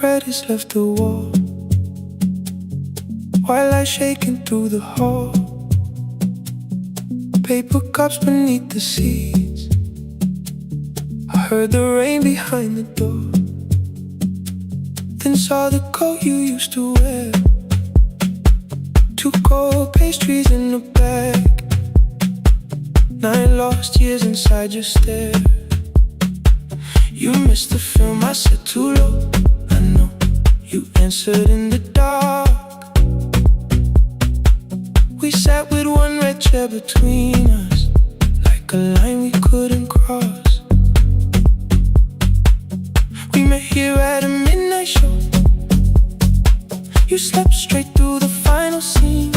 Red has left the wall, white light shaking through the hall. Paper cups beneath the seats. I heard the rain behind the door, then saw the coat you used to wear. Two cold pastries in a bag, 9 lost years inside your stare. You missed the film, I said too low. I know you answered in the dark. We sat with one red chair between us, like a line we couldn't cross. We met here at a midnight show. You slept straight through the final scene.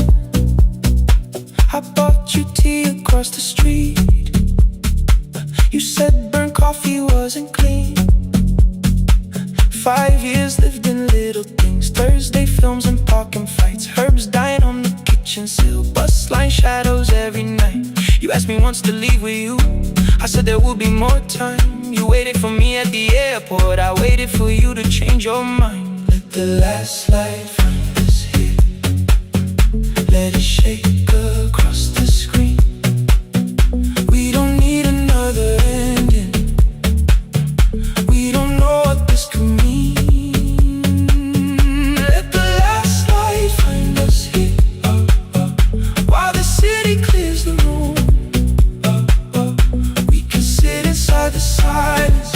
I bought you tea across the street. You said burnt coffee wasn't clean. 5 years lived in little things, Thursday films and parking fights, herbs dying on the kitchen sill, bus line shadows every night. You asked me once to leave with you, I said there would be more time. You waited for me at the airport, I waited for you to change your mind. Let the last light find us here, let it shake across the screen. We don't need another ending, we don't know what this could mean. Let the last light find us here, while the city clears the room. We can sit inside the silence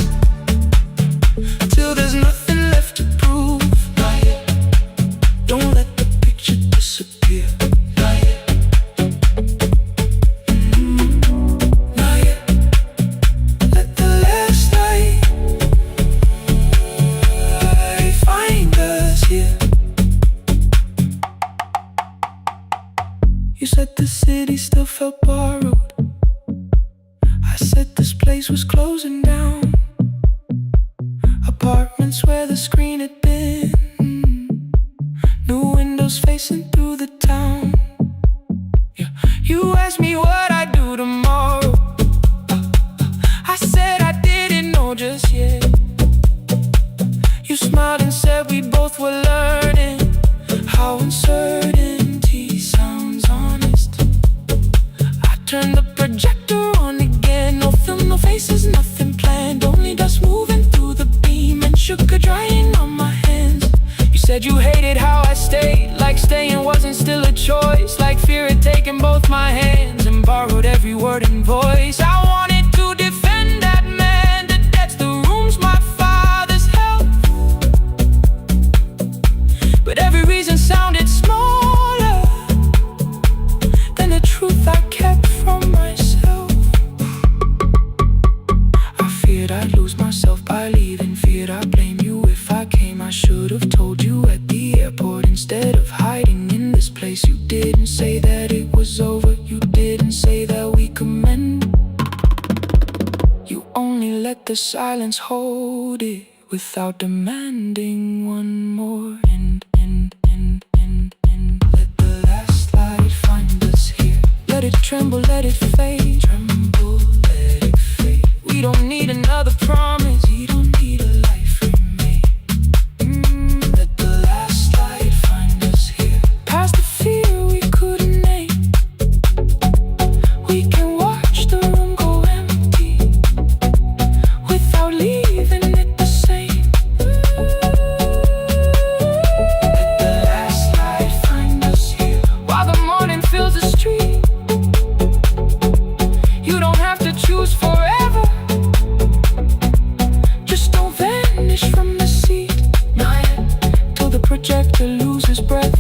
till there's nothing left to prove. Not yet. Don't let the picture disappear. Not yet. Not yet. Let the last light find us here. You said the city still felt borrowed. I said this place was closing down. Apartments where the screen had been, new windows facing through the town. Yeah. You asked me what I'd do tomorrow. I said I didn't know just yet. You smiled and said we both were learning how uncertainty sounds honest. I turned the projector on again, no film, no faces, nothing planned, only dust moving through the beam and sugar drying on my hands. You said you hated how I stayed, like staying wasn't still a choice, like fear had taken both my hands and borrowed every word and voice. I wanted to defend that man, the debts, the rooms, my father's health, but every reason sounded smaller than the truth I kept from myself. I feared I'd lose myself by leaving, feared I'd blame you if I came. I should have told you at the airport instead of hiding in this place. You didn't say that it was over, you didn't say that we could mend. You only let the silence hold it without demanding one more end. Let the last light find us here, let it tremble, let it fade. Tremble, let it fade. We don't need another promise, we don't need a life remade. Let the last light find us here, past the fear we couldn't name. We can watch the room go empty without leaving it the same. Let the last light find us here, while the morning fills the street. You don't have to choose forever, just don't vanish from the seat. Not yet. Till the projector loses breath.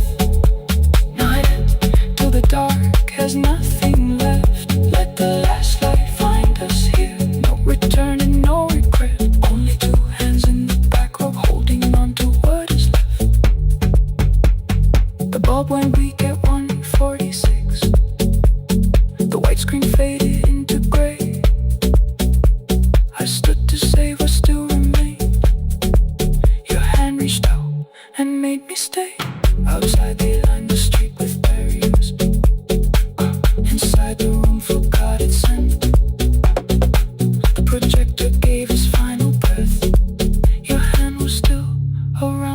Not yet. Till the dark has nothing left. Let the last light find us here, no return and no regret, only 2 hands in the back row holding on to what is left. The bulb went weak at 1:46. The white screen faded into gray. I stood to save what still remained. Your hand reached out and made me stay. Outside they lined the street with barriers. Inside the room forgot its scent. The projector gave his final breath. Your hand was still around.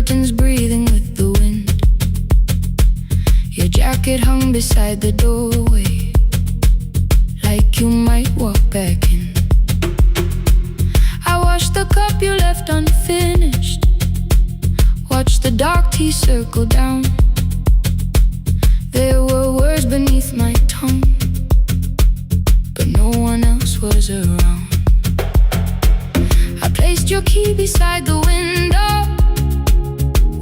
curtains breathing with the wind. Your jacket hung beside the doorway, like you might walk back in. I washed the cup you left unfinished, watched the dark tea circle down. There were words beneath my tongue, but no one else was around. I placed your key beside the window,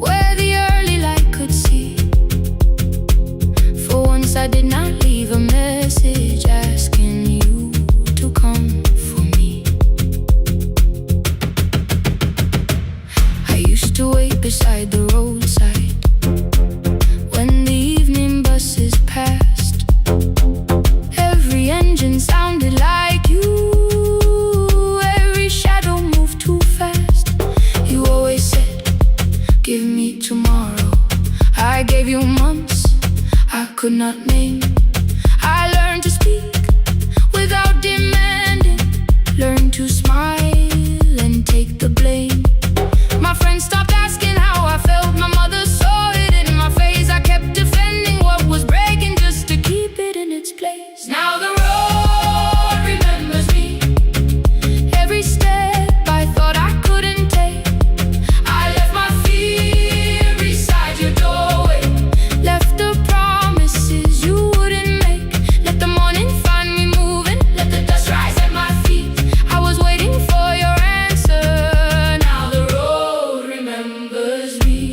where the early light could see. For once I did not leave a message asking you to come for me. I used to wait beside the roadside when the evening buses passed. Every engine sounded like you, every shadow moved too fast. You always said, give me tomorrow. I gave you months I could not name. I learned to speak without demanding, learned to smile and take the blame. My friends stopped asking how I felt, my mother saw it in my face. I kept defending what was breaking just to keep it in its place. Now the road remembers me, every step I thought I couldn't take. I left my fear beside your doorway, left the promises you wouldn't make. Let the morning find me moving, let the dust rise at my feet. I was waiting for your answer. Now the road remembers me.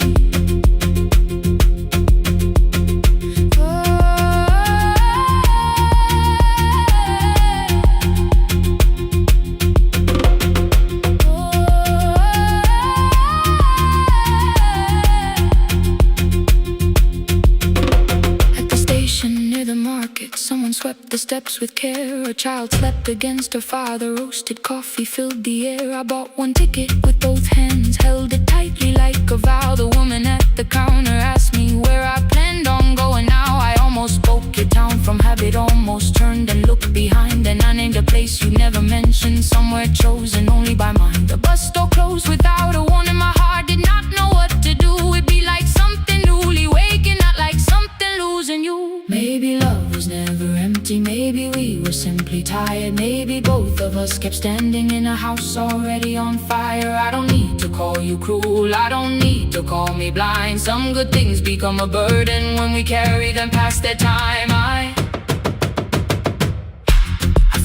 At the station near the market, someone swept the steps with care. A child slept against her father, roasted coffee filled the air. I bought one ticket with both hands, held it tightly like a vow. The woman at the counter asked me where I planned on going now. I almost spoke your town from habit, almost turned and looked behind. And I named a place you never mentioned, somewhere chosen only by mine. The bus door closed without a warning, my heart did not know what to do. It'd be like something newly waking, not like something losing you. Maybe love was never empty, maybe we were simply tired. Maybe both of us kept standing in a house already on fire. I don't need to call you cruel, I don't need to call me blind. Some good things become a burden when we carry them past their time. I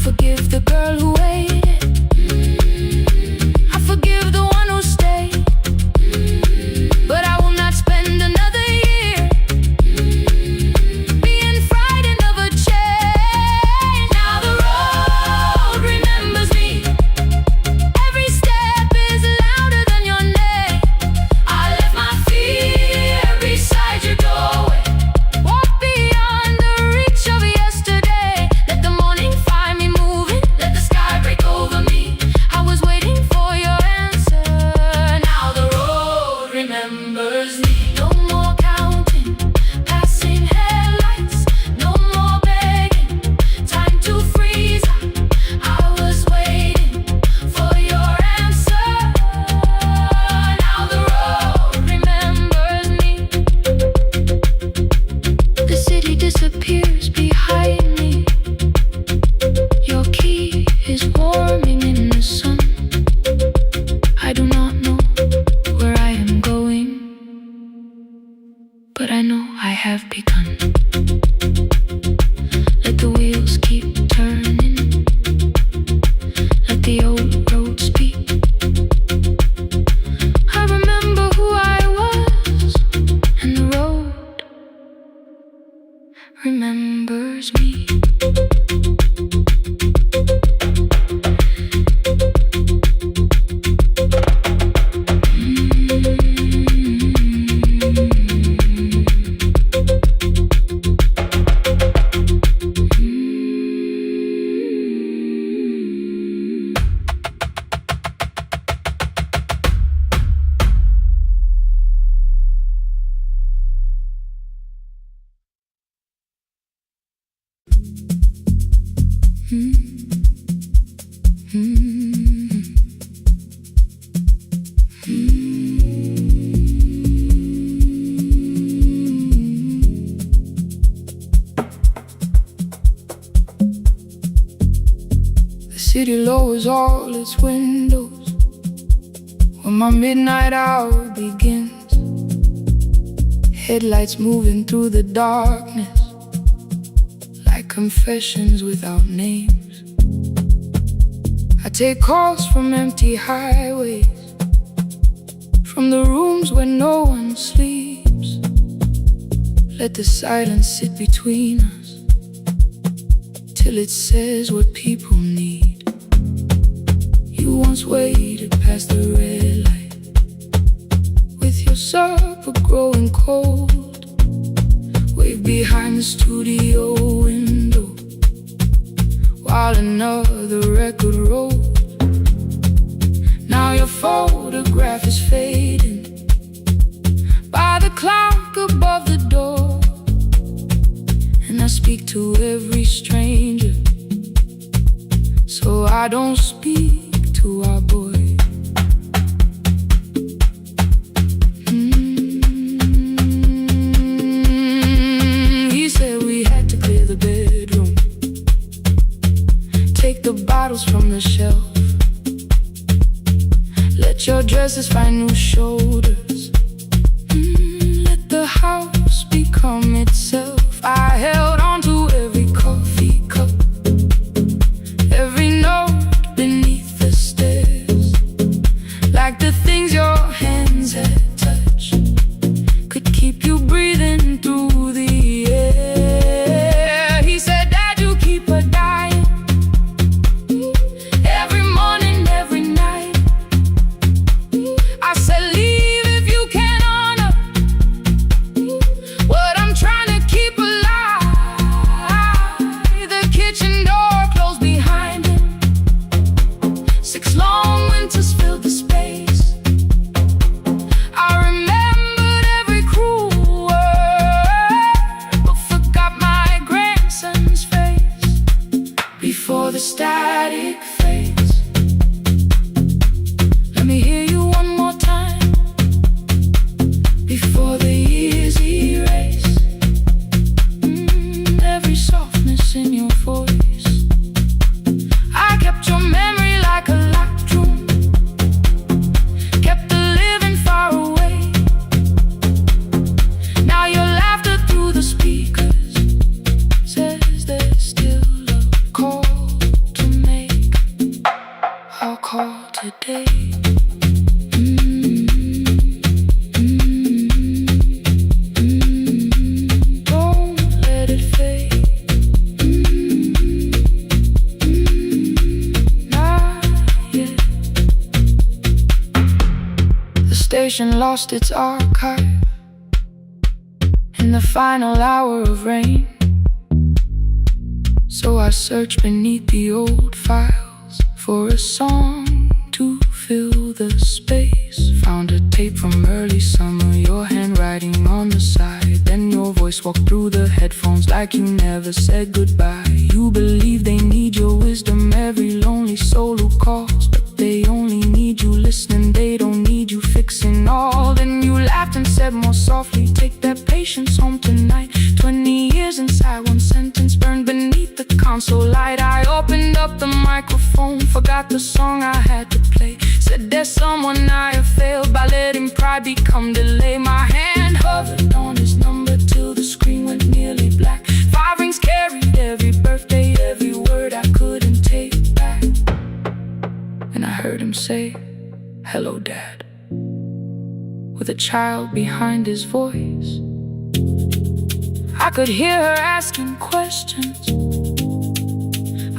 forgive the girl who waited, I forgive the one who stayed, but I will not spend another year being frightened of a change. Now the road remembers me, every step is louder than your name. I left my fear beside your doorway, walk beyond the reach of yesterday. Let the morning find me moving, let the sky break over me. I was waiting for your answer. Now the road remembers me. No more counting, passing headlights, no more begging, time to freeze up. I was waiting for your answer. Now the road remembers me. The city disappears behind me, your key is warming in the sun. I do not know where I am going, but I know I have begun. Let the wheels keep turning, let the old road speak. I remember who I was, and the road remembers me. city lowers all its windows when my midnight hour begins. Headlights moving through the darkness like confessions without names. I take calls from empty highways, from the rooms where no one sleeps. Let the silence sit between us till it says what people need. You once waited past the red light with your supper growing cold. Wave behind the studio window while another record rolls. Now your photograph is fading by the clock above the door, and I speak to every stranger, so I don't speak to our boy. He said we had to clear the bedroom, take the bottles from the shelf, let your dresses find new shoulders, let the house become itself. I held on to every coffee cup, every note beneath the stairs, like the things your hands had touched could keep you breathing through the air. He said, Dad, you keep her dying every morning, every night. I said, leave if you can honor what I'm trying to keep alive. The kitchen door closed behind him, 6 long winters filled the space. I remembered every cruel word, but forgot my grandson's face. Before the static fades, let me hear you one more time. Before the years erase every softness in your voice, I kept your memory like a locked room, kept the living far away. Now your laughter through the speakers says there's still a call to make. I'll call today. Don't let it fade. Not yet. The station lost its archive in the final hour of rain, so I searched beneath the old files for a song to fill the space. Found a tape from early summer, your handwriting on the side. Then your voice walked through the headphones like you never said goodbye. You believe they need your wisdom, every lonely soul who calls, but they only need you listening, they don't need you fixing all. Then you laughed and said more softly, take that patience home tonight. 20 years inside one sentence burned beneath the console light. I opened up the microphone, forgot the song I had to play. Said there's someone I have failed by letting pride become delay. My hand hovered on his number till the screen went nearly black. 5 rings carried every birthday, every word I couldn't take back. And I heard him say, hello, Dad, with a child behind his voice. I could hear her asking questions,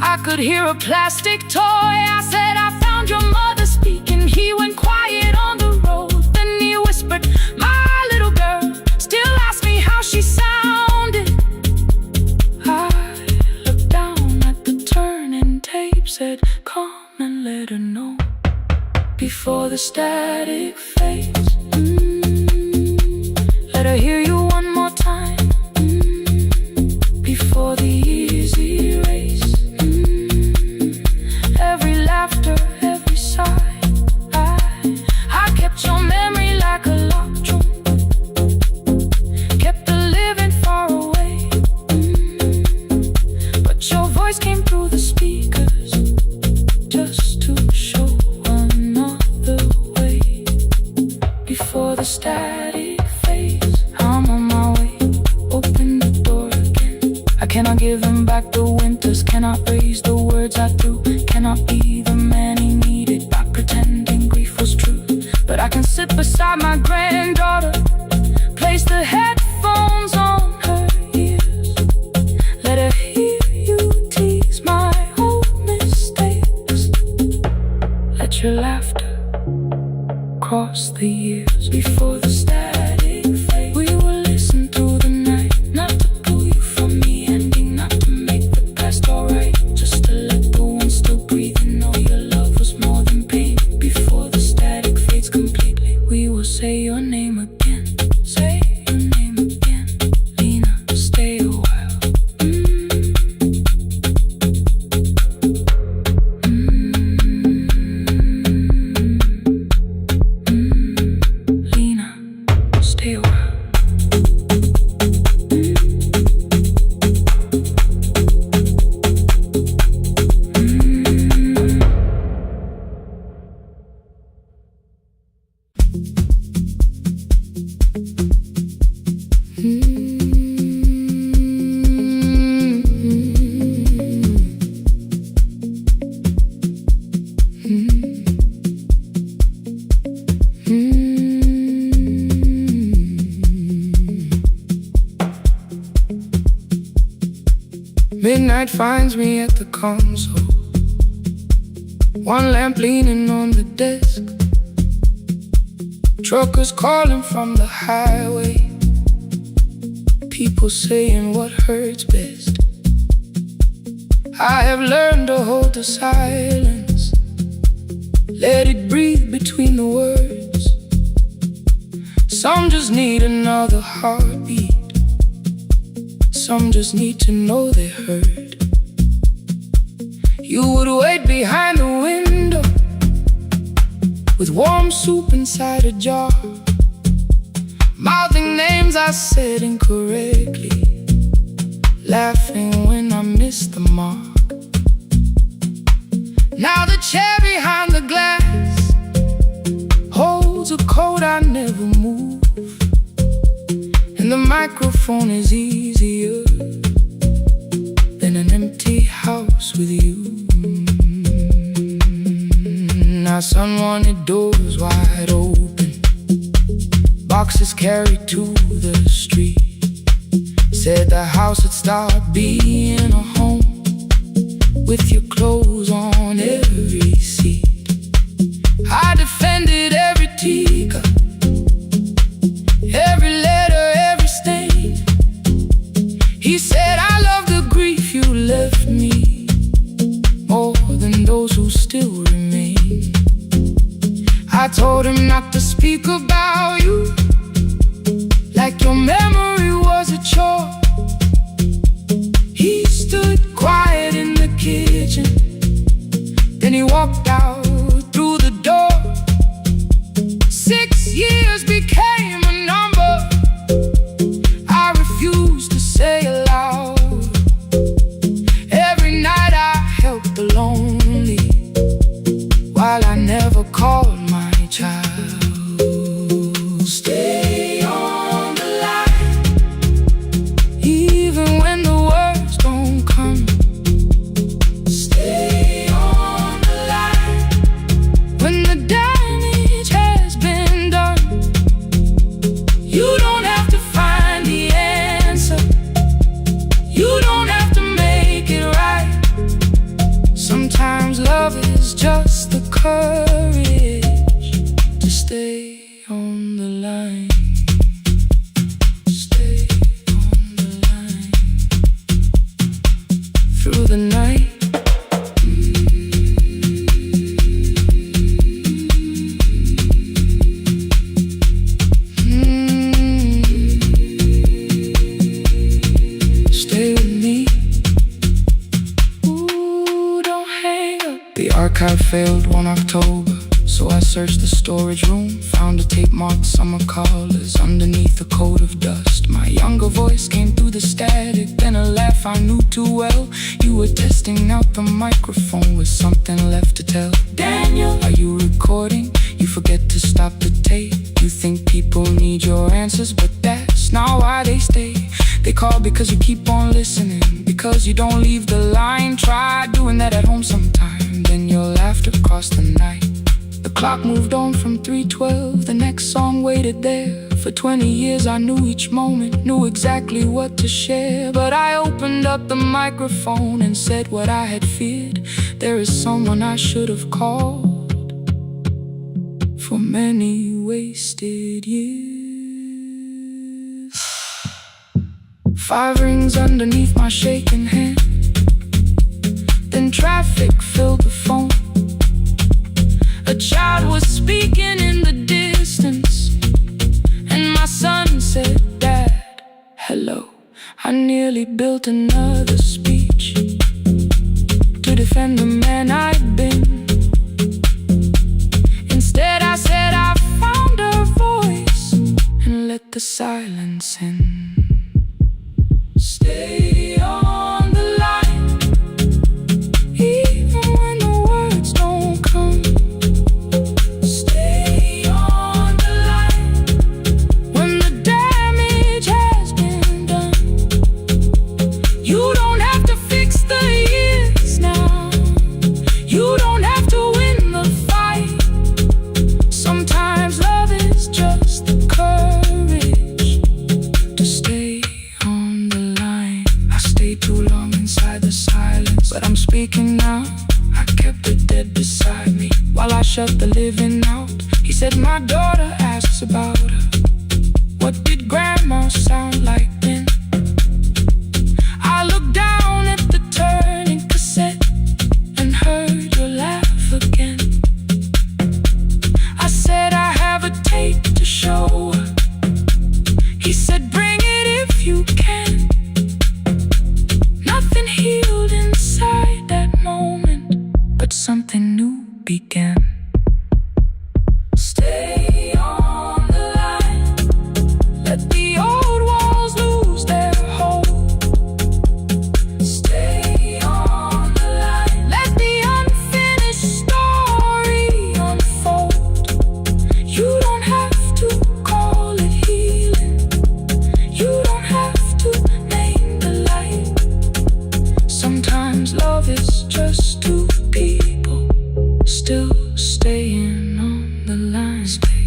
I could hear a plastic toy. I said, I found your mother speaking. He went quiet on the road, then he whispered, my little girl still asks me how she sounded. I looked down at the turning tape, said, come and let her know before the static fades. Let her hear you one more time before the years erase every laughter, every sigh. I kept your memory like a locked room, kept the living far away, but your voice came through the speakers before the static fades. I'm on my way, open the door again. I cannot give him back the winters, cannot raise the words I threw, cannot be the man he needed by pretending grief was true. But I can sit beside my granddaughter, place the headphones on her ears, let her hear you tease my old mistakes. Let your laughter cross the years before the static fade. We will listen through the night, not to pull you from the ending, not to make the past alright, just to let the one still breathe and know your love was more than pain. Before the static fades completely, we will say your name again. Say your name again, Lena, stay a while. Lena, stay a while. Midnight finds me at the console, one lamp leaning on the desk, truckers calling from the highway, people saying what hurts best. I have learned to hold the silence, let it breathe between the words. Some just need another heartbeat, some just need to know they heard. You would wait behind the window with warm soup inside a jar, mouthing names I said incorrectly, laughing when I missed the mark. Now the chair behind the glass holds a coat I never move, and the microphone is easier than an empty house with you. Our son wanted doors wide open, boxes carried to the street, said the house would start being a home with your clothes on every seat. I defended every teacup, every letter, every stain. He said I love the grief you left me more than those who still remain. I told him not to speak about you like your memory was a chore. He stood quiet in the kitchen, then he walked out through the door. 6 years became a number I refused to say aloud. Every night I helped the lonely while I never called my child. Stay on the line, even when the words don't come. Stay on the line, when the damage has been done. You don't have to find the answer, you don't have to make it right. Sometimes love is just the courage to stay on the line. Stay on the line through the night. Stay with me. Ooh, don't hang up. The archive failed one October, So I searched the storage room, found a tape marked summer callers underneath a coat of dust. My younger voice came through the static, then a laugh I knew too well. You were testing out the microphone with something left to tell. Daniel, are you recording? You forget to stop the tape. You think people need your answers, but that's not why they stay. They call because you keep on listening, because you don't leave the line. Try doing that at home sometime, then you'll laugh across the night. The clock moved on from 3:12, the next song waited there. For 20 years I knew each moment, knew exactly what to share. But I opened up the microphone and said what I had feared. There is someone I should have called for many wasted years. 5 rings underneath my shaking hand, then traffic filled the phone. A child was speaking in the distance, and my son said, "Dad, hello." I nearly built another speech to defend the man I'd been. Instead I said I found a voice and let the silence in. Stay on the line, even when the words don't come. But I'm speaking now, I kept it dead beside me while I shut the living out. He said, my daughter asks about her. What did grandma sound like then? I looked down at the turning cassette and heard your laugh again. I said, I have a tape to show her. He said, bring it if you can. Nothing healed inside that moment, but something new began. Stay on the line, let the old walls lose their hold. Stay on the line, let the unfinished story unfold. You don't have to call it healing, you don't have to name the light. Sometimes love is just two people still staying on the line. Stay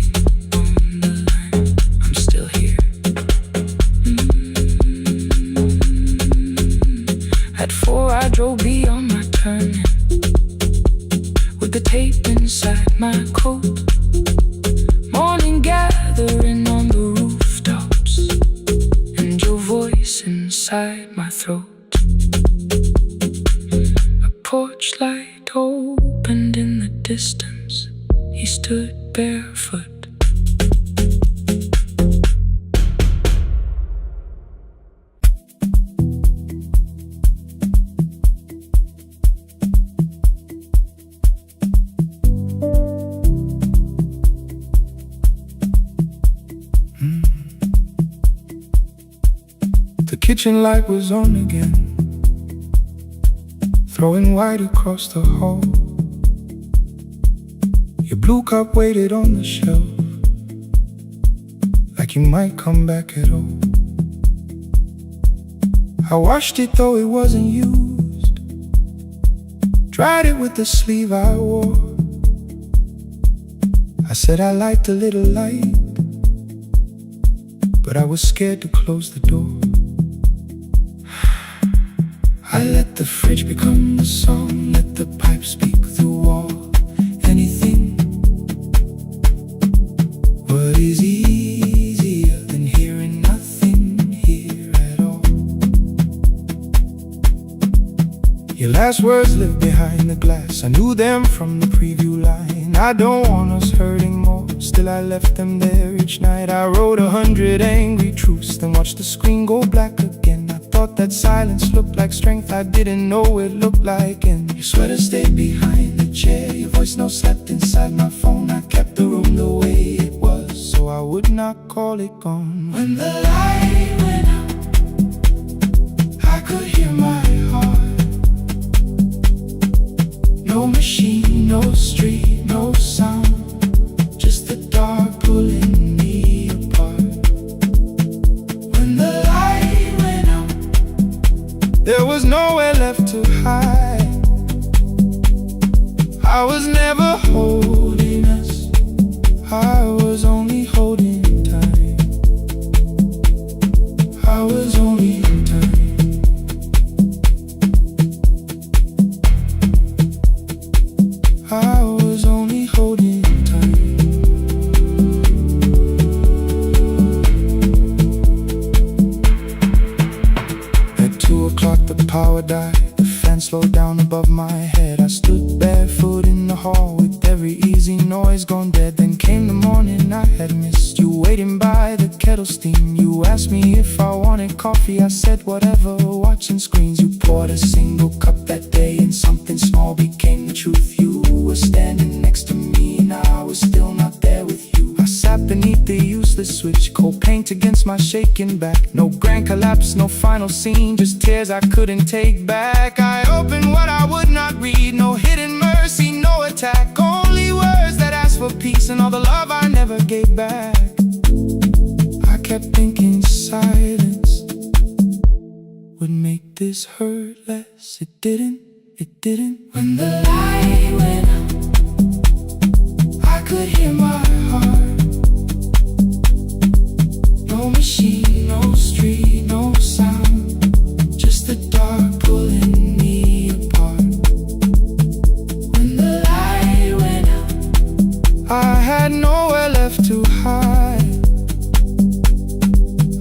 on the line, I'm still here. At 4 I drove beyond my turning, with the tape inside my coat. Morning gathering on the rooftops, and your voice inside my throat. A porch light opened in the distance. He stood barefoot. The kitchen light was on again, throwing white across the hall. Your blue cup waited on the shelf, like you might come back at all. I washed it though it wasn't used, dried it with the sleeve I wore. I said I liked a little light, but I was scared to close the door. I let the fridge become the song, let the pipe speak the wall. Anything. What is easier than hearing nothing here at all? Your last words lived behind the glass, I knew them from the preview line. I don't want us hurting more, still I left them there each night. I wrote 100 angry truths, then watched the screen go black again. I thought that silence looked like strength. I didn't know it looked like. And your sweater stayed behind the chair, your voice no slept inside my phone. I kept the room the way it was, so I would not call it gone. When the light went out, I could hear my heart. No machine, no street, no sound, just the dark pulling me apart. When the light went out, there was nowhere left to hide. I was never holding us, I was only holding time. I was only time. I was only holding time. At 2 o'clock the power died, the fan slowed down above my head. I stood barefoot in the hall with every easy noise gone dead. Then came the morning I had missed, you waiting by the kettle steam. You asked me if I wanted coffee, I said whatever, watching screens. You poured a single cup that day and something small became the truth. You were standing next to me and I was still not there with you. I sat beneath the useless switch, cold paint against my shaking back. No grand collapse, no final scene, just tears I couldn't take back. I opened what I would not read, no hidden mercy, no attack, only words that asked for peace and all the love I never gave back. I kept thinking silence would make this hurt less. It didn't, it didn't. When the light went out, I could hear my heart. No machine, no street, no sound, just the dark pulling me apart. When the light went out, I had nowhere left to hide.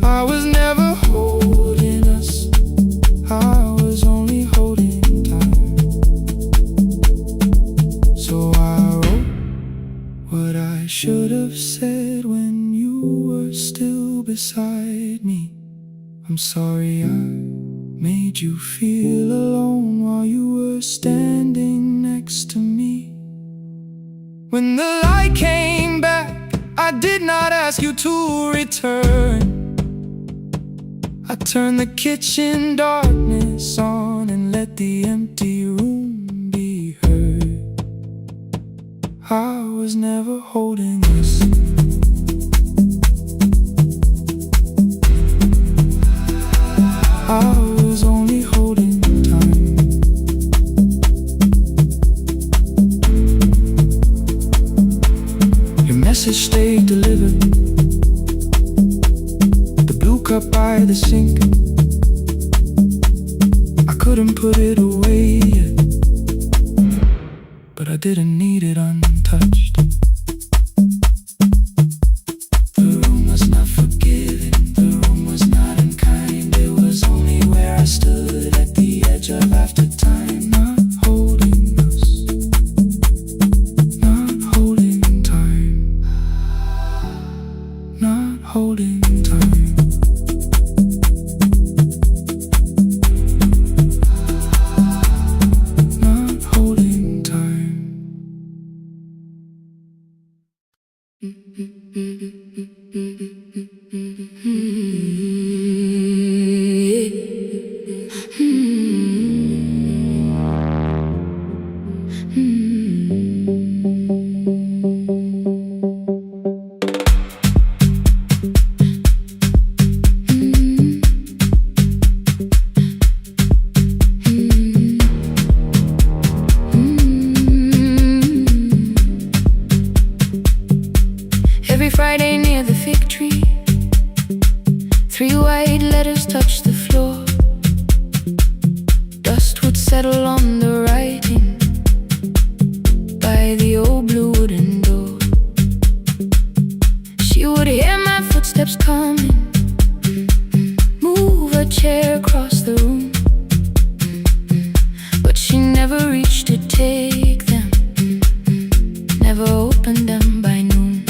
I was never holding us, I was only holding time. So I wrote what I should have said when you were still beside me. I'm sorry I made you feel alone while you were standing next to me. When the light came back, I did not ask you to return. I turned the kitchen darkness on and let the empty room be heard. I was never holding us, I was only holding time. Your message stayed delivered, the blue cup by the sink. I couldn't put it away yet, but I didn't need it untouched. The room was not forgiving, the room was not unkind. It was only where I stood at the edge of after time. Not holding us, not holding time, not holding time. Not holding time. Every Friday near the fig tree, 3 white letters touched the floor. Dust would settle on the writing by the old blue wooden door. She would hear my footsteps coming, move a chair across the room, but she never reached to take them, never opened them by noon.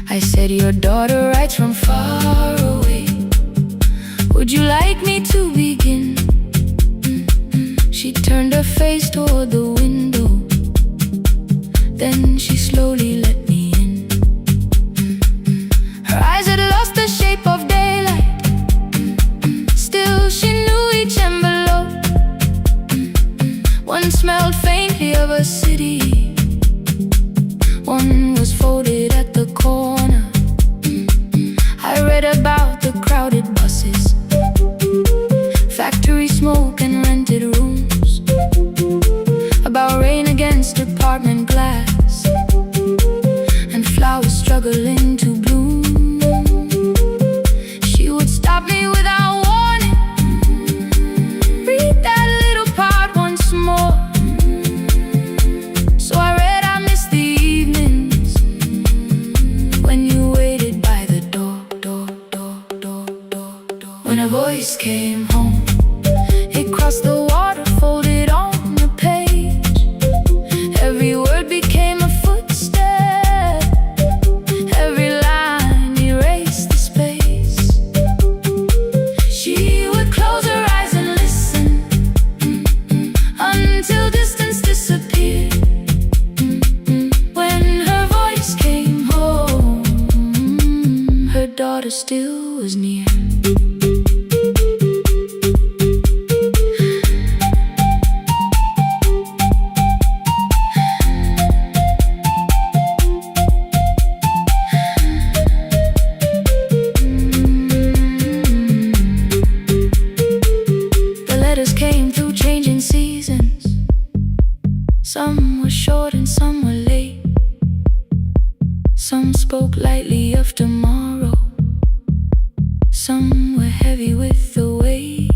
I said, your daughter writes from far away, Would you like me to begin? She turned her face toward the window. Then she slowly let me in. Her eyes had lost the shape of daylight. Still she knew each envelope. One smelled faintly of a city. One was folded at the corner. I read about the crowded buses, factory smoke and rented rooms, about rain against apartment glass, and flowers struggling to bloom. She would stop me without warning. Read that little part once more. So I read, I miss the evenings when you waited by the door. When a voice came home, it crossed the water, folded on the page. Every word became a footstep. Every line erased the space. She would close her eyes and listen until distance disappeared. When her voice came home, her daughter still was near. Came through changing seasons. Some were short and some were late. Some spoke lightly of tomorrow. Some were heavy with the weight.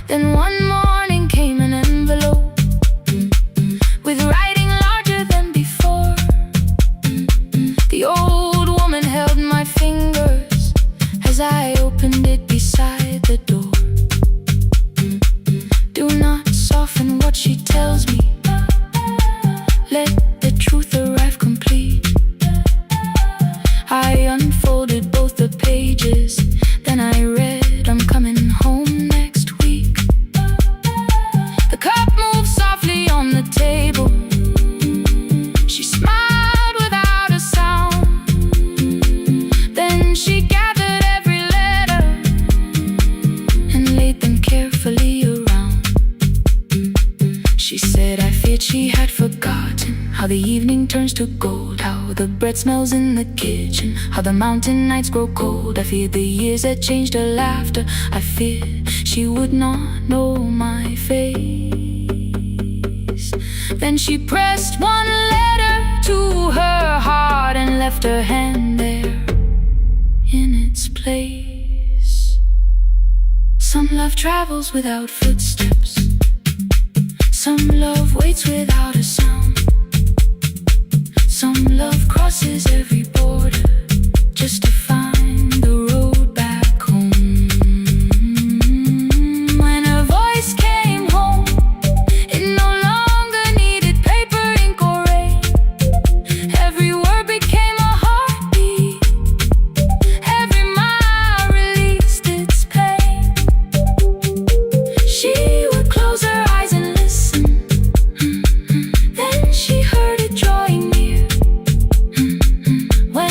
Then one morning came an envelope with writing larger than before. The old woman held my fingers as I opened it beside the door. Do not soften what she tells me. Let the truth arrive complete. I unfolded both the pages. Then I read, I'm coming home next week. The cup moved softly on the table. She smiled without a sound. Then she gathered every letter and laid them carefully around. She said, I feared she had forgotten how the evening turns to gold, how the bread smells in the kitchen, how the mountain nights grow cold. I feared the years had changed her laughter. I feared she would not know my face. Then she pressed one letter to her heart and left her hand there in its place. Some love travels without footsteps. Some love waits without a sound. Some love crosses every border just to find the road back home. When a voice came home, it no longer needed paper, ink, or rain. Every word became a heartbeat. Every mile released its pain. She would close her eyes and listen. Then she heard it drawing near. When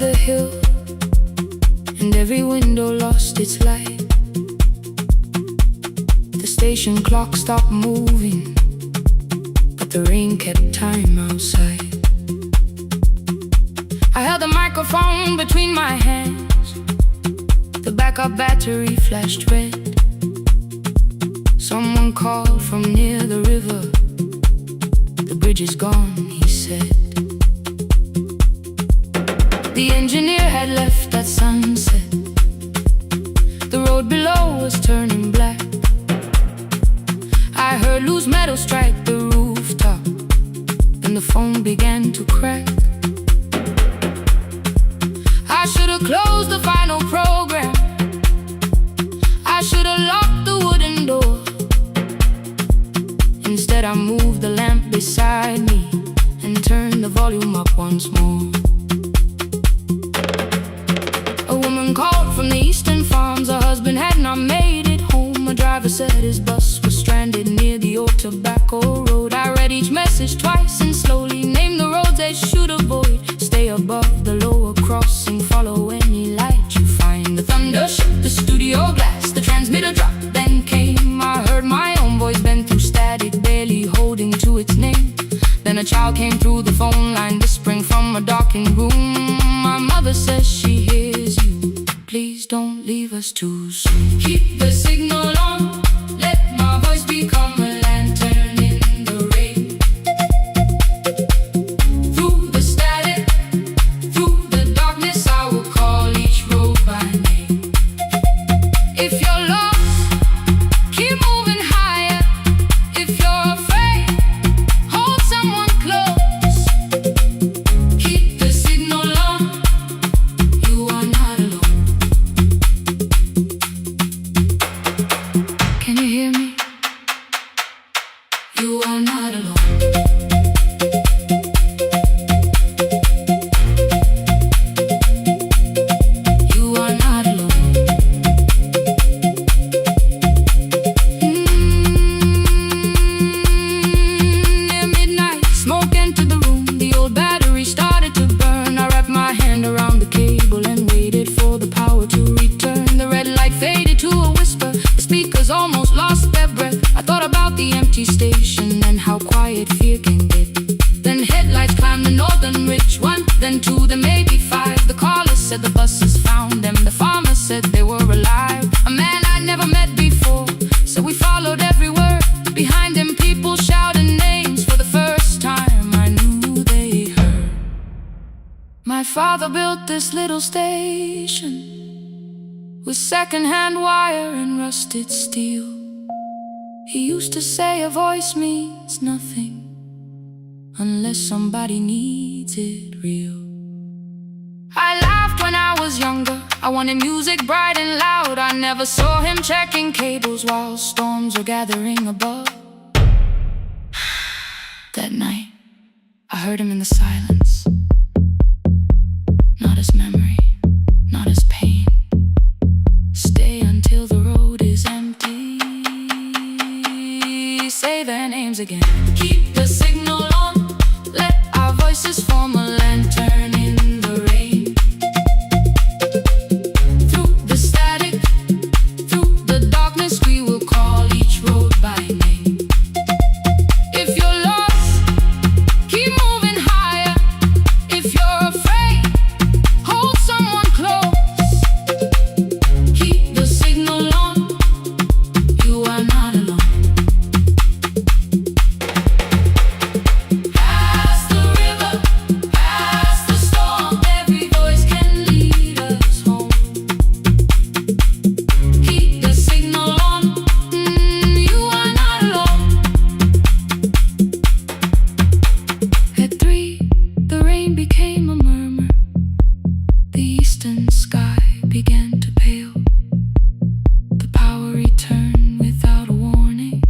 the hill, and every window lost its light. The station clock stopped moving, but the rain kept time outside. I held the microphone between my hands. The backup battery flashed red. Someone called from near the river. The bridge is gone, he said. The engineer had left at sunset. The road below was turning black. I heard loose metal strike the rooftop, and the phone began to crack. I should have closed the final program. I should have locked the wooden door. Instead I moved the lamp beside me and turned the volume up once more. A woman called from the eastern farms. Her husband had not made it home. A driver said his bus was stranded near the old tobacco road. I read each message twice and slowly named the roads they should avoid. Stay above the lower crossing, follow any light you find. The thunder shook the studio glass, the transmitter dropped, then came. I heard my own voice bend through static, barely holding to its name. Then a child came through the phone line, whispering from a darkened room. My mother says she hears you. Please don't leave us too soon. Keep the signal on, let my voice become a lantern in the rain. Through the static, through the darkness, I will call each road by name. If you're lost, keep moving higher. If you're afraid, hold someone close. Keep the signal on, you are not alone. Can you hear me? You are not alone. You are not alone. Near midnight, smoke entered the room. The old battery started to burn. I wrapped my hand around the cable and waited for the power to return. The red light faded to a whisper. The speakers almost lost their breath. I thought about the empty station and how quiet fear can get. Then headlights climbed the northern ridge, one, then two, then maybe five. The caller said the buses found them. The farmer said they were alive. A man I'd never met before, so we followed every word. Behind them people shouted names. For the first time I knew they heard. My father built this little station with second-hand wire and rusted steel. He used to say a voice means nothing unless somebody needs it real. I laughed when I was younger. I wanted music bright and loud. I never saw him checking cables while storms were gathering above. That night, I heard him in the silence. Not as memory, not as pain. Stay until the road is empty. Say their names again. Keep the signal on, let our voices form a lantern in the rain. Through the static, through the darkness, we will call each road by name. If you're lost, keep moving higher. If you're afraid, hold someone close. Keep the signal on, you are not alone. Past the river, past the storm, every voice can lead us home. Keep the signal on, you are not alone. At 3, the rain became a murmur. The eastern sky began to pale. The power returned without a warning.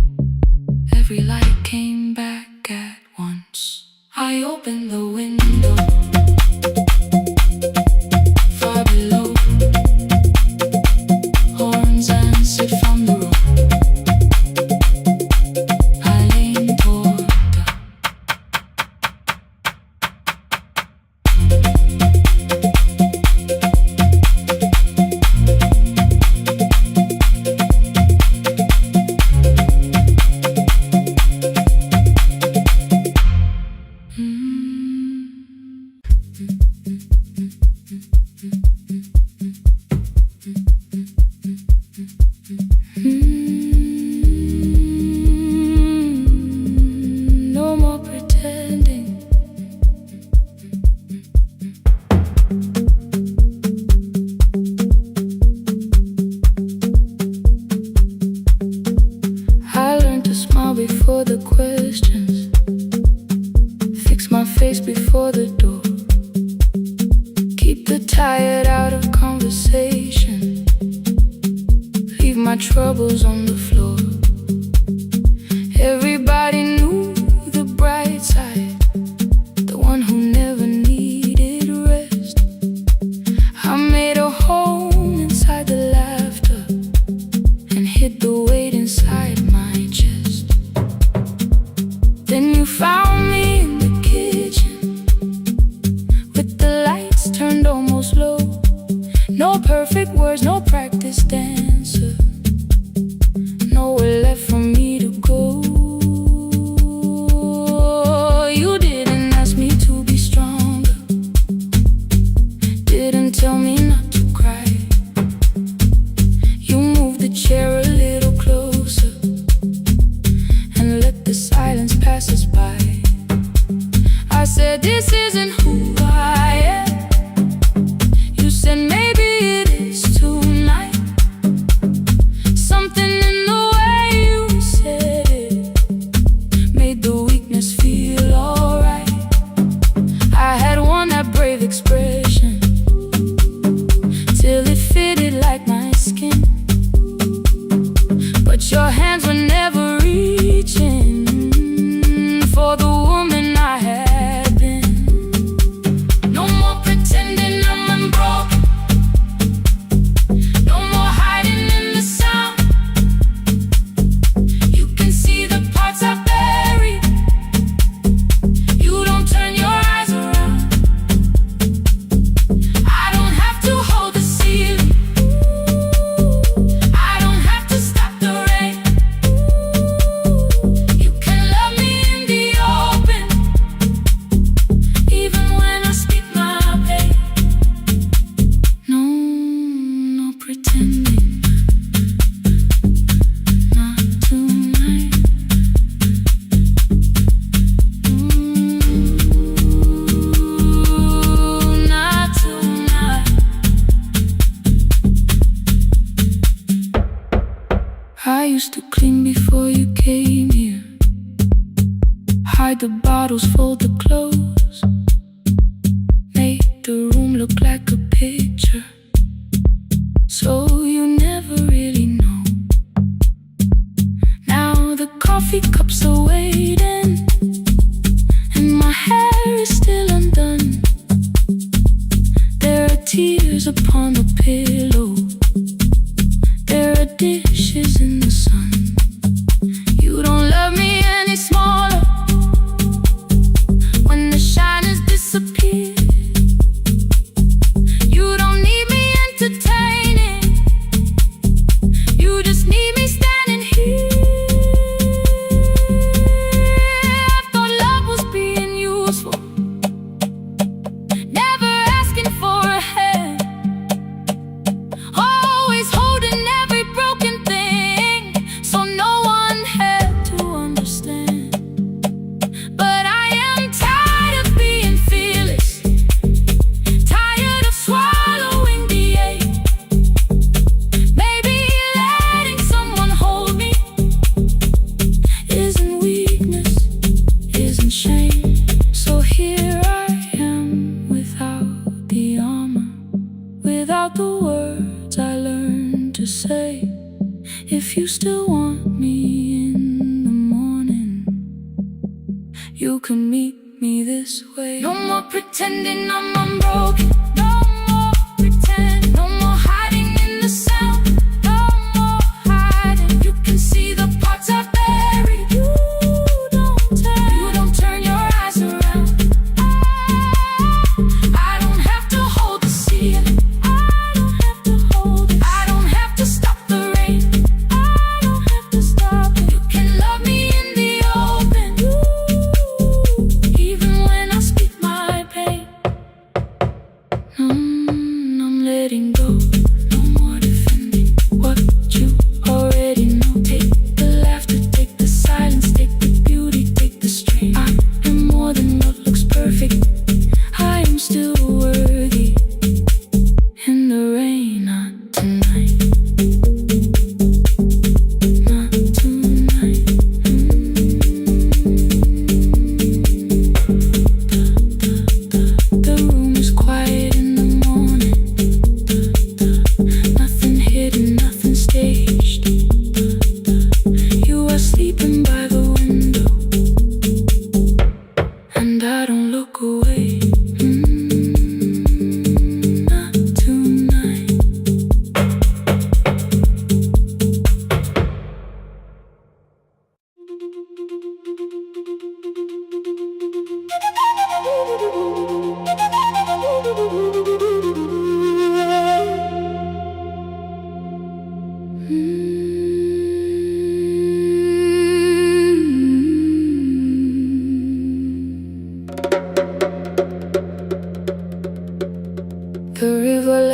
Every light came back at once. I opened the window. Far below, horns answered from the road. I leaned toward the Keep the tired out of conversation. Leave my troubles on the floor. Everybody knew the bright side, the one who never needed rest. I made a home inside the laughter and hid the weight inside my chest. Then you found me in the kitchen with the lights turned almost low. No perfect words, no practice dancer, nowhere left for me to go. You didn't ask me to be stronger, didn't tell me not to cry. You moved the chair a little closer and let the silence pass us by. I said, this isn't who I am. You said, maybe it is tonight. Something in the way you said it made the weakness feel alright. I had worn that brave expression till it fitted like my skin, but your hands were never reaching for the woman I had been. No more pretending I'm unbroken, no more hiding in the sound. You can see the parts I buried. You don't turn your eyes around. I don't have to hold the ceiling, I don't have to stop the rain. You can love me in the open, even when I speak my pain. No pretending, not tonight. Not tonight. I used to clean before you came here, hide the bottles, fold the clothes, make the room look like a picture, so you never really know. Now the coffee cups are waiting and my hair is still undone. There are tears upon the pillow, there are dishes in the sun. You don't love me any smaller when the shine has disappeared. You don't need me entertaining, you just need me standing here. I thought love was being useful, never asking for a hand, always holding every broken thing, so no one had to understand. But I am tired of being fearless, tired of swallowing the ache. Maybe letting someone hold me isn't weakness, isn't shame. So here I am without the armor, without the words I learned to say. If you still want me in the morning, you can meet me this way. No more pretending I'm unbroken, no more pretend, no more hiding in the sound, no more hiding. You can see the parts I buried. You don't turn your eyes around. I don't have to hold the ceiling, I don't have to hold it. I don't have to stop the rain, I don't have to stop it. You can love me in the open, even when I speak my pain.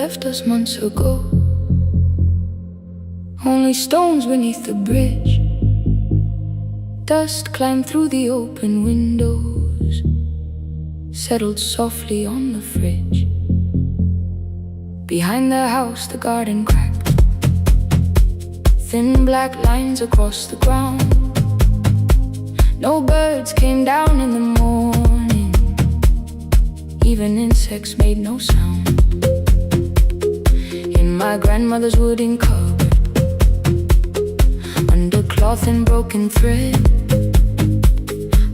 left us months ago. Only stones beneath the bridge. Dust climbed through the open windows, settled softly on the fridge. Behind the house the garden cracked, thin black lines across the ground. No birds came down in the morning, even insects made no sound. In my grandmother's wooden cupboard, under cloth and broken thread,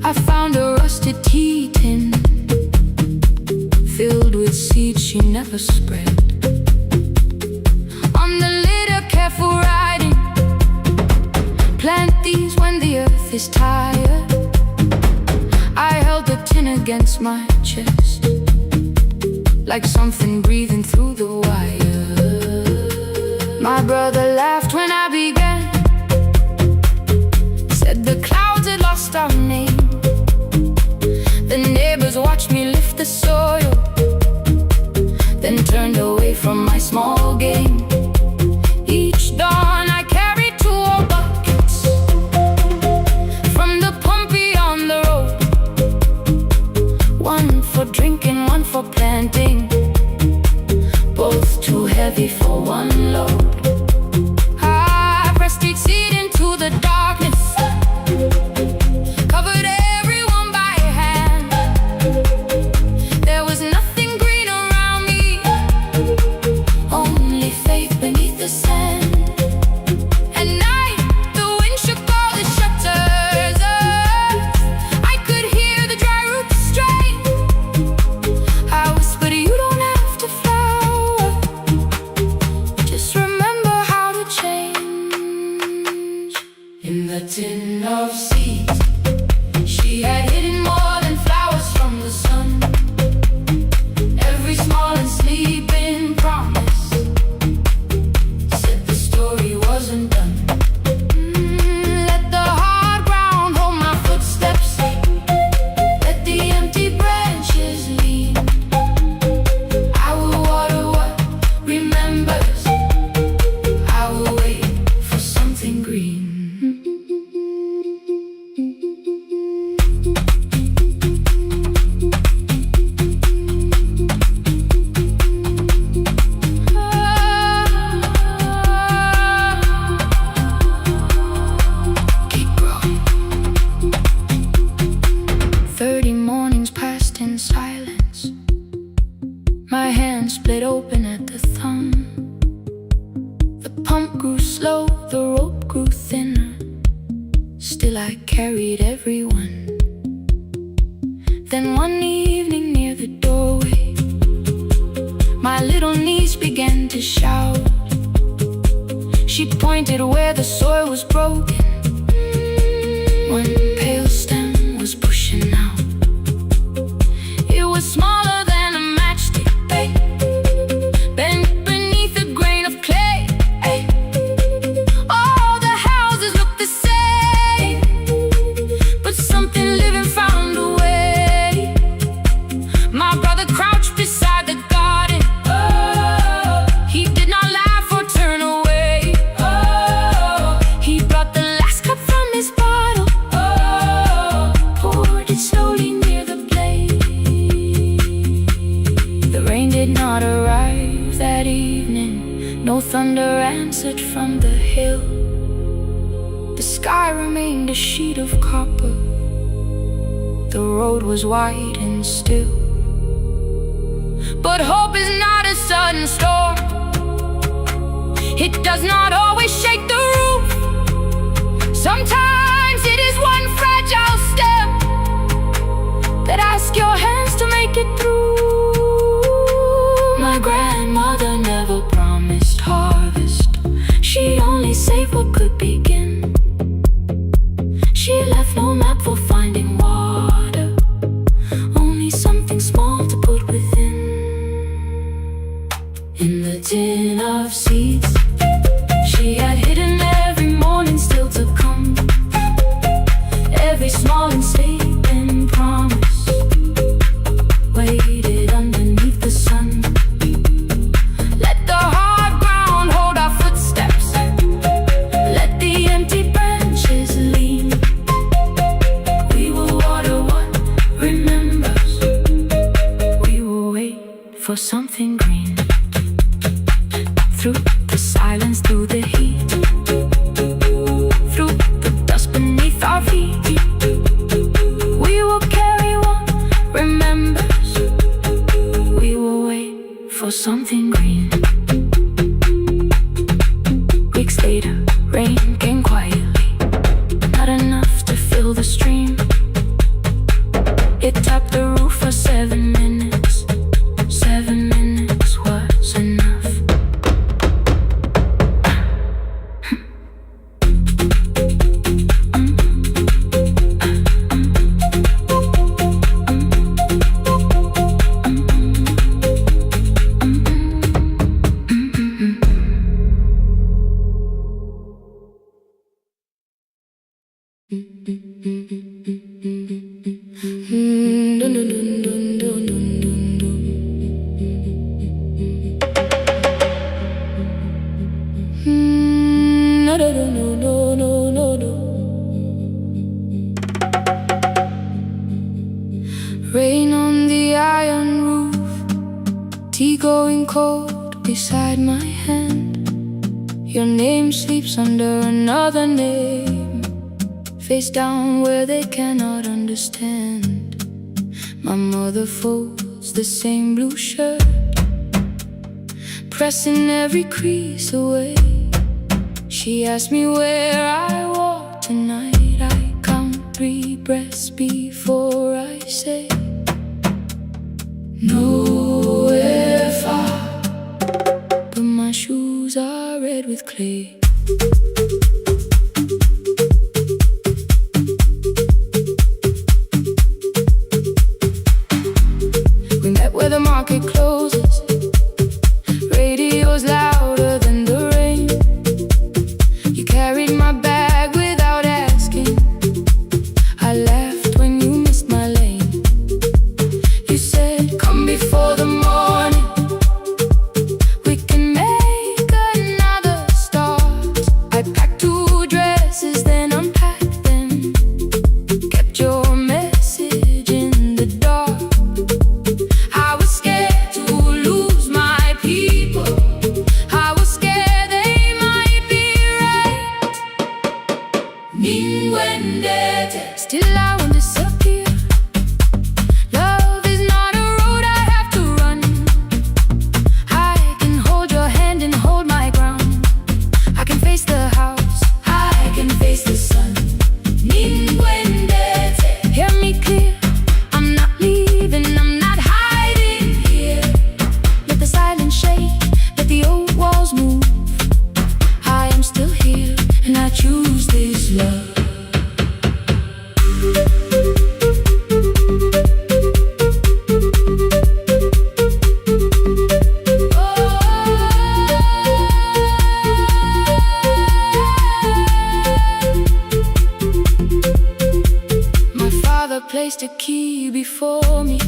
I found a rusted tea tin filled with seeds she never spread. On the lid a careful writing, plant these when the earth is tired. I held the tin against my chest, like something breathing through the wire. My brother laughed when I began, said the clouds had lost our name. The neighbors watched me lift the soil, then turned away from my small game. Each dawn I carried 2 old buckets from the pump beyond the road, one for drinking, one for planting, both too heavy for one load. I pressed each seed into the darkness, covered everyone by hand. There was nothing green around me, only faith beneath the sand. At night, the wind shook all the shutters. I could hear the dry roots strain. I whispered, you don't have to flower, just remember how to change. In the tin of seeds, she had hidden more than flowers from the sun. Every small and sleeping promise said the story wasn't done. Let the hard ground hold my footsteps, let the empty branches lean. I will water what remembers, I will wait for something green. Keep growing. 30 mornings passed in silence. My hand split open at the thumb. The pump grew slow, the rope grew thinner. Still I carried everyone. Then one evening near the doorway, my little niece began to shout. She pointed where the soil was broken. One pale stem was pushing out. It was smaller than a matchstick, babe, bent beneath a grain of clay. All the houses looked the same, but something living found a way. My brother crouched beside the garden. He did not laugh or turn away. He brought the last cup from his bottle, poured it slowly near the blaze. The rain did not arrive that evening, no thunder answered from the hill. The sky remained a sheet of copper, the road was wide and still. But hope is not a sudden storm, it does not always shake the roof. Sometimes it is one fragile step that asks your hands to make it through. My grandmother never promised harvest, she only saved what could begin. She left no map for finding water, only something small to put within. In the tin of seeds, she had hidden every morning still to come. Every small and sleeping promise waited underneath the sun. Let through the silence, through the heat, through the dust beneath our feet. We will carry what remembers. We will wait for something green. Weeks later, rain came quietly, not enough to fill the stream. It tapped the roof for 7 minutes. 7 minutes was enough. Rain on the iron roof, tea going cold beside my hand. Your name sleeps under another name, face down where they cannot understand. My mother folds the same blue shirt, pressing every crease away. She asked me where I walk tonight. I count 3 breaths before I say nowhere far, but my shoes are red with clay. We met where the market closes. Radio's louder than the rain. You carried my bag without asking. I laughed when you missed my lane. You said, come before the morning, we can make another start. I packed 2 dresses, then unpacked them, kept your message in the dark. I was scared to lose my people. I was scared they might be right. Still I won't disappear. Love is not a road I have to run. I can hold your hand and hold my ground. I can face the house, I can face the sun. Hear me clear, I'm not leaving, I'm not hiding here. Let the silence shake, let the old walls move. I am still here, and I choose this love. My father placed a key before me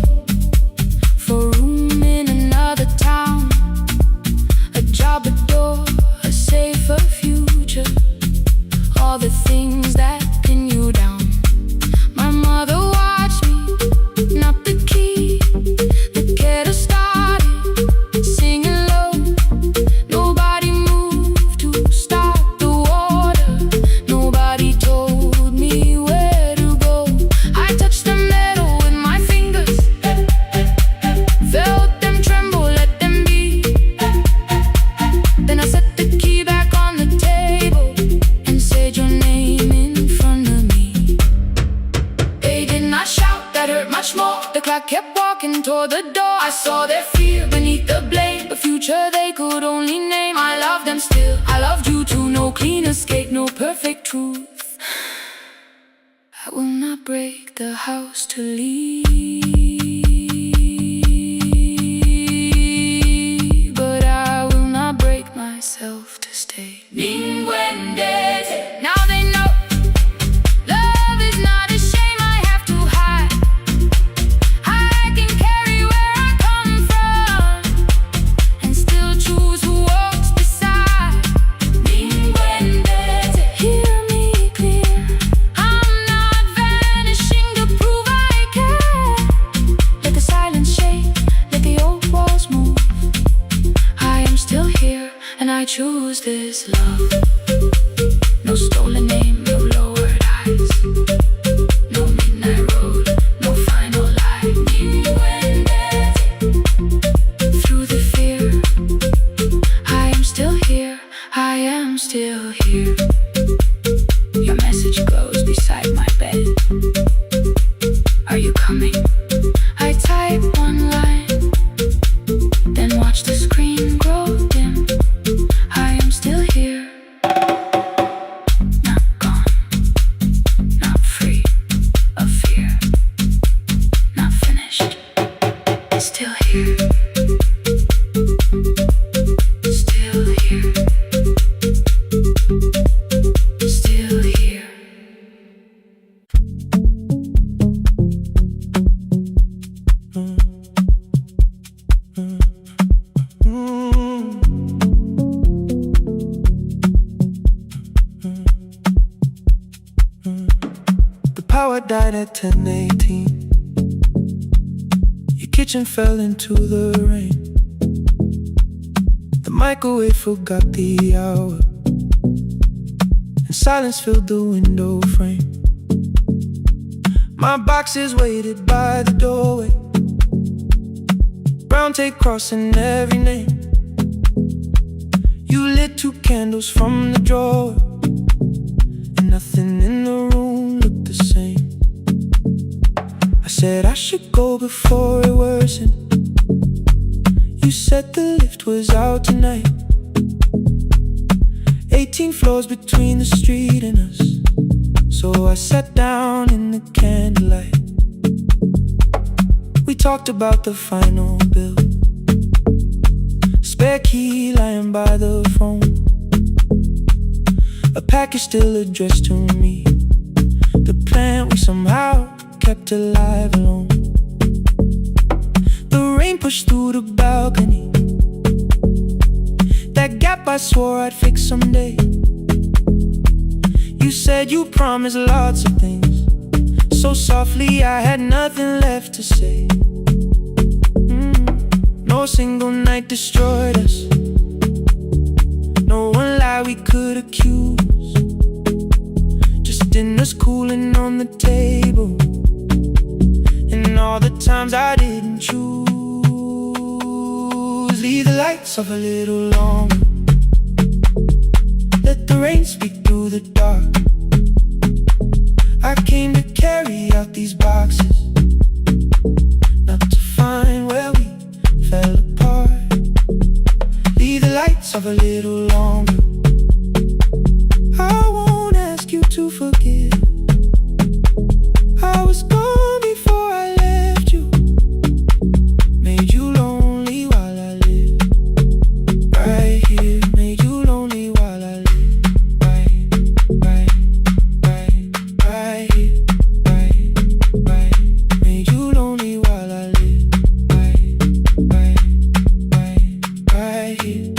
for room in another town, a job, a door, a safer future, all the things that pin you down. My mother watched me, not the key, the kettle started singing low. Nobody moved to stop the water. Nobody told me where to go. I touched the metal with my fingers, felt them tremble, let them be. Then I set the key back on the table and said your name in front of me. They did not shout, that hurt much more. The clock kept walking toward the door. I saw their fear beneath the blame, the future they could only name. I love them still, I loved you too. No clean escape, no perfect truth. I will not break the house to leave, but I will not break myself to stay. Now they know love is not a shame I have to hide. I can carry where I come from and still choose who walks beside. Hear me clear, I'm not vanishing to prove I care. I choose this love. No stolen name, no lowered eyes, no midnight road, no final lie. You and through the fear, I am still here, I am still here. Your message glows beside my bed. Are you coming? I type one line, then watch the screen grow dim. I am still here, not gone, not free of fear, not finished, still here, still here, still here. The power died at 10:18. Your kitchen fell into the rain. The microwave forgot the hour, and silence filled the window frame. My boxes waited by the doorway, brown tape crossing every name. You lit 2 candles from the drawer, and nothing in the room looked the same. I said I should go before it worsened. You said the lift was out tonight. 18 floors between the street and us, so I sat down in the candlelight. We talked about the final bill, spare key lying by the phone, a package still addressed to me, the plant we somehow kept alive alone. The rain pushed through the balcony, that gap I swore I'd fix someday. You said you promised lots of things, so softly I had nothing left to say. No single night destroyed us, no one lie we could accuse, just dinners cooling on the table, and all the times I didn't choose. Leave the lights off a little longer, let the rain speak through the dark. I came to carry out these boxes, not to find where we fell apart. Leave the lights off a little longer, I won't ask you to forgive. I was gone before I left you, made you lonely while I lived right here, made you lonely while I lived right here, right, made you lonely while I lived right here.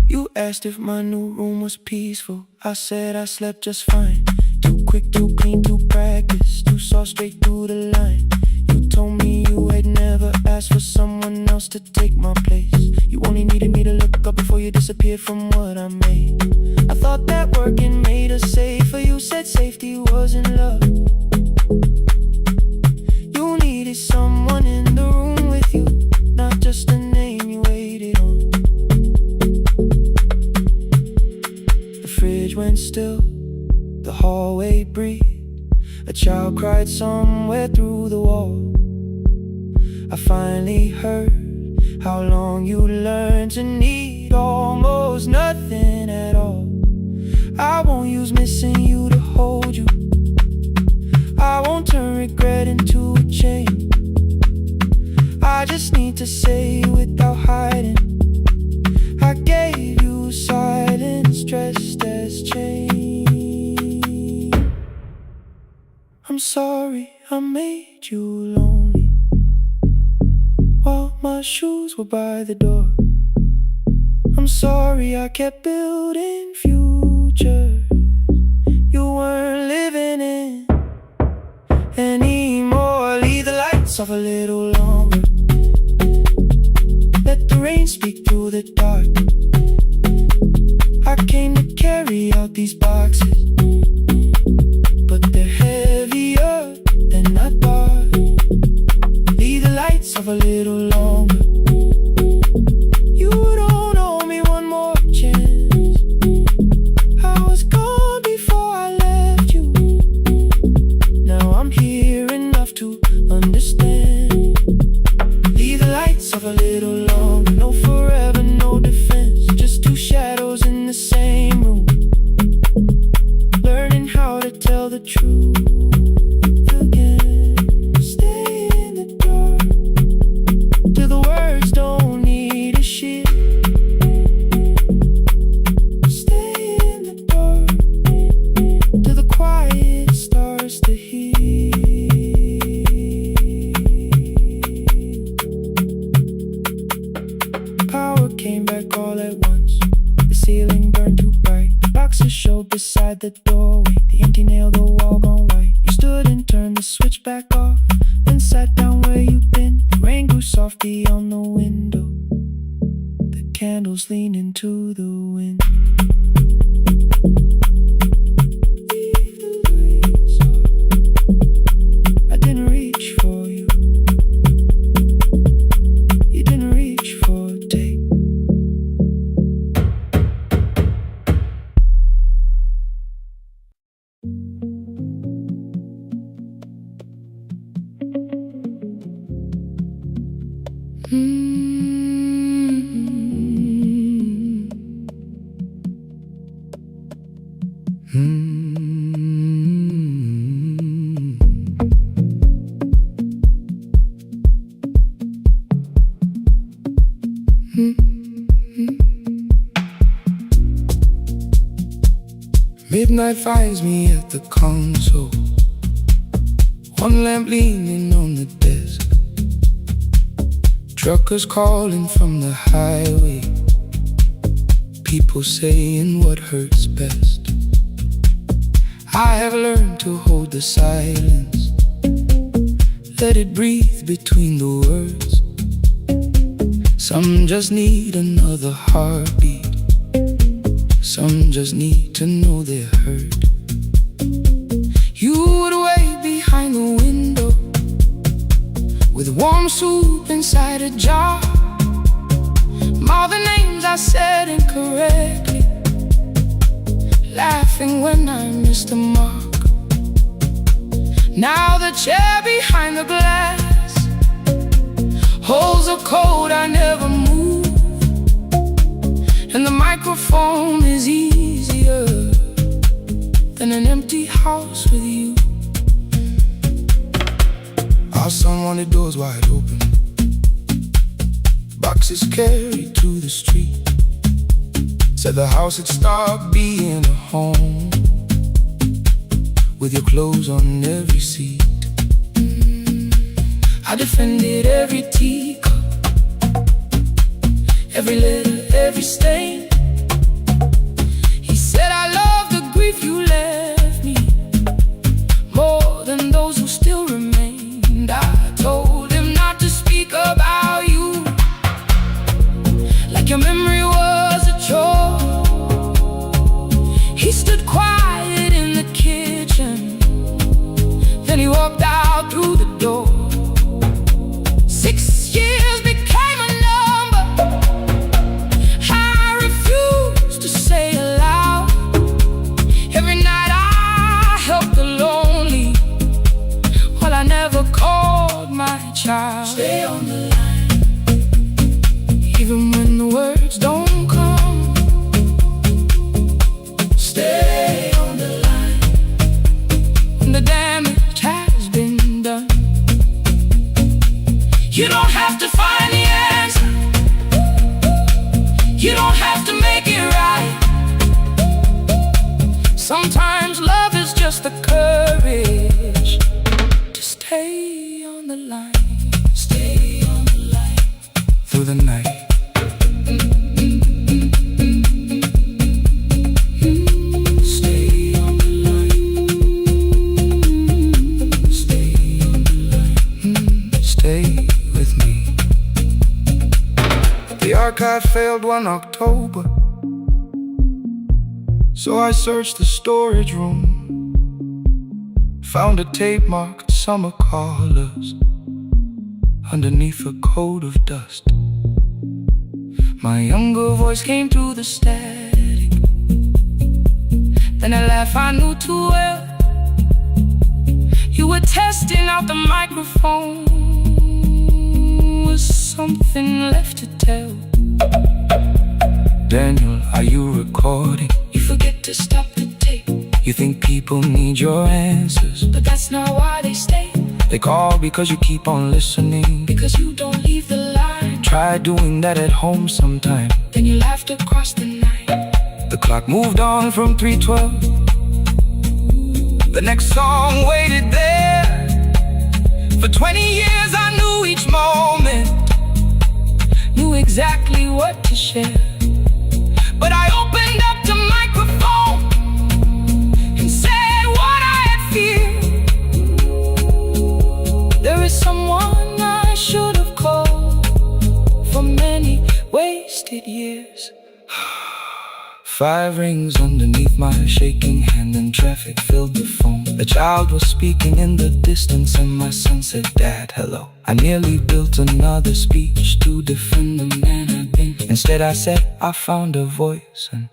You asked if my new room was peaceful, I said I slept just fine. Too quick, too clean, too practiced, too saw straight through the line. You told me you had never asked for someone else to take my place. You only needed me to look up before you disappeared from what I made. I thought that working made us safer. You said safety wasn't love. You needed someone in the room with you, not just a name you waited on. The fridge went still, the hallway breathed, a child cried somewhere through the wall. I finally heard how long you learned to need almost nothing at all. I won't use missing you to hold you, I won't turn regret into a chain. I just need to say without hiding, I gave you silence dressed as change. I'm sorry I made you lonely while my shoes were by the door. I'm sorry I kept building futures you weren't living in anymore. Leave the lights off a little longer, let longer. You don't owe me one more chance. I was gone before I left you. Now I'm here enough to understand. Leave the lights off a little longer. No forever, no defense. Just two shadows in the same room, learning how to tell the truth again. Stay in the dark till the words don't need a shield. Stay in the dark till the quiet starts to heal. Power came back all at once. The ceiling burned too bright. The boxes showed beside the doorway. The empty nail, the wall gone white. You stood and turned the switch back off, then sat down where you've been. The rain grew softly on the window. The candles leaned into the wind. Leave the lights off. I didn't reach for you. You didn't reach for a take. Midnight finds me at the console, one lamp leaning on the desk. Truckers calling from the highway, people saying what hurts best. I have learned to hold the silence, let it breathe between the words. Some just need another heartbeat, some just need to know they're heard. You would wait behind the window with warm soup inside a jar. All the names I said incorrectly, laughing when I missed the mark. Now the chair behind the glass holds a code I never moved, and the microphone is easier than an empty house with you. Our son wanted doors wide open, boxes carried to the street. Said the house had stopped being a home, with your clothes on every seat. I defended every teacup, every letter, every stain. He said I love the grief you left me more than those who still remained. I told him not to speak about you like your memory was a chore. He stood quiet in the kitchen, then he walked out through the door. 6 years became a number I refused to say aloud. Every night I helped the lonely, while I never called my child. Stay on the line, even when the words don't come. Stay on the line, when the damage has been done. You don't have to find the answer, you don't have to make it right. Sometimes love is just the courage to stay on the line. Stay on the line through the night. Stay on the line. Stay on the line. Stay with me. The archive failed one October, so I searched the storage room, found a tape marked summer callers, underneath a coat of dust. My younger voice came through the static. Then a laugh I knew too well. You were testing out the microphone. Was something left to tell? Daniel, are you recording? You forget to stop the tape. You think people need your answers, but that's not why they stay. They call because you keep on listening, because you don't leave the line. Try doing that at home sometime. Then you laughed across the night. The clock moved on from 3:12. The next song waited there. For 20 years I knew each moment, knew exactly what to share. But I opened up the microphone and said what I had feared. There is someone I should have called for many wasted years. 5 rings underneath my shaking hand, and traffic filled the phone. A child was speaking in the distance, and my son said, "Dad, hello." I nearly built another speech to defend the man I've been. Instead I said, I found a voice, and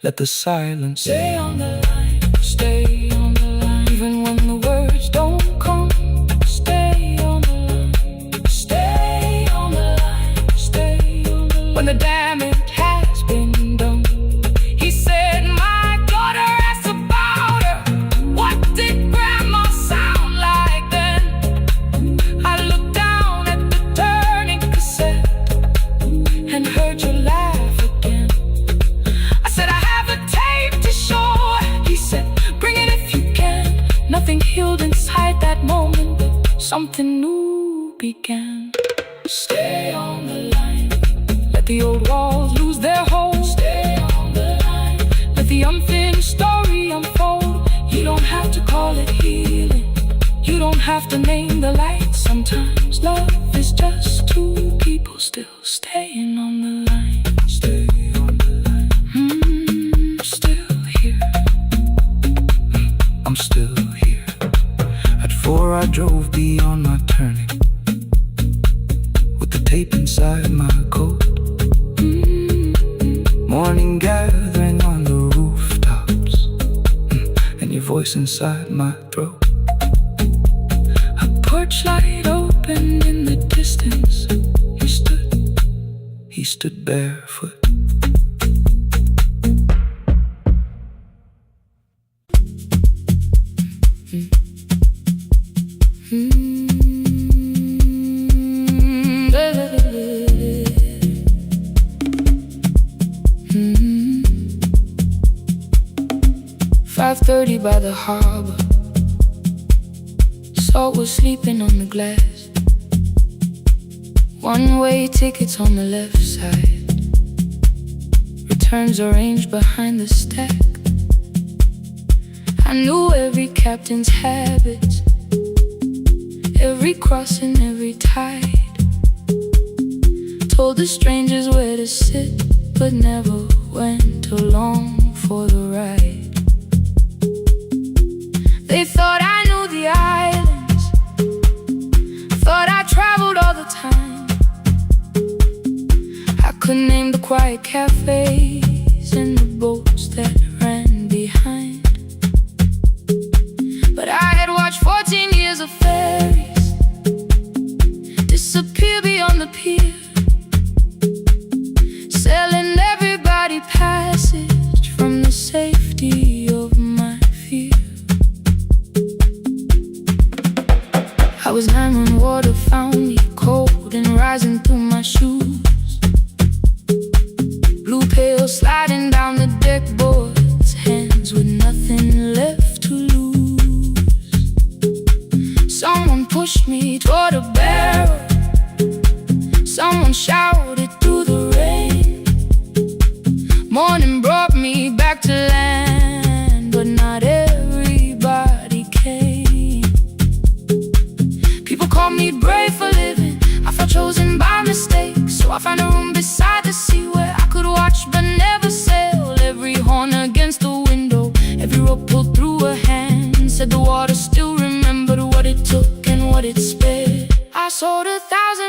let the silence stay on the line, stay on the line. Even when the words don't come, stay on the line, stay on the line, stay on the line. When the damage has been done, he said, my daughter asked about her. What did grandma sound like then? I looked down at the turning cassette and heard you laugh again. I said, I have a tape to show. He said, bring it if you can. Nothing healed inside that moment, but something new began. Stay on the line, let the old walls lose their hold. Stay on the line, let the unfinished story unfold. You don't have to call it healing, you don't have to name the light. Sometimes love is just two people still staying on the line. Stay on the line. Still here. I'm still here. At 4 I drove beyond my turning, with the tape inside my coat. Morning gathering on the rooftops, and your voice inside my throat. A porch light opened in the distance. He stood barefoot. "5:30 by the harbor. Salt was sleeping on the glass. One-way tickets on the left side. Returns arranged behind the stack. I knew every captain's habits, every crossing, every tide. Told the strangers where to sit, but never went along for the ride. They thought I knew the islands, thought I traveled all the time. I could name the quiet cafes and the boats that ran behind. But I had watched 14 years of ferries disappear beyond the pier, selling everybody passage from the safety of my fear. I was 9 when water found me, cold and rising through my shoes. Blue pail sliding down the deck boards, hands with nothing left to lose. Someone pushed me toward a barrel, someone shouted through the rain. Morning brought me back to land, but not everybody came. People called me brave for living, I felt chosen by mistake. So I found a room beside the sea where I could watch but never sail. Every horn against the window, every rope pulled through a hand, said the water still remembered what it took and what it spared. I sold 1,000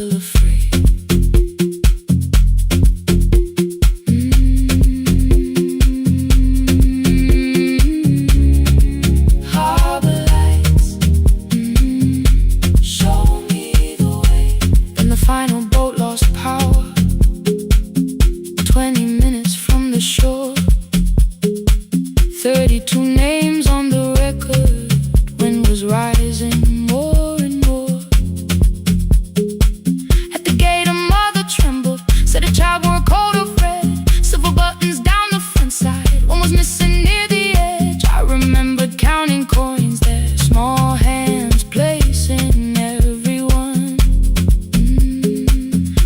still afraid. Harbor lights, show me the way. Then the final boat lost power, 20 minutes from the shore. 32 names on the record. Wind was rising more and more. At the gate a mother trembled, said a child wore a coat of red, silver buttons down the front side. One was missing near the edge. I remembered counting coins there, small hands placing everyone.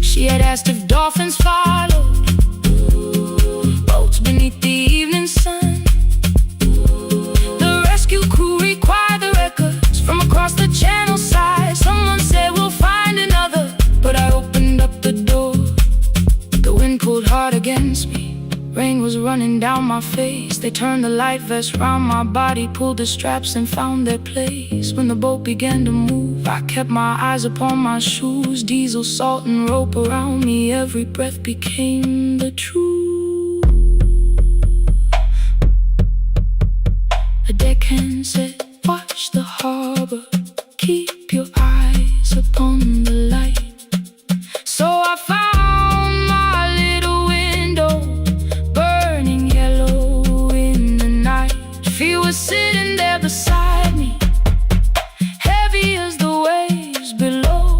She had asked if dolphins followed, boats beneath the evening sun. The rescue crew required the records from across the channel side. Someone said we'll find another, but I opened up the door. The wind pulled hard against me, rain was running down my face. They turned the light vest round my body, pulled the straps and found their place. When the boat began to move, I kept my eyes upon my shoes. Diesel, salt and rope around me, every breath became the truth. A deckhand said, watch the harbor, keep your eyes upon the light. So I found my little window, burning yellow in the night. She was sitting there beside me, heavy as the waves below,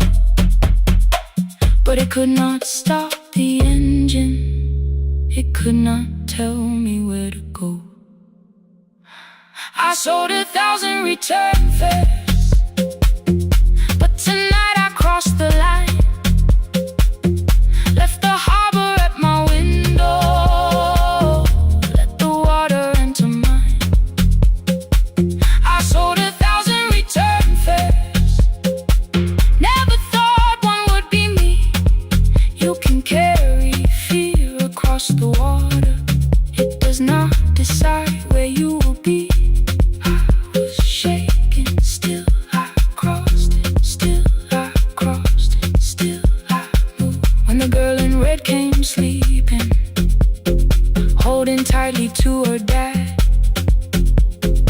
but it could not stop the engine. It could not tell me where to go. I sold 1,000 return fares, but tonight I crossed the line. Left the harbor at my window, let the water enter mine. I sold 1,000 return fares, never thought one would be me. You can carry fear across the water, it does not decide where you will be. Shaking, still I crossed it, still I crossed it, still I moved. When the girl in red came sleeping, holding tightly to her dad,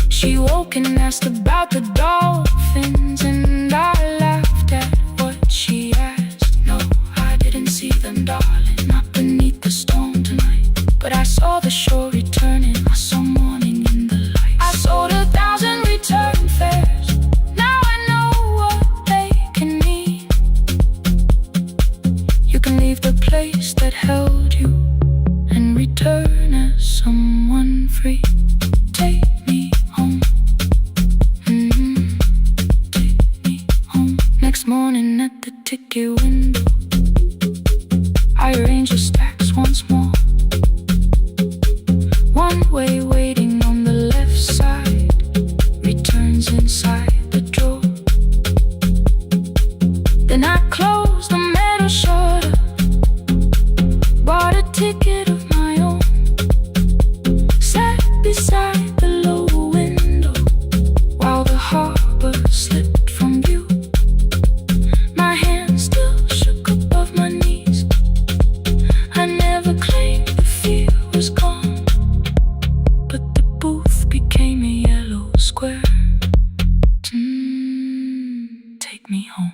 she woke and asked about the dolphins, and I laughed at what she asked. No, I didn't see them, darling, not beneath the storm tonight, but I saw the shore returning, I saw morning in the light. I sold 1,000 return fares, now I know what they can mean. You can leave the place that held you and return as someone free. Take me home, take me home. Next morning at the ticket window, I arranged the stacks once more. One way waiting on the left side, returns inside the drawer. Then I closed the metal shutter, bought a ticket of my own, sat beside the low window while the harbor slipped from view. My hands still shook above my knees, I never claimed the fear was gone, but the booth became a yellow square. Take me home.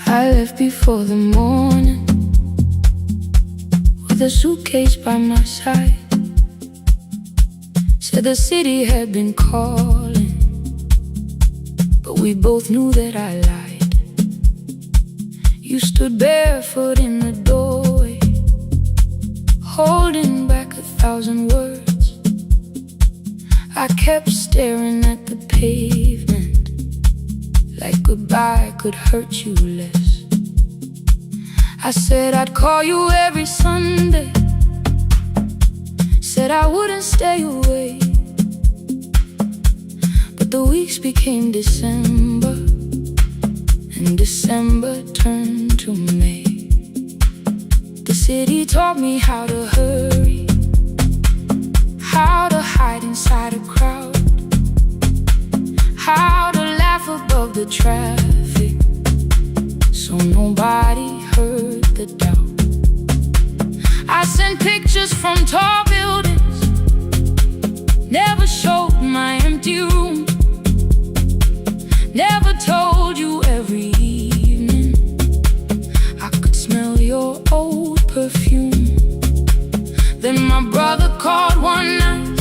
I left before the morning, with a suitcase by my side. Said the city had been calling, but we both knew that I lied. You stood barefoot in the doorway, holding back 1,000 words. I kept staring at the pavement, like goodbye could hurt you less. I said I'd call you every Sunday, said I wouldn't stay away. But the weeks became December, and December turned to May. The city taught me how to hurry, how to hide inside a crowd, how to laugh above the traffic, so nobody heard the doubt. I sent pictures from tall buildings, never showed my empty room, never told you every evening I could smell your old perfume. Then my brother called one night,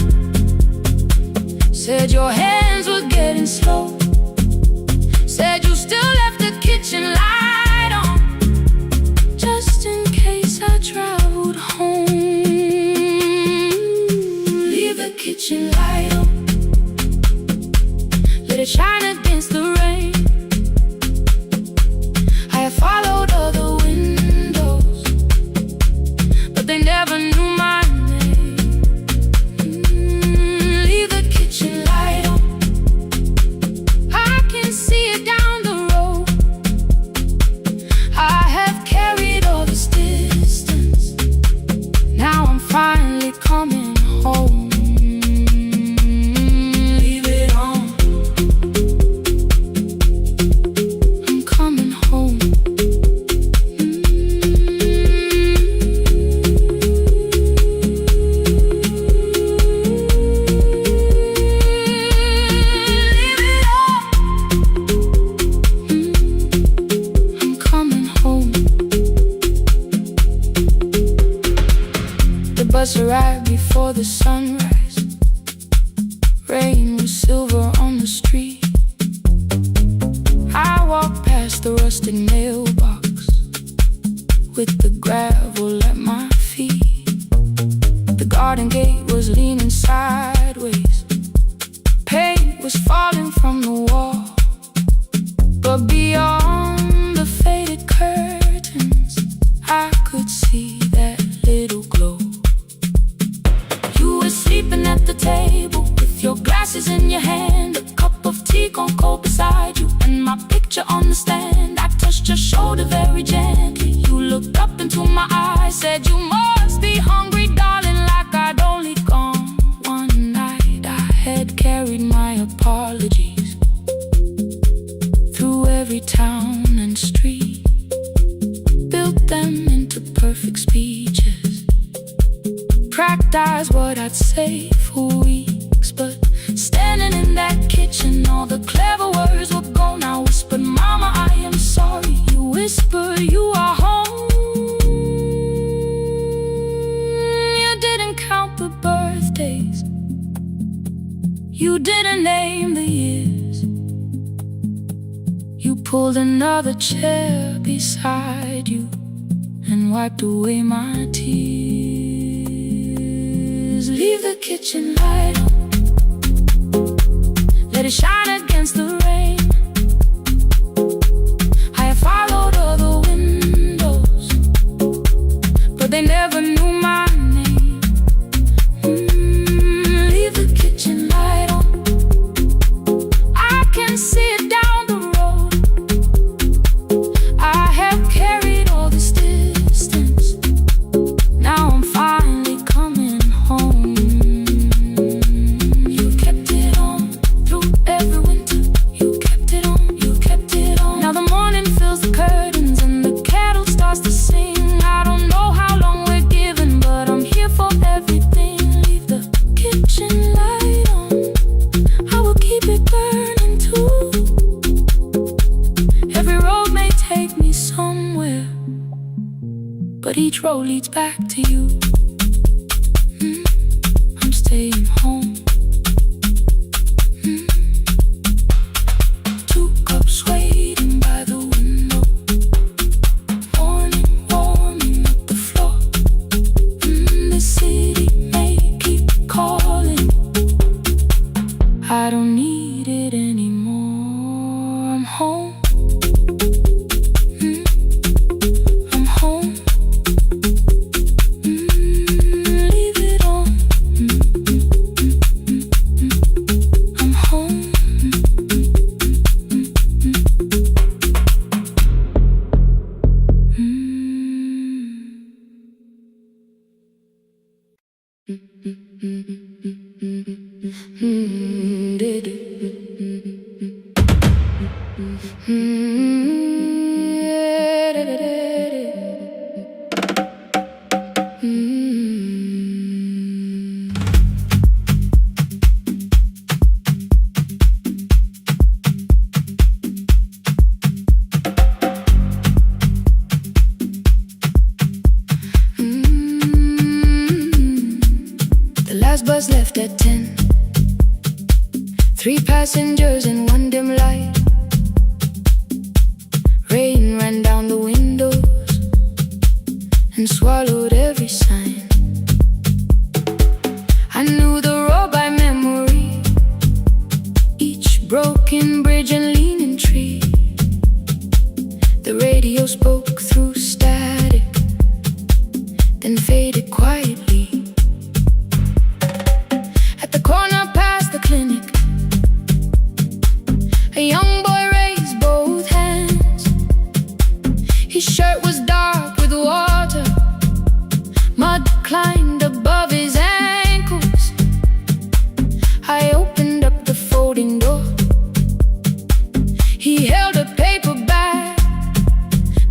said your hands were getting slow, said you still left the kitchen light on, just in case I traveled home. Leave the kitchen light on, let it shine against the rain. I have followed other windows, but they never knew my name. Leave the kitchen light on, I can see it down the road. I have carried all this distance, now I'm finally coming home. Leave it on, I'm coming home. Leave it on, I'm coming home. The bus arrived before the sunrise. Rain was silver on the street. I walked past the rusted mailbox with the gravel at my feet. The garden gate was leaning sideways, paint was falling from the wall, but beyond the faded curtains I could see that little glow. You were sleeping at the table with your glasses in your hand, a cup of tea gone cold beside you, and my picture on the stand. I touched your shoulder very gently. You looked up into my eyes, said you must be hungry, darling, like I'd only gone one night. I had carried my apologies through every town and street, built them into perfect speeches, practiced what I'd say for weeks. But standing in that kitchen, all the clever words were gone. I whispered, Mama, I am sorry. You whispered, you are home. You didn't count the birthdays, you didn't name the years. You pulled another chair beside you and wiped away my tears. Leave the kitchen light on, let it shine against the rain. I have followed other windows, but they never knew my name. Leave the kitchen light on, I can see it down the road. I have carried all this distance, now I'm finally coming home. You kept it on through every winter, you kept it on, you kept it on. Now the morning fills the curtains and the kettle starts to sing. I don't know how long we're given, but I'm here for everything. Leave the kitchen light on, I will keep it burning too. Every road may take me somewhere, but each road leads back to you. I'm staying home. 2 cups waiting by the window, morning warming up the floor. The city may keep calling, I don't need it anymore. I'm home. I'm home. cars left at 10. 3 passengers and 1 dim light. Rain ran down the windows and swallowed every sign. I knew the road by memory, each broken bridge and leaning tree. The radio spoke through static, then faded quietly. At the corner past the clinic, a young boy raised both hands. His shirt was dark with water, mud climbed above his ankles. I opened up the folding door. He held a paper bag.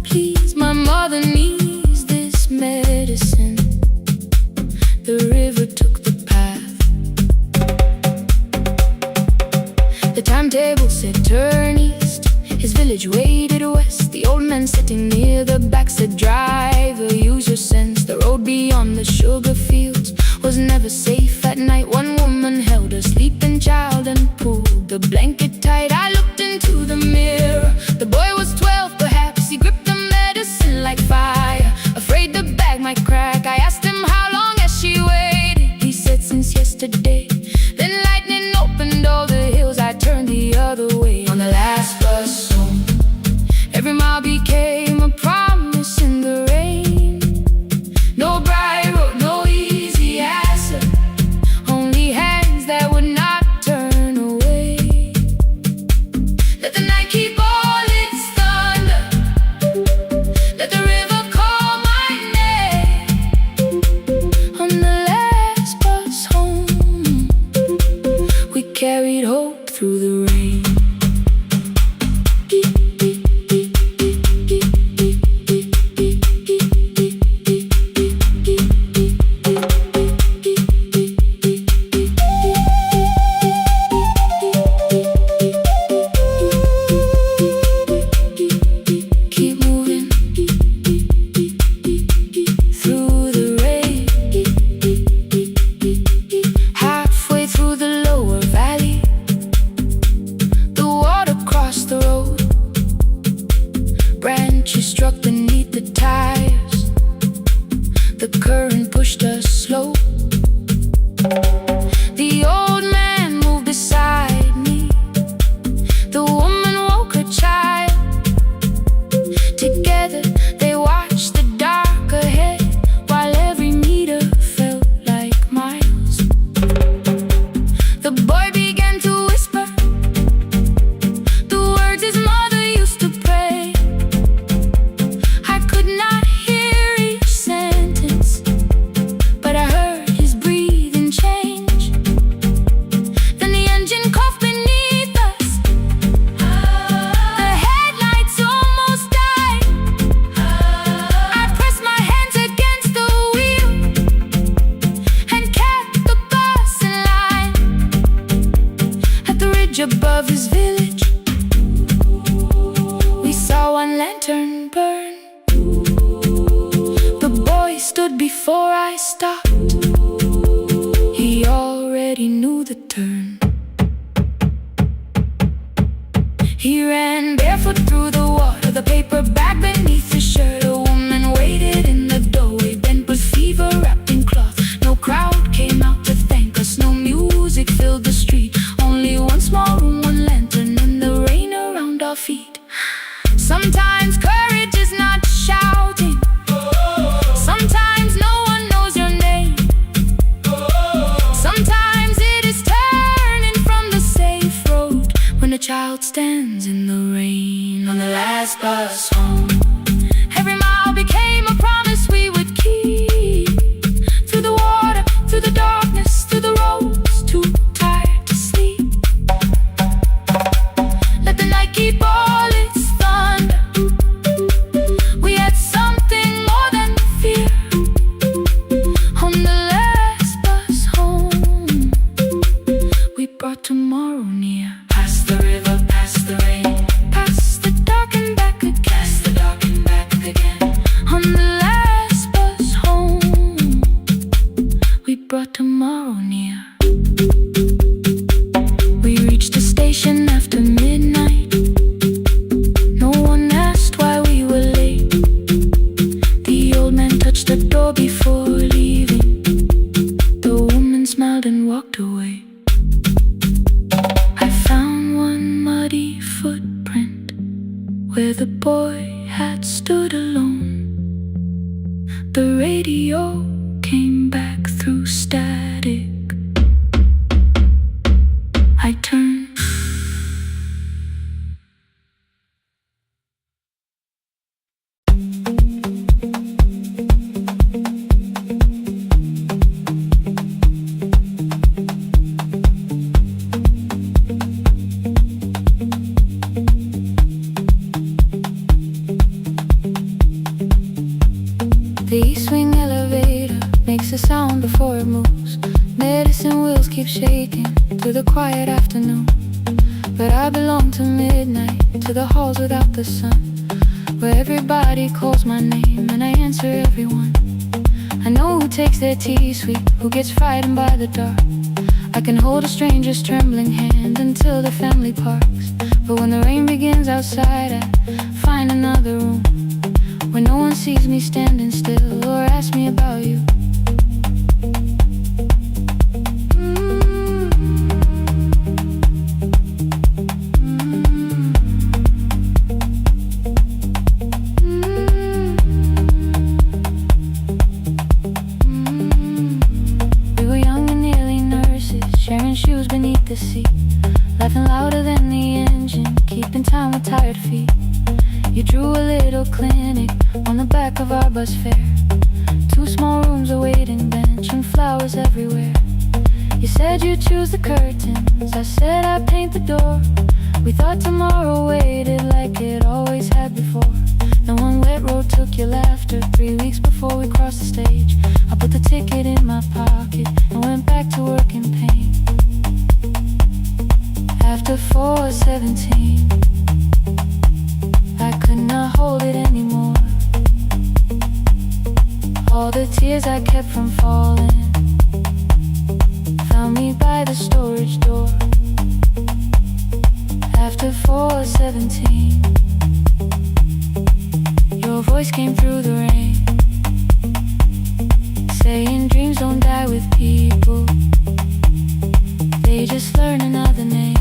Please, my mother needs this medicine. The river took the path. The timetable said turn east. His village waded west. The old man sitting near the back said, driver, use your sense. The road beyond the sugar fields was never safe at night. One woman held her sleeping child and pulled the blanket tight. I looked into the mirror. The boy was 12 perhaps. He gripped the medicine like fire, afraid the bag might crack. I asked him how long has she waited. He said since yesterday. Then lightning opened all the hills. I turned the other way on the last bus home. Every mile became a promise in the rain. No bright road, no easy answer, only hands that would not turn away. Let the night keep all its thunder, let the river call my name. On the last bus home, we carried hope through the rain. Keep moving through the rain. Halfway through the lower valley, the water crossed the road. Branches struck beneath the tires. The current pushed us slow. The old man moved beside me. The woman woke her child. Together they watched the dark ahead, while every meter felt like miles. The boy began to whisper the words his mother used to pray. I could not hear each sentence, but I heard his breathing change. Then the engine coughed beneath us. The headlights almost died. I pressed my hands against the wheel and kept the bus in line. At the ridge above his village, we saw one lantern burn. The boy stood before I stopped. He already knew the turn. He ran barefoot through the water, the paper bag beneath his shirt. A woman waited in the doorway, bent with fever, wrapped in cloth. No crowd came out to thank us, no music filled the street. Only one small room, one lantern, and the rain around our feet. Sometimes courage is not shouting. Sometimes no one knows your name. Sometimes it is turning from the safe road when a child stands in the rain. On the last bus home, every mile became a promise we would keep. Through the water, through the darkness, through the roads too tired to sleep. Let the night keep all its thunder. We had something more than fear. On the last bus home, we brought tomorrow near. Past the river, past the rain, past the dark and back again. radio came back through static. I turned. The east wing elevator makes a sound before it moves. Medicine wheels keep shaking through the quiet afternoon. But I belong to midnight, to the halls without the sun, where everybody calls my name and I answer everyone. I know who takes their tea sweet, who gets frightened by the dark. I can hold a stranger's trembling hand until the family parks. But when the rain begins outside, I find another room where no one sees me standing still or asks me about you. We were young and nearly nurses, sharing shoes beneath the seat, laughing louder than the engine, keeping time with tired feet. You drew a little clinic on the back of our bus fare. 2 small rooms, a waiting bench, and flowers everywhere. You said you'd choose the curtains, I said I'd paint the door. We thought tomorrow waited like it always had before. Then one wet road took your laughter. 3 weeks before we crossed the stage, I put the ticket in my pocket and went back to work in pain. After 4:17, I could not hold it anymore. All the tears I kept from falling found me by the storage door. After 4:17, your voice came through the rain, saying dreams don't die with people, they just learn another name.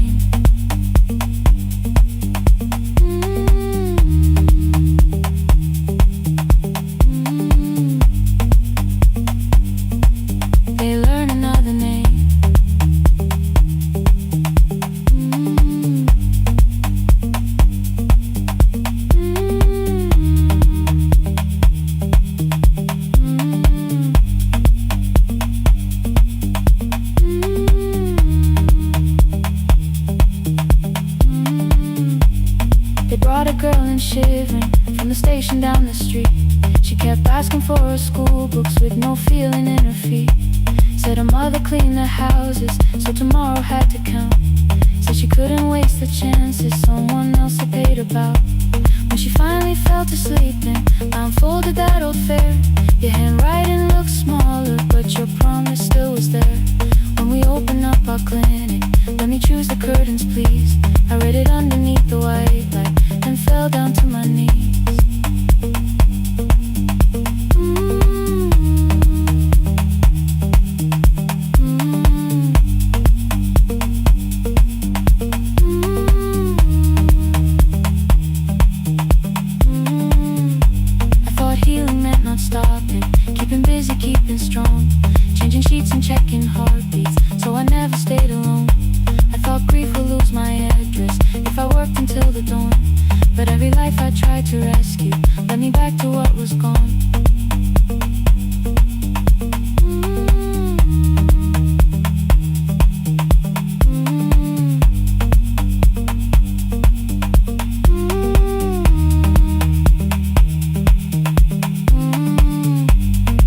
They brought a girl in shivering from the station down the street. She kept asking for her school books with no feeling in her feet. Said her mother cleaned the houses, so tomorrow had to count. Said she couldn't waste the chances someone else had paid about. When she finally fell to sleep and I unfolded that old fare, your handwriting looked smaller, but your promise still was there. When we opened up our clinic, let me choose the curtains please. I read it underneath the white light and fell down to my knees. I thought healing meant not stopping, keeping busy, keeping strong, changing sheets and checking heartbeats, so I never stayed alone. I thought grief would lose my address if I worked until the dawn, but every life I tried to rescue led me back to what was gone.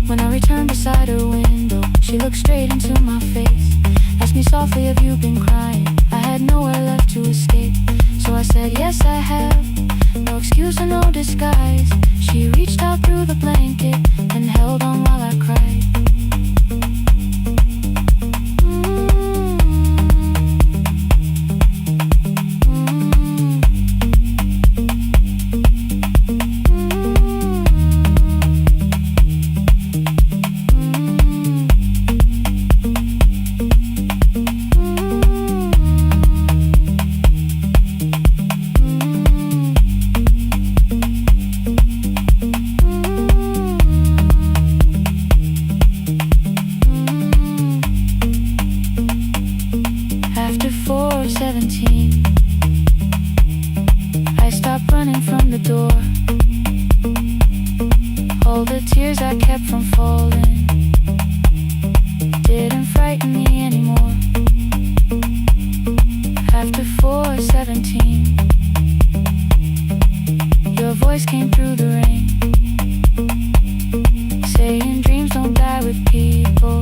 When I returned beside her window, she looked straight into my face, asked me softly, have you been crying? I had nowhere left to escape, so I said, yes I have, no excuse or no disguise. She reached out through the blanket and held on while I cried. All the tears I kept from falling didn't frighten me anymore. After 4:17, your voice came through the rain, saying dreams don't die with people,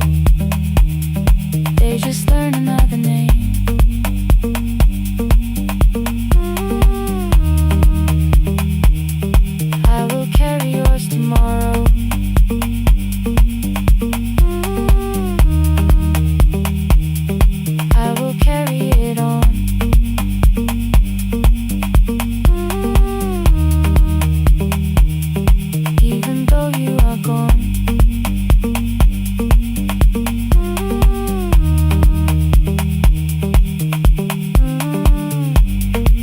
they just learn another name. I will carry yours tomorrow. I will carry it on. Even though you are gone.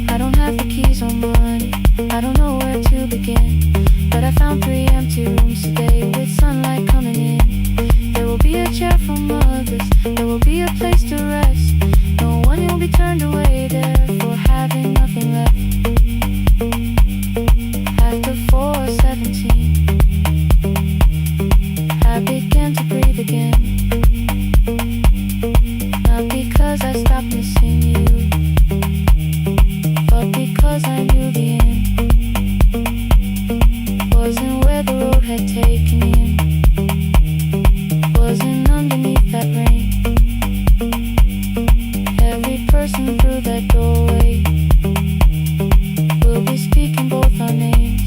I don't have the keys or money, I don't know where to begin, but I found 3 empty rooms today with sunlight coming in. There will be a chair for mothers, there will be a place to rest. No one will be turned away there for having nothing left. After 4:17, I began to breathe again. Not because I stopped missing you, but because I knew the end wasn't where the road had taken in, wasn't underneath that rain. Every person through that doorway will be speaking both our names.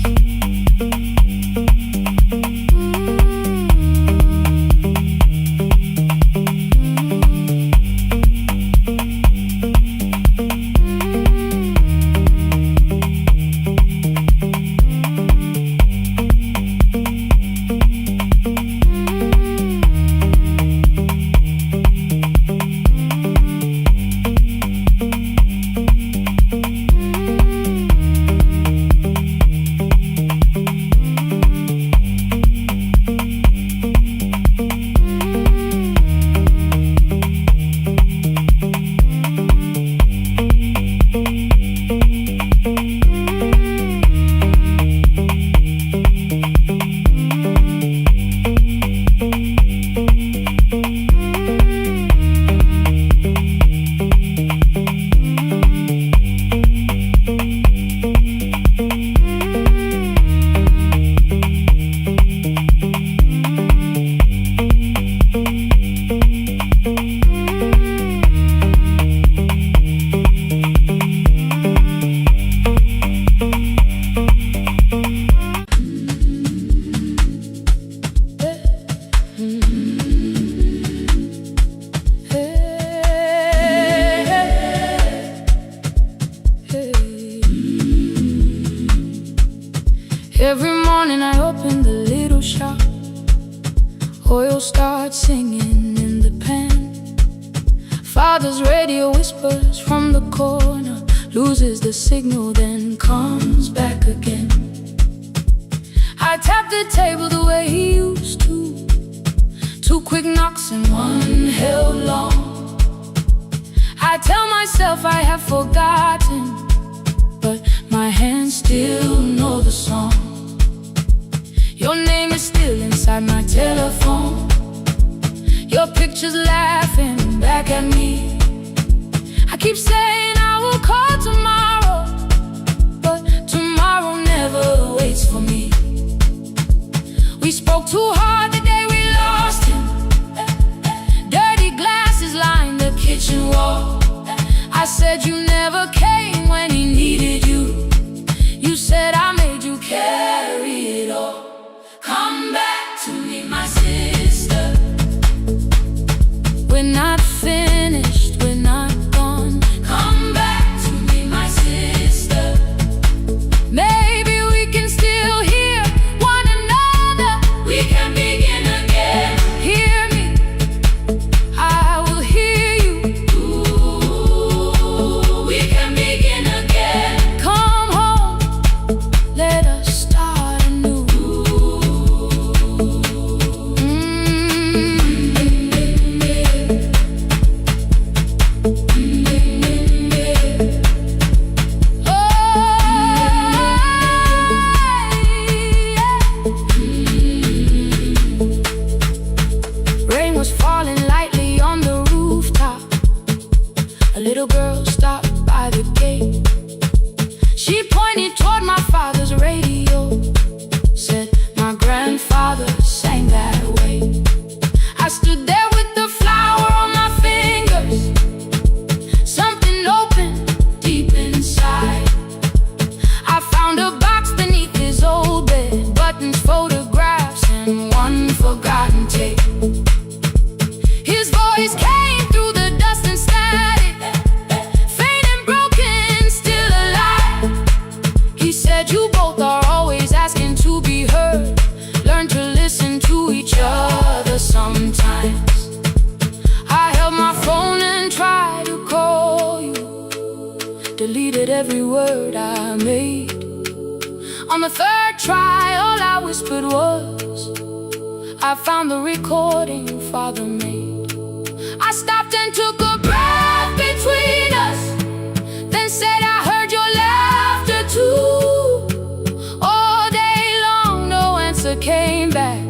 Every morning I open the little shop, oil starts singing in the pan. Father's radio whispers from the corner, loses the signal, then comes back again. I tap the table the way he used to, 2 quick knocks and 1 held long. I tell myself I have forgotten, but my hands still know the song. Your name is still inside my telephone, your picture's laughing back at me. I keep saying I will call tomorrow, but tomorrow never waits for me. We spoke too hard the day we lost him, dirty glasses lined the kitchen wall. I said you never came when he needed you, you said I made you carry it all. Come back to me, my sister. We're not finished, we're not gone. Come back to me, my sister. Maybe we can still hear one another. We can begin again. Hear me, I will hear you. Ooh, we can begin again. Come home, let us start anew. unforgotten tape. His voice came through the dust and static, faint and broken, still alive. He said, you both are always asking to be heard. Learn to listen to each other sometimes. I held my phone and tried to call you, deleted every word I made. On the third try, all I whispered was, I found the recording Father made. I stopped and took a breath between us, then said I heard your laughter too. All day long no answer came back,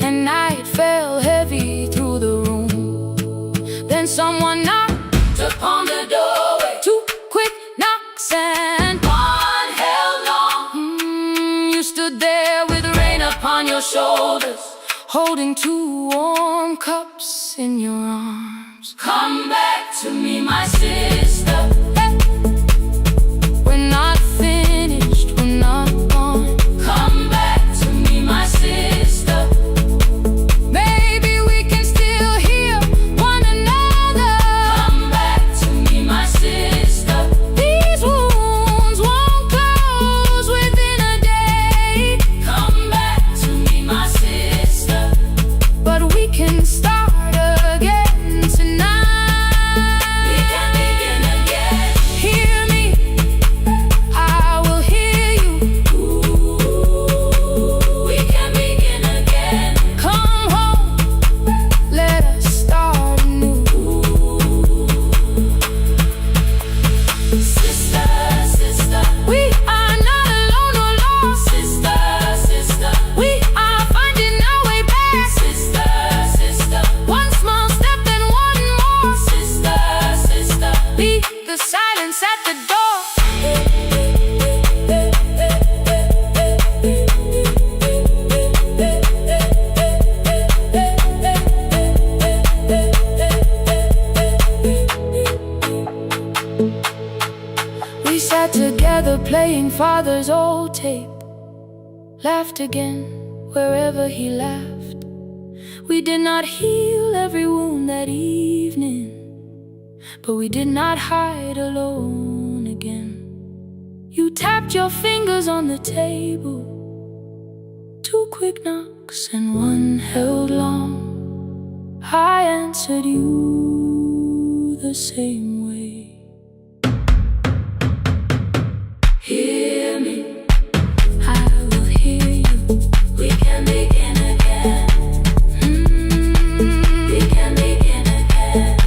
and night fell heavy through the room. Then someone knocked upon the doorway, 2 quick knocks and one held long. You stood there with rain upon your shoulders, holding 2 warm cups in your arms. Come back to me, my sister. Hey. We're not finished, we're not gone. Come back to me, my sister. Maybe we can still hear one another. Come back to me, my sister. These wounds won't close within a day. Come back to me, my sister. But we can start again tonight. We can begin again. Hear me, I will hear you. We can begin again. Come home, let us start anew. Sister, sister, we are not alone or lost. Sister, sister, we are finding our way back. Sister, sister, one small step and one more. Sister, sister, leave the silence at the door. We sat together playing Father's old tape, laughed again wherever he laughed. We did not heal every wound that evening, but we did not hide alone again. You tapped your fingers on the table, 2 quick knocks and one held long. I answered you the same way. Hear me, I will hear you. We can begin again. We can begin again.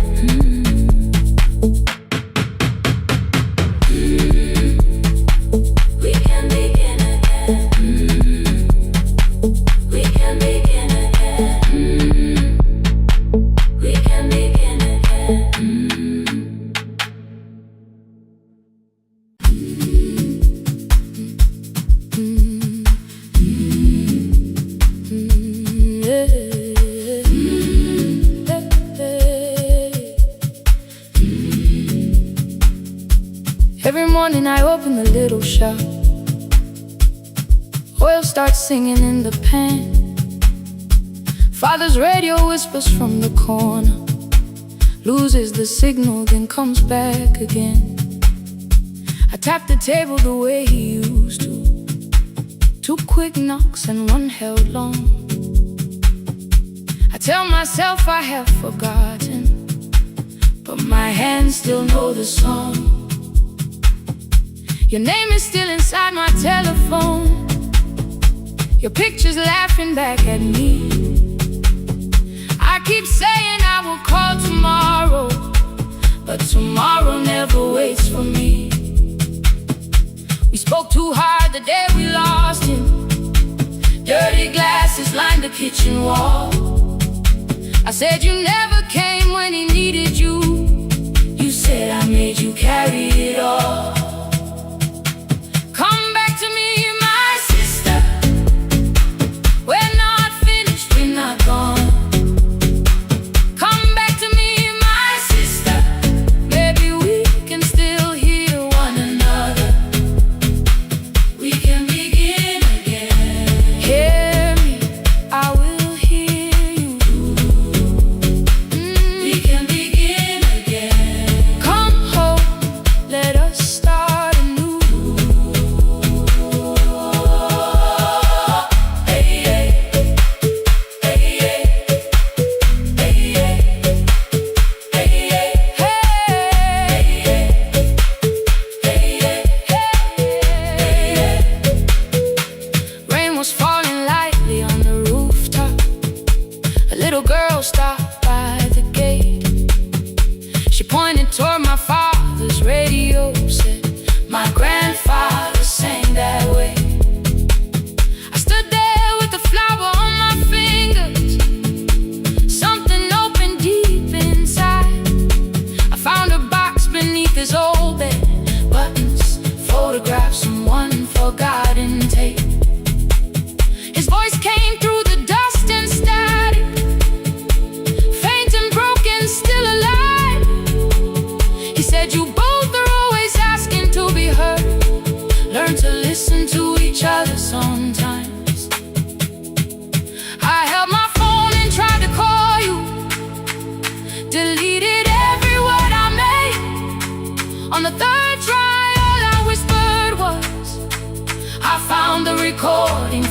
We can begin again. We can begin again. We can begin again. Every morning I open the little shop. Oil starts singing in the pan. Father's radio whispers from the corner, loses the signal, then comes back again. I tap the table the way he used to, 2 quick knocks and one held long. I tell myself I have forgotten, but my hands still know the song. Your name is still inside my telephone, your picture's laughing back at me. I keep saying I will call tomorrow, but tomorrow never waits for me. We spoke too hard the day we lost him. Dirty glasses lined the kitchen wall. I said you never came when he needed you. You said I made you carry it all. Come back to me, my sister. We're not finished, we're not gone. Come back to me, my sister. Maybe we can still hear one another. We can begin again. Hear me, I will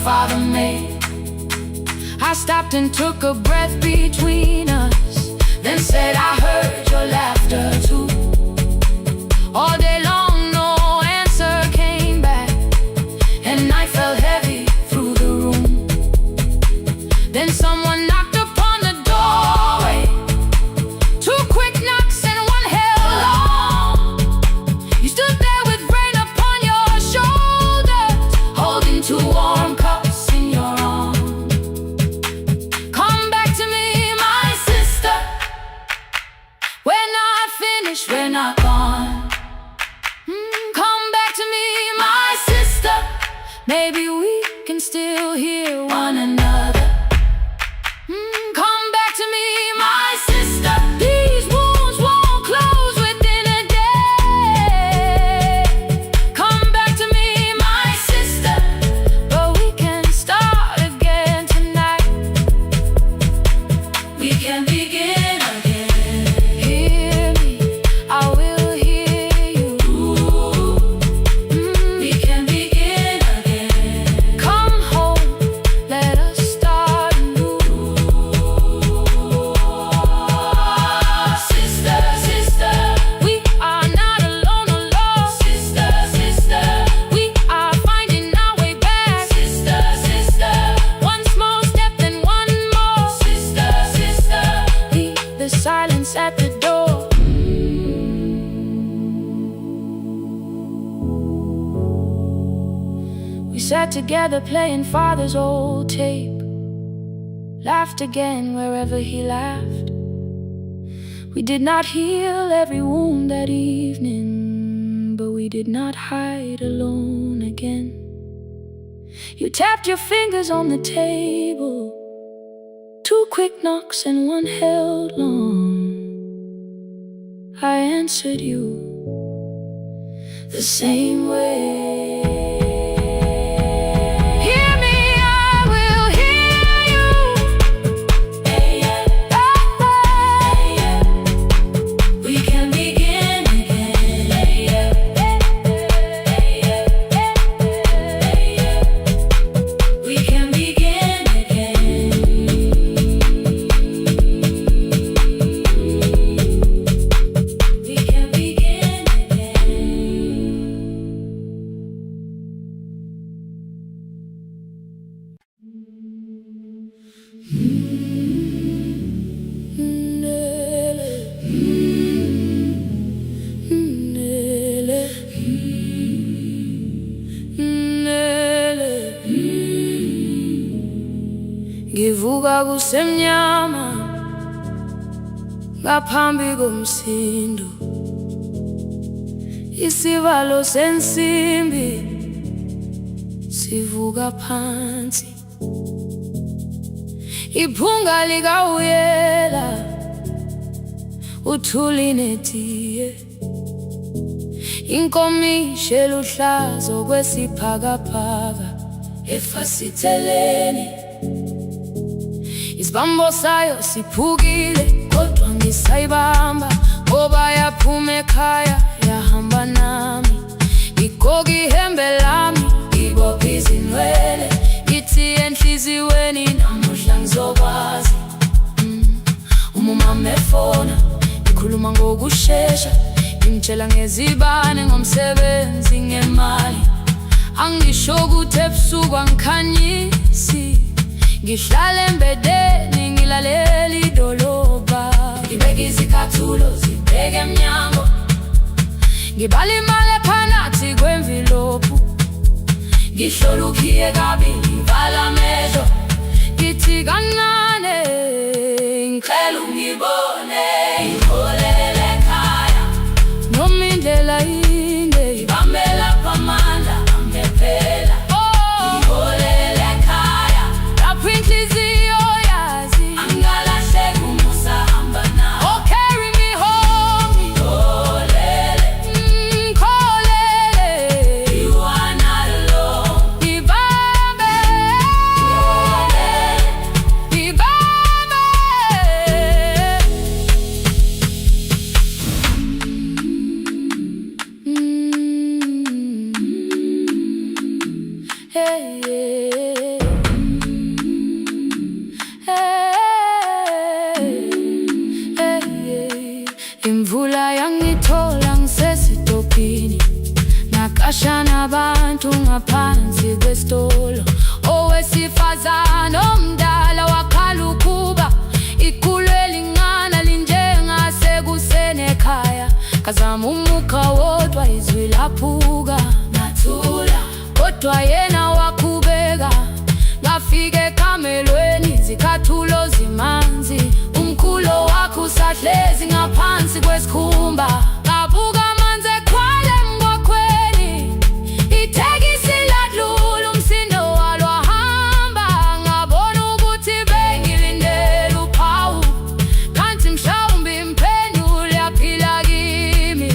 father made. I stopped and took a breath between us, then said I heard your laughter too. All day long no answer came back, and night fell heavy through the room. Then someone knocked upon the doorway. Two quick knocks and one held long. You stood there with rain upon your shoulders, holding two warm cups in your arms. Come back to me, my sister. We're not finished, we're not gone. Come back to me, my sister. Maybe we can still hear one another. Come back to me, my sister. These wounds won't close within a day. Come back to me, my sister. But we can start again tonight. We can begin again. Hear me, I will hear you. We can begin again. Come home, let us start anew. Sister, sister, we are not alone, alone. Sister, sister, we are finding our way back. Sister, sister, one small step then one more. Sister, sister, leave the silence at the door. We sat together playing father's old tape, laughed again wherever he laughed. We did not heal every wound that evening, but we did not hide alone again. You tapped your fingers on the table, two quick knocks and one held long. I answered you the same way. Hear me, I will hear you. We can begin again. We can begin again. We can begin Ngivuka kusemnyama ngaphambi komsindo, isivalo sensimbi sivuka phansi. Iphunga likawuyela uthuli netiye, inkomishi eluhlaza okwesiphakapaka efasiteleni. Isibambo sayo siphukile kodwa ngisayibamba, ngoba yaphuma ekhaya yahamba nami. Igqoka ihembe lami, ibopha izinwele, ithi enhliziyweni namuhla ngizokwazi. Umama efona, ikhuluma ngokushesha, imtshela ngezibane, ngomsebenzi, ngemali. Angisho ukuthi ebusuku angikhanyisi, ngihlala embedeni ngilalela idolobha. Ngibeka izicathulo zibheke emnyango, ngibala imali ephakathi kwemvilophu. Ngihlola ukhiye kabili, ngivala amehlo, ngithi kancane ngicela ungibone. Ngipholele ekhaya noma indlela inde, ngibambela phamandla angephela. Ngipholele ekhaya lapho inhliziyo yazi angalahleki umusa hamba nawe. Oh, carry me home. Ngipholele, ngipholele, you are not alone. Ngibambe, ngipholele, ngibambe. ngaphansi kwesitolo. Owesifazane omdala wakhala ukuba iqulu elingana linjengasekuseni ekhaya. Kazama umukha wodwa izwi laphuka, ngathula kodwa yena waqhubeka. Ngafika ekamelweni zikhathulo zimanzi, umkhulo wakhe usahlezi ngaphansi kwesikhumba. Ngabuka amanzi ekhwale emgwaqweni, itekisi ladlula umsindo walo wahamba. Ngabona ukuthi bengilindele uphawu, kanti mhlawumbe impendulo yaphila kimi.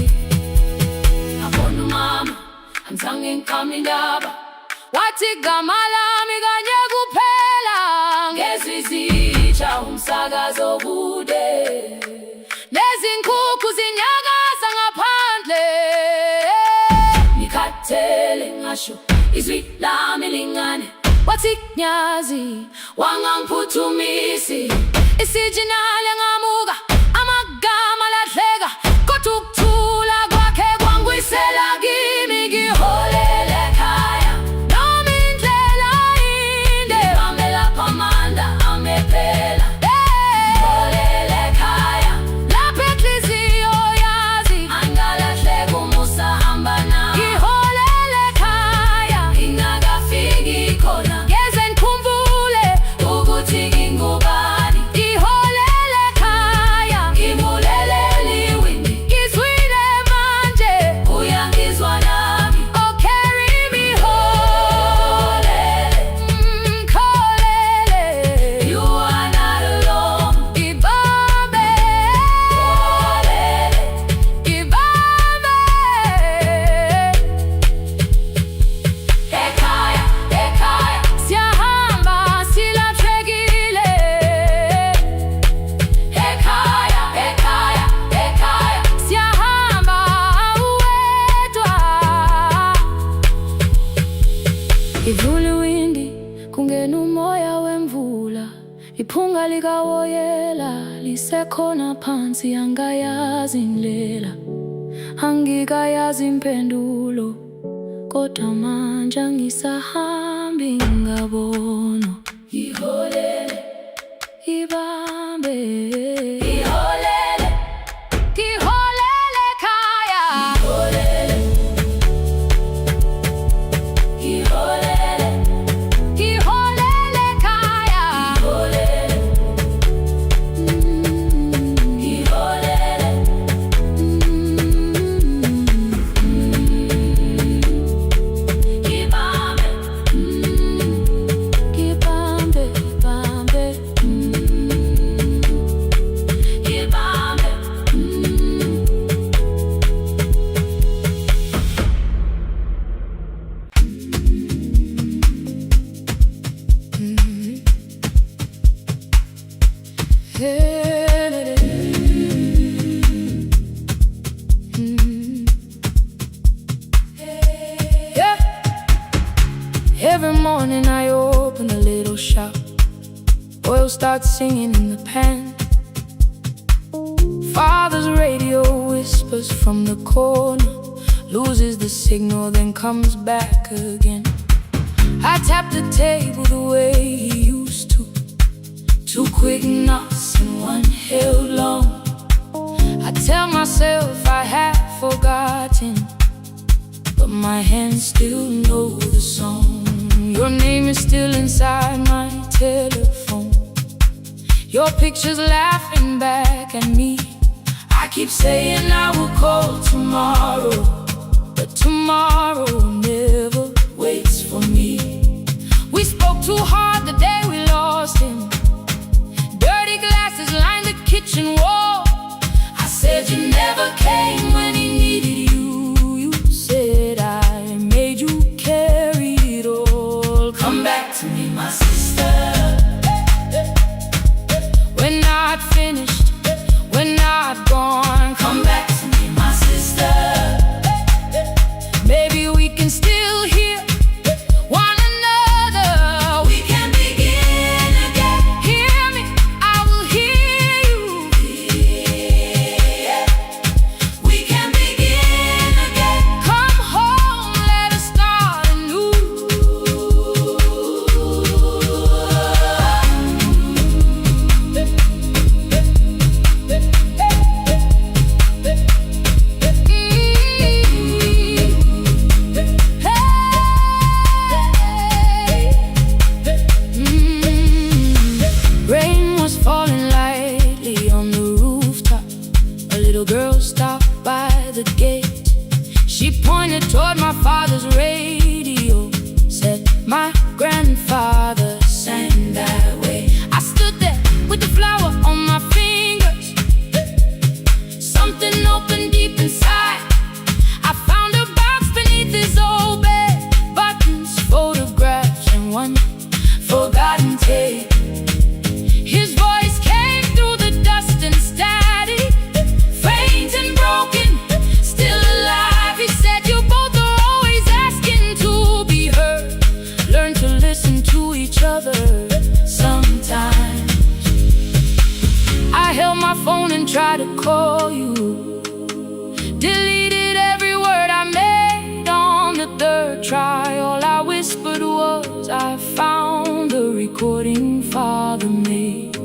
Ngabona umama angizange ngiqame indaba, wathi igama lami kanye kuphela. Ngezwi zitsha umsakazo kude, nezinkukhu zinyakaza ngaphandle. Ngikhathele ngasho izwi lami lingane, wathi nyazi wangangiphuthumisi. Isijinali ngamuka, amagama lahleka, kodwa ukuthula kwakhe kwangwisela kimi. Ngiholele ekhaya noma indlela inde, ngamelapha amanda amephela. Ngiholele ekhaya lapho enhliziyo yazi angalahleka umusa hamba nami. Ngiholele ekhaya ingakafiki khona, ngeze ngikhumbule ukuthi ngingubani. Ngiholele ekhaya ngimulelele iwindi, ngizwile manje uyangizwa nami. Oh carry me holele, kholele, you are not alone. Ibambe holele, ibambe. Ekhaya, ekhaya siyahamba silahlekile. Ekhaya, ekhaya, ekhaya siyahamba uwedwa. Ivula iwindi kungena umoya wemvula, iphunga likawoyela lisekhona phansi. Angayazi indlela, angikayazi impendulo, kodwa manje angisahambi ngabona. Ngiholele, ibambe, ngiholele, ngiholele ekhaya. Ngiholele, ngiholele, ngiholele ekhaya. Ngiholele, ngiholele, ibambe, ibambe, ibambe, ibambe. Yeah. Every morning I open a little shop, oil starts singing in the pan. Father's radio whispers from the corner, loses the signal then comes back again. I tap the table the way he used to, two quick knocks and one held long. I tell myself I have forgotten, but my hands still know the song. Your name is still inside my telephone, your picture's laughing back at me. I keep saying I will call tomorrow, but tomorrow never waits for me. We spoke too hard the day we lost him, dirty glasses lined the kitchen wall. I said you never came when he needed you. You said I made you carry it all. Come back to me, my sister. We're not finished, we're not gone. Come back to me, my sister. Maybe we can still hear one another. We can begin try to call you. Deleted every word I made on the third try. All I whispered was, I found the recording Father made.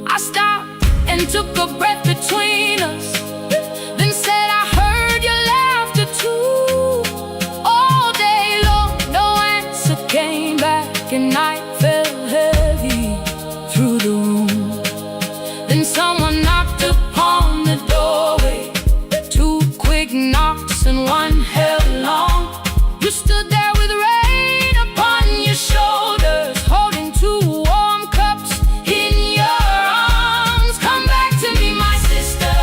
I stopped and took a breath between us, then said I heard your laughter too. All day long, no answer came back, and night fell heavy through the room. Then someone knocked upon the doorway. Two quick knocks and one held long. You stood there with rain upon your shoulders, holding two warm cups in your arms. Come back to me, my sister.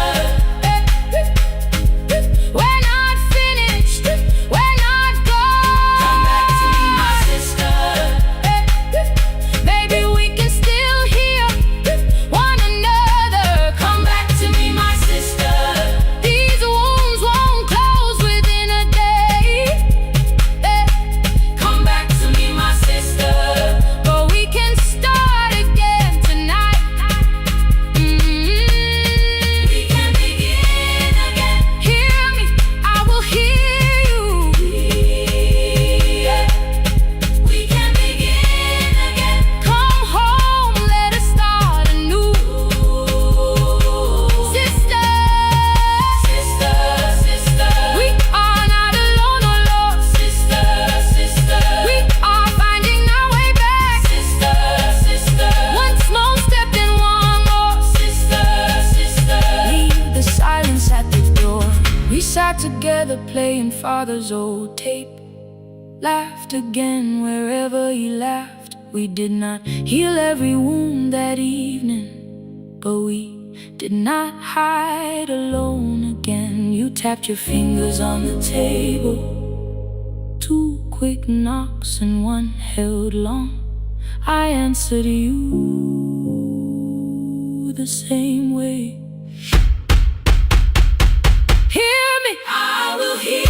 We're not finished, we're not gone. Come back to me, my sister. Maybe we can still hear one another. Come back to me, my sister. These wounds won't close within a day. Come back to me, my sister. But we can start again tonight. We can begin again. Hear me, I will hear you. We can begin again. Come home, let us start anew. Sister, sister, sister, we are not alone, oh Lord. Sister, sister, we are finding our way back. Sister, sister, one small step and one more. Sister, sister, leave the silence at the door. We sat together playing Father's old tape. Laughed again wherever he laughed. We did not heal every wound that evening, but we did not hide alone again. You tapped your fingers on the table. Two quick knocks and one held long. I answered you the same way. Hear me, I will hear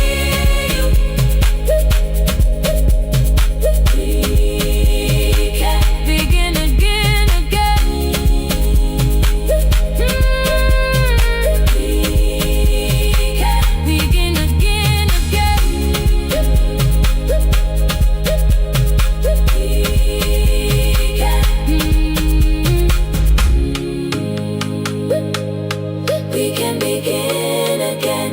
you. We can begin again, again. We can begin again, again. We can begin again.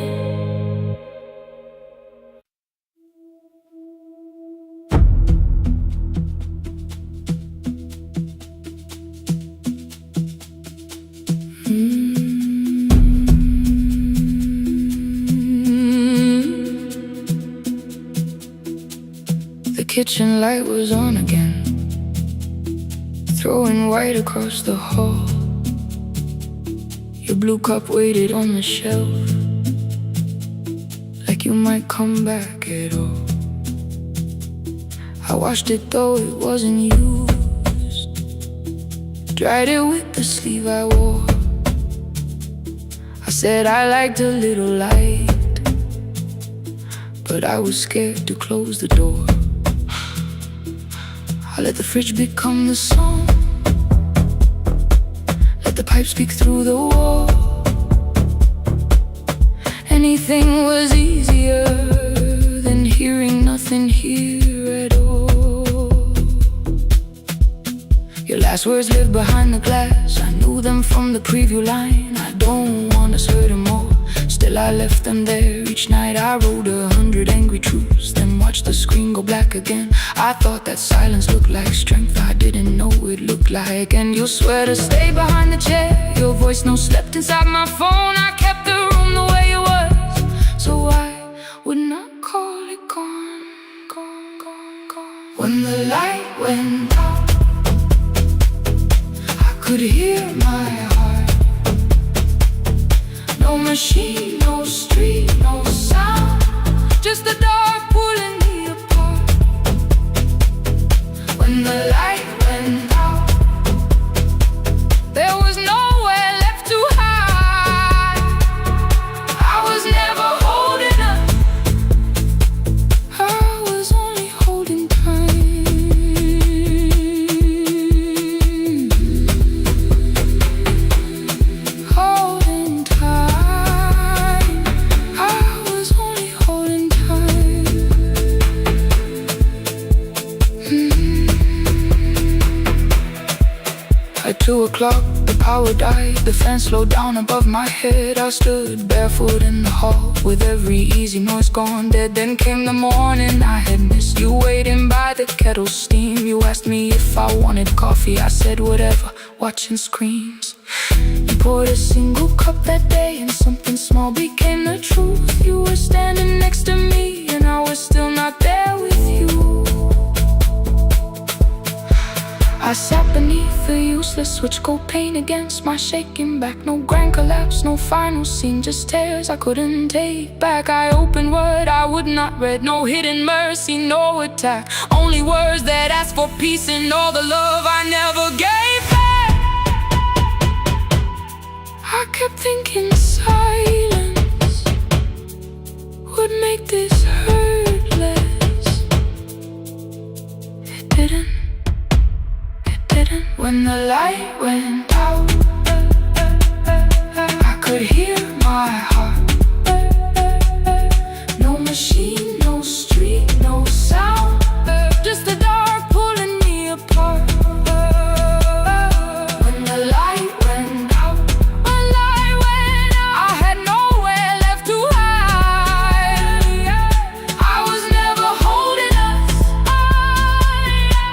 The kitchen light was on again, throwing white across the hall. Your blue cup waited on the shelf, like you might come back at all. I washed it though it wasn't used, dried it with the sleeve I wore. I said I liked a little light, but I was scared to close the door. I let the fridge become the song, let the pipe speak through the wall. Anything was easier than hearing nothing here at all. Your last words lived behind the glass. I knew them from the preview line. I don't want us hurting more, still I left them there. Each night I wrote 100 angry truths, then watched the screen go black again. I thought that silence looked like strength, I didn't know it looked like. And you'll swear to stay behind the chair. Your voice no slept inside my phone. I kept the room the way it was, so I would not call it gone, gone, gone, gone. When the light went out, I could hear my heart. No machine, no street, no sound, just the dark pulling me apart. When the light went out, there was nowhere left to hide. I was never holding up, I was only holding time. Oh, At 2 o'clock, the power died, the fan slowed down above my head. I stood barefoot in the hall, with every easy noise gone dead. Then came the morning, I had missed you waiting by the kettle's steam. You asked me if I wanted coffee, I said whatever, watching screens. You poured a single cup that day, and something small became the truth. You were standing next to me, and I was still not there with you. I sat beneath the useless switch, cold pain against my shaking back. No grand collapse, no final scene, just tears I couldn't take back. I opened what I would not read, no hidden mercy, no attack. Only words that asked for peace and all the love I never gave back. I kept thinking silence would make this hurt less. It didn't. When the light went out, I could hear my heart. No machine, no street, no sound, just the dark pulling me apart. When the light went out, I had nowhere left to hide. I was never holding us,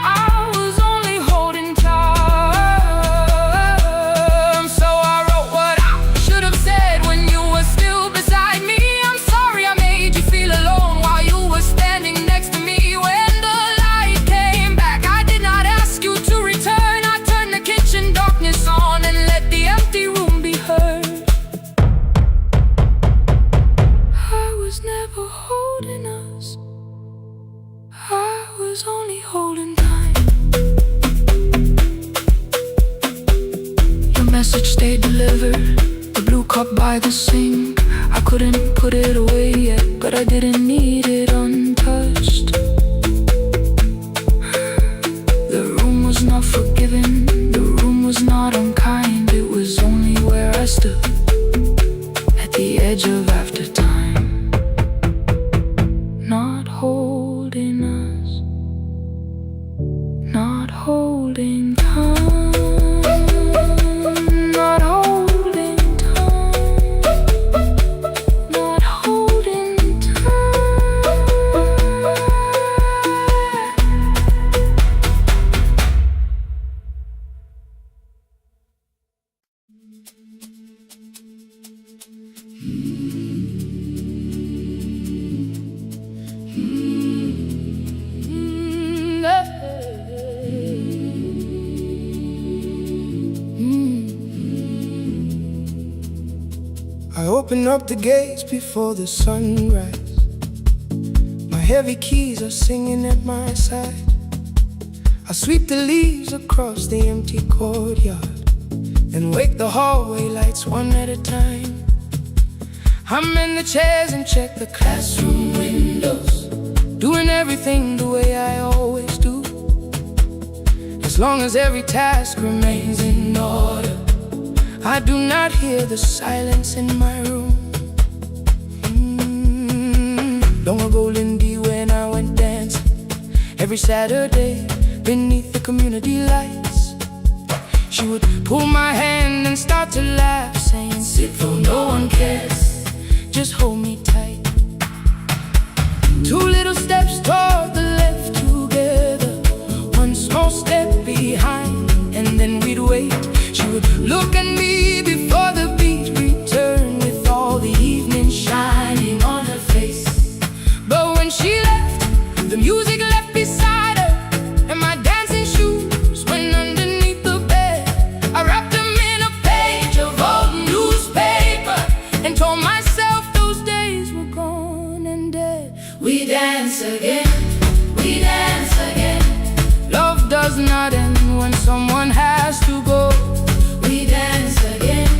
I was only holding tight. Only holding time. Your message stayed delivered, the blue cup by the sink. I couldn't put it away yet, but I didn't need it untouched. The room was not forgiving, the room was not unkind. It was only where I stood, at the edge of after time. Not holding us, not holding time, not holding time, not holding time. I open up the gates before the sunrise. My heavy keys are singing at my side. I sweep the leaves across the empty courtyard and wake the hallway lights one at a time. I'm in the chairs and check the classroom windows, doing everything the way I always do. As long as every task remains in order, I do not hear the silence in my room. Long ago, Lindy, when I went dancing every Saturday beneath the community lights, she would pull my hand and start to laugh, saying, "Sit for no one cares, just hold me tight." 2 little steps toward the left together, 1 small step behind, and then we'd wait. She would look at me before the beat returned, with all the evening shining on her face. But when she left, the music left beside her, and my dancing shoes went underneath the bed. I wrapped them in a page of old newspaper and told myself those days were gone and dead. We dance again, we dance again. Love does not end when someone has to go. We dance again,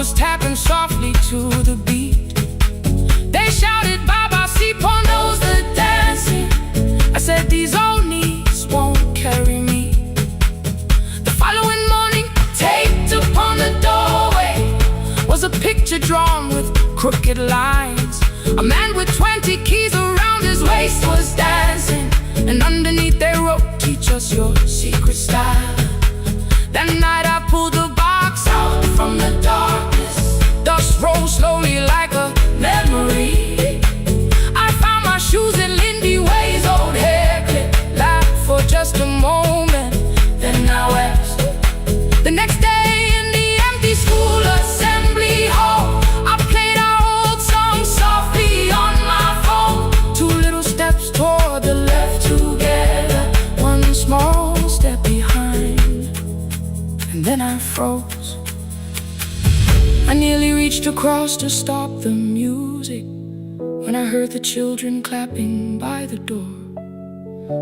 was tapping softly to the beat. They shouted, Baba, Sipo knows the dancing. I said, these old knees won't carry me. The following morning, taped upon the doorway was a picture drawn with crooked lines. A man with 20 keys around his waist was dancing, and underneath they wrote, teach us your secret style. That night I pulled the box out from the darkness. Dust rose slowly like a memory. I found my shoes in Lindy Way's old hair clip. Laughed for just a moment, then I wept. The next day in the empty school assembly hall, I played our old song softly on my phone. 2 little steps toward the left together, 1 small step behind, and then I froze. I nearly reached across to stop the music when I heard the children clapping by the door.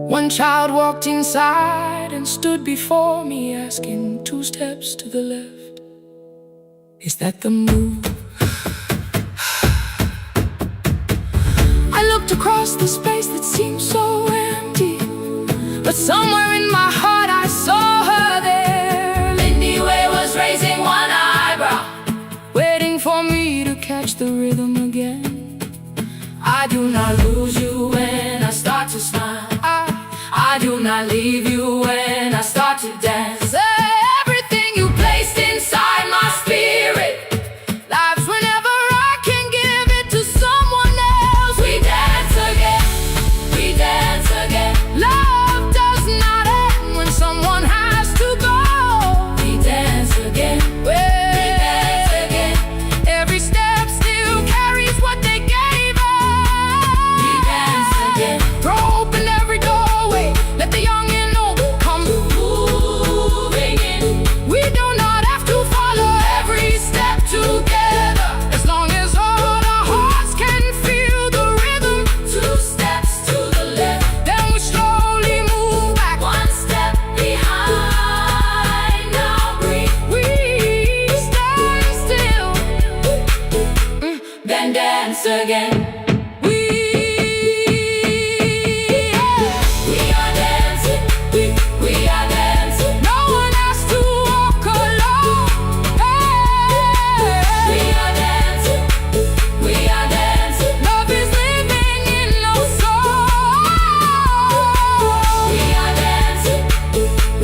1 child walked inside and stood before me, asking 2 steps to the left, is that the move? I looked across the space that seemed so empty, but somewhere in my heart I saw her there. Lindy Way was raising 1 eyebrow, waiting for me to catch the rhythm again. I do not lose you when I start to smile. I do not leave you when I start to dance. Everything you placed inside my spirit lives whenever I can give it to someone else. We dance again, we dance again. Love does not end when someone has to go. We dance again, we dance again. Every step still carries what they gave us. We dance again. Throw open every doorway, let the young and old come moving in. We do not have to follow every step together, as long as all our hearts can feel the rhythm. 2 steps to the left, then we slowly move back, 1 step behind. Now breathe, we stand still, then dance again. We are dancing, we are dancing. No one has to walk alone. Hey. We are dancing, we are dancing. Love is living in our soul. We are dancing,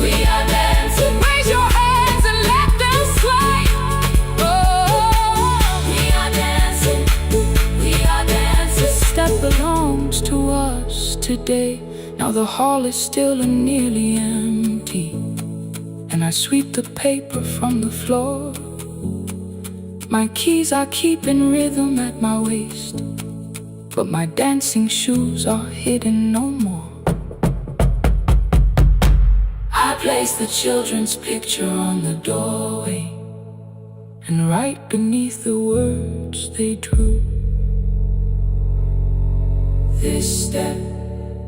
we are dancing. Raise your hands and let them sway. Oh, we are dancing, we are dancing. This step belongs to us today. Now the hall is still and nearly empty, and I sweep the paper from the floor. My keys I keep in rhythm at my waist, but my dancing shoes are hidden no more. I place the children's picture on the doorway, and right beneath the words they drew, this step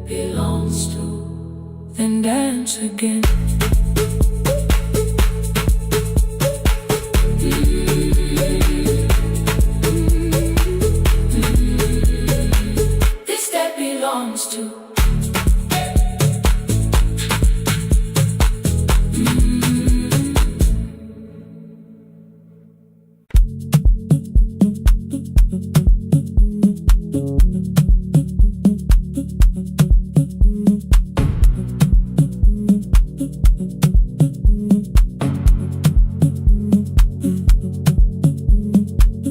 belongs to, then dance again. This step belongs to.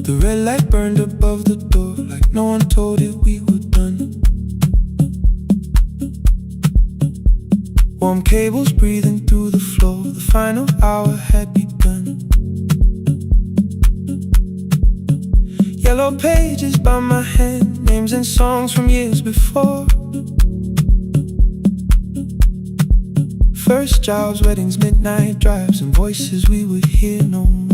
The red light burned above the door, like no one told it we were done. Warm cables breathing through the floor, the final hour had begun. Yellow pages by my hand, names and songs from years before. First jobs, weddings, midnight drives, and voices we would hear no more.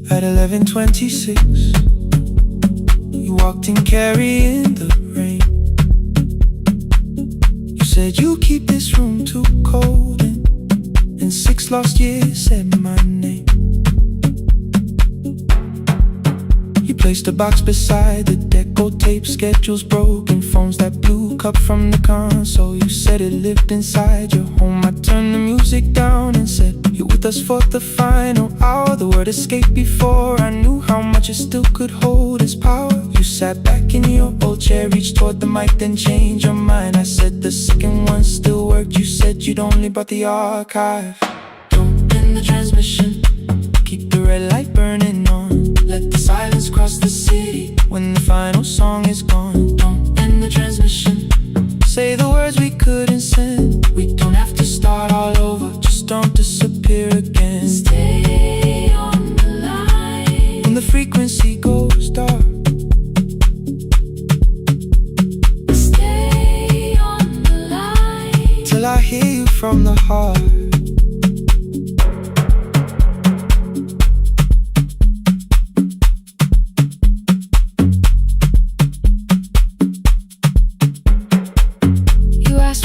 At 11:26, you walked in carrying the rain. You said you keep this room too cold, and 6 lost years set my placed a box beside the deco tape, schedules broken, phones that blew, cup from the console. You said it lived inside your home. I turned the music down and said, you're with us for the final hour. The word escaped before I knew how much it still could hold its power. You sat back in your old chair, reached toward the mic, then changed your mind. I said the second one still worked. You said you'd only brought the archive. Don't end the transmission, keep the red light burning on. Let the silence cross the city when the final song is gone. Don't end the transmission, say the words we couldn't send. We don't have to start all over, just don't disappear again. Stay on the line when the frequency goes dark. Stay on the line till I hear you from the heart.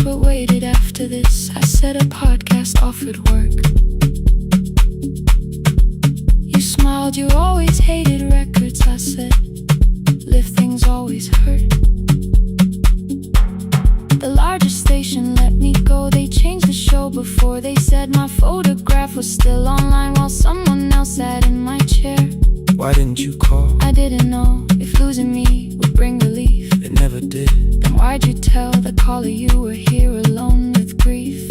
What waited after this? I said a podcast offered work. You smiled, you always hated records. I said, live things always hurt. The largest station let me go. They changed the show before they said my photograph was still online while someone else sat in my chair. Why didn't you call? I didn't know if losing me would bring relief. It never did. Then why'd you tell the caller you were here alone with grief?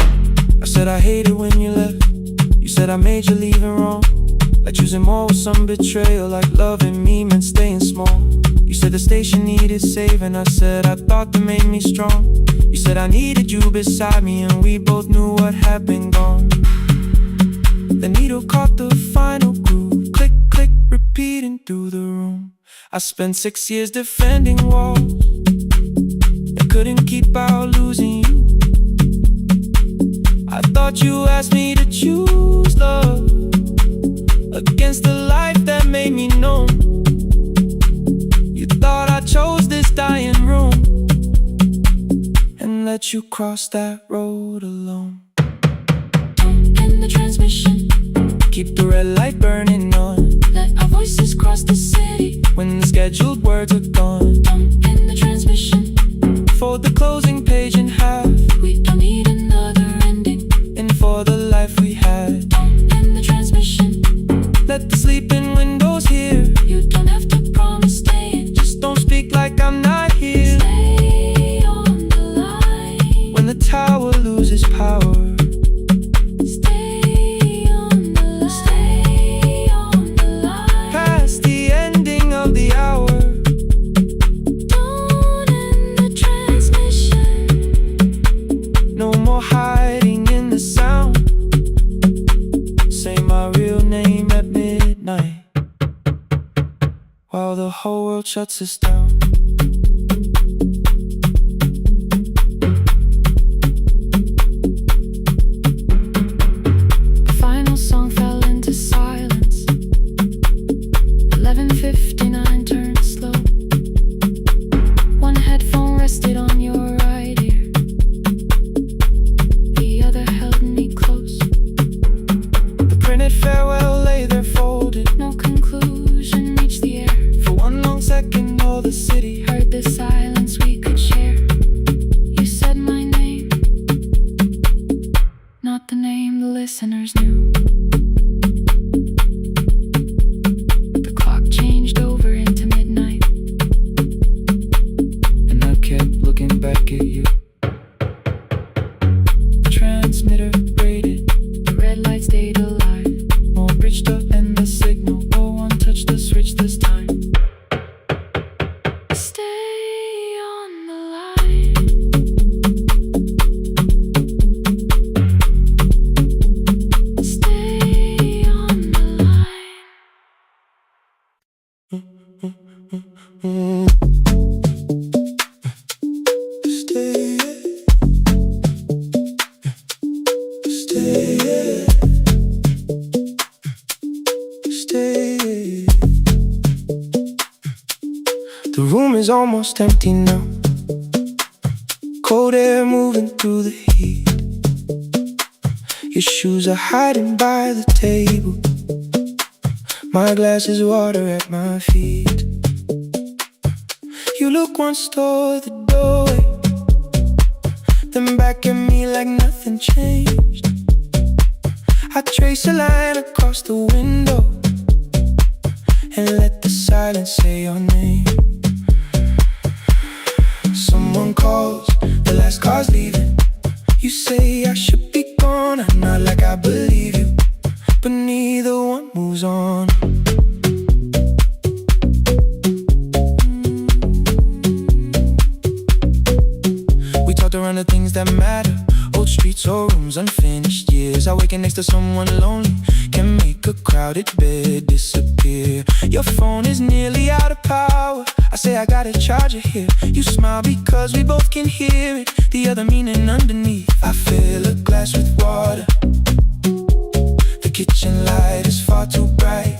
I said I hated when you left. You said I made you leaving wrong, like choosing more with some betrayal, like loving me meant staying small. You said the station needed saving. I said I thought that made me strong. You said I needed you beside me, and we both knew what had been gone. The needle caught the final groove, click, click, repeating through the room. I spent 6 years defending walls and couldn't keep out losing you. I thought you asked me to choose love against the life that made me numb. You thought I chose this dying room and let you cross that road alone. Don't end the transmission, keep the red light burning on. let our voices cross the city when the scheduled words are gone. Don't end the transmission, fold the closing page in half. we don't need another ending. And for the life we had, Don't end the transmission, let the sleeping windows hear. you don't have to promise staying. Just don't speak like I'm not here. Stay on the line When the tower loses power, stay on the line, stay on the line. past the ending of the hour. Don't end the transmission, No more hiding in the sound. Say my real name at midnight while the whole world shuts us down. the final song fell into silence. 11:59 turned slow. One headphone rested on your right ear, the other held me close. The printed farewell lay there folded. No conclusion reached the air. For one long second all the city Heard the silence we could share. You said my name, not the name the listeners knew. The clock changed over into midnight. and I kept looking back at you. Transmitter rated, The red light stayed alive. more bridged up and the signal. No one touched the switch this time. Stay on the line. Stay on the line. Stay, stay, stay. The room is almost empty now. Cold air moving through the heat. Your shoes are hiding by the table. My glass is water at my feet. You look once toward the doorway, then back at me like nothing changed. I trace a line across the window and let the silence say your name. Someone calls, the last car's leaving. You say I should be gone, I nod like I believe you, but neither one moves on. We talked around the things that matter, old streets or rooms, unfinished years. I waking next to someone lonely can make a crowded bed disappear. Your phone is nearly out of power, I say I got a charger here. You smile because we both can hear it, the other meaning underneath. I fill a glass with water, the kitchen light is far too bright.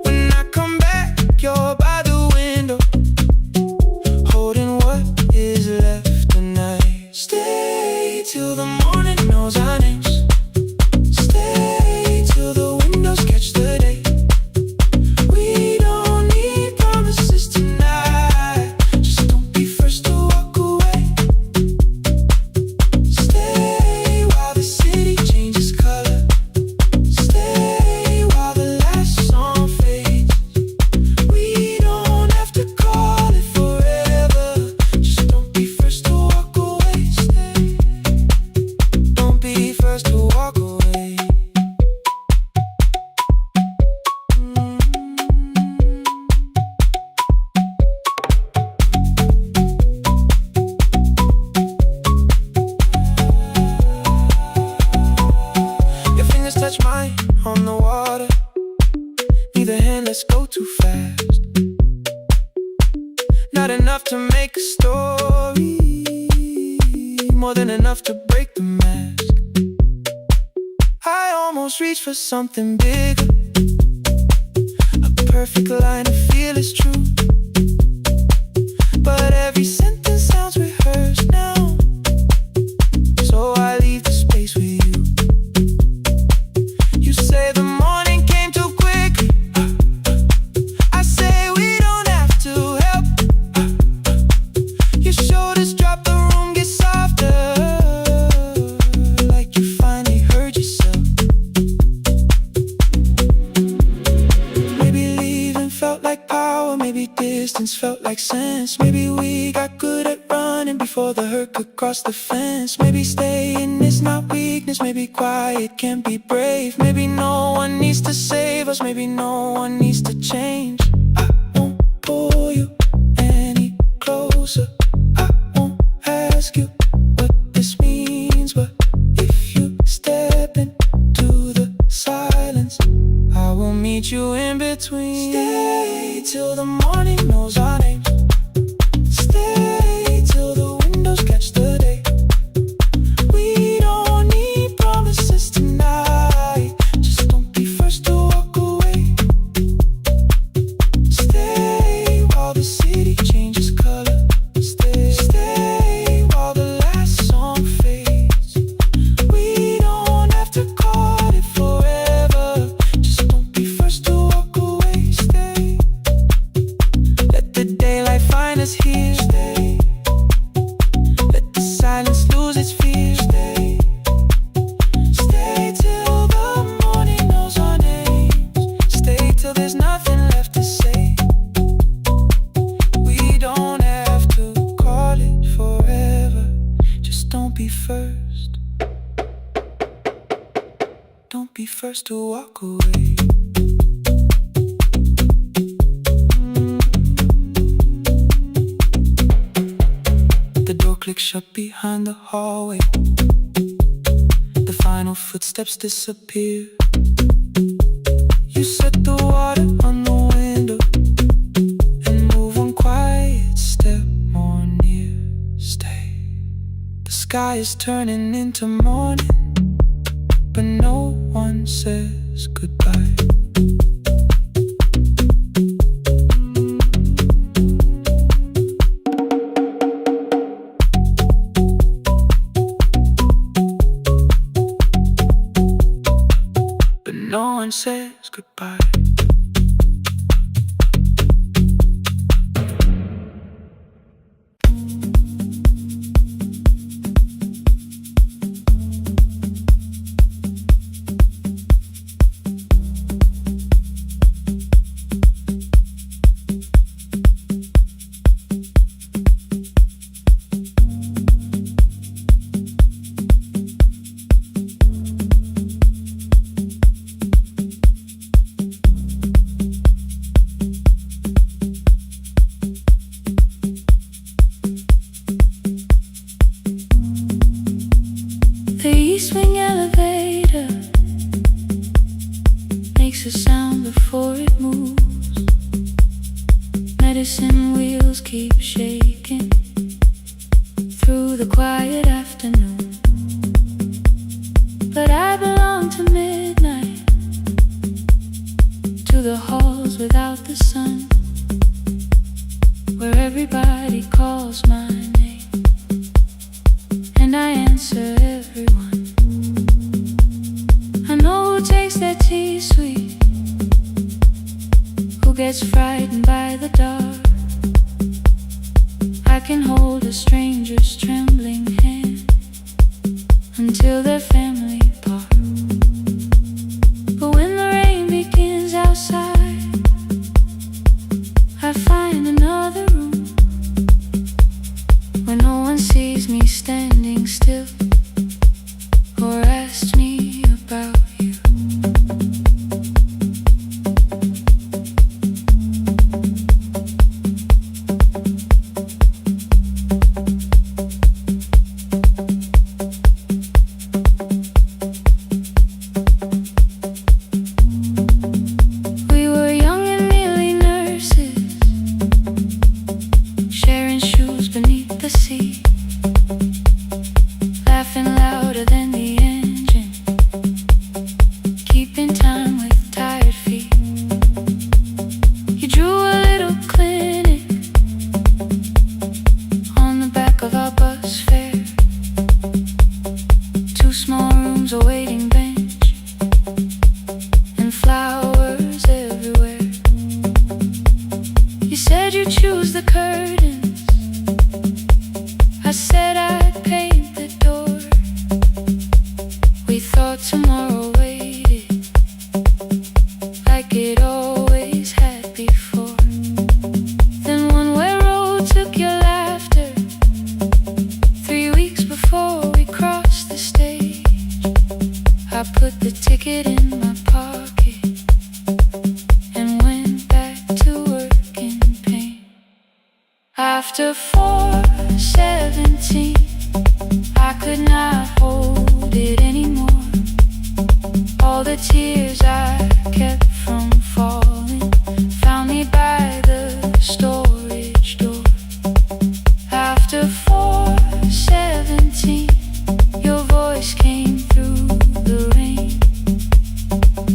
When I come back, you're by the window, holding what is left tonight. Stay till the morning knows our names. Stay till the windows catch the day. We don't need promises tonight, just don't be first to walk away. Stay while the city changes color. Stay while the last song fades. We don't have to call it forever, just don't be first to walk away. Stay, don't be first to walk away. Your fingers touch mine on the water, neither hand, let's go too fast. Not enough to make a story, more than enough to break the mask. I almost reach for something bigger, a perfect line to feel is true, but every sentence sounds rehearsed now, so I leave the space with you. You say the morning came too quick, I say we don't have to help. Your shoulders drop, the room gets softer, like you finally heard yourself. Maybe leaving felt like power, maybe distance felt like sense. Maybe we got good at running before the hurt could cross the fence. Maybe staying is not weakness, maybe quiet can be brave. Maybe no one needs to save us, maybe no one needs to change. I won't pull you any closer, I won't ask you what this means, but if you step into the silence, I will meet you in between. Stay till the morning knows our names. Stay till the windows catch the day. We don't need promises tonight, just don't be first to walk away. Stay while the city changes color. Stay while the last song fades. We don't have to call it forever, just don't be first to walk away. Stay, let the daylight find us here. Stay, let the silence lose its fear. Stay, stay till the morning knows our names. Stay till there's nothing left to say. We don't have to call it forever, just don't be first. Don't be first to walk away. The door clicks shut behind the hallway, the final footsteps disappear. You set the water on the window and move one quiet step more near. Stay, the sky is turning into morning, but no one says goodbye. But no one says goodbye. makes a sound before it moves. Medicine wheels keep shaking through the quiet afternoon. But I belong to midnight, to the halls without the sun, where everybody calls my name, and I answer everyone. I know who takes their tea sweet, who gets frightened by the dark. I can hold a stranger's trembling hand until their family part. But when the rain begins outside, I find another room where no one sees me standing still or asks me about you. We were young and nearly nurses, sharing shoes beneath the sea, laughing louder than the engine, keeping time with tired feet. You drew a little clinic on the back of our bus fare, 2 small rooms, a waiting bench, and flowers everywhere. You said you'd choose the curtains, I said I'd paint the door. We thought tomorrow waited like it always had before. Then one-way road took your laughter, 3 weeks before we crossed the stage. I put the ticket in my pocket and went back to work in pain. After 4:17, I could not hold it anymore. All the tears I kept from falling found me by the storage door. After 4:17, your voice came through the rain,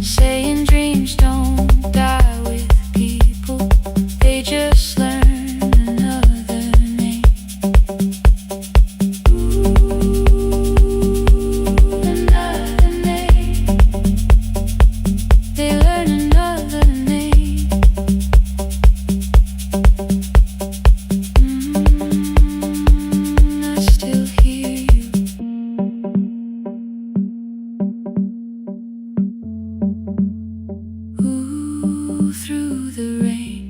saying dreams don't die with people, they just learn another name. Another name. They learn another name. I still hear you. Ooh, through the rain.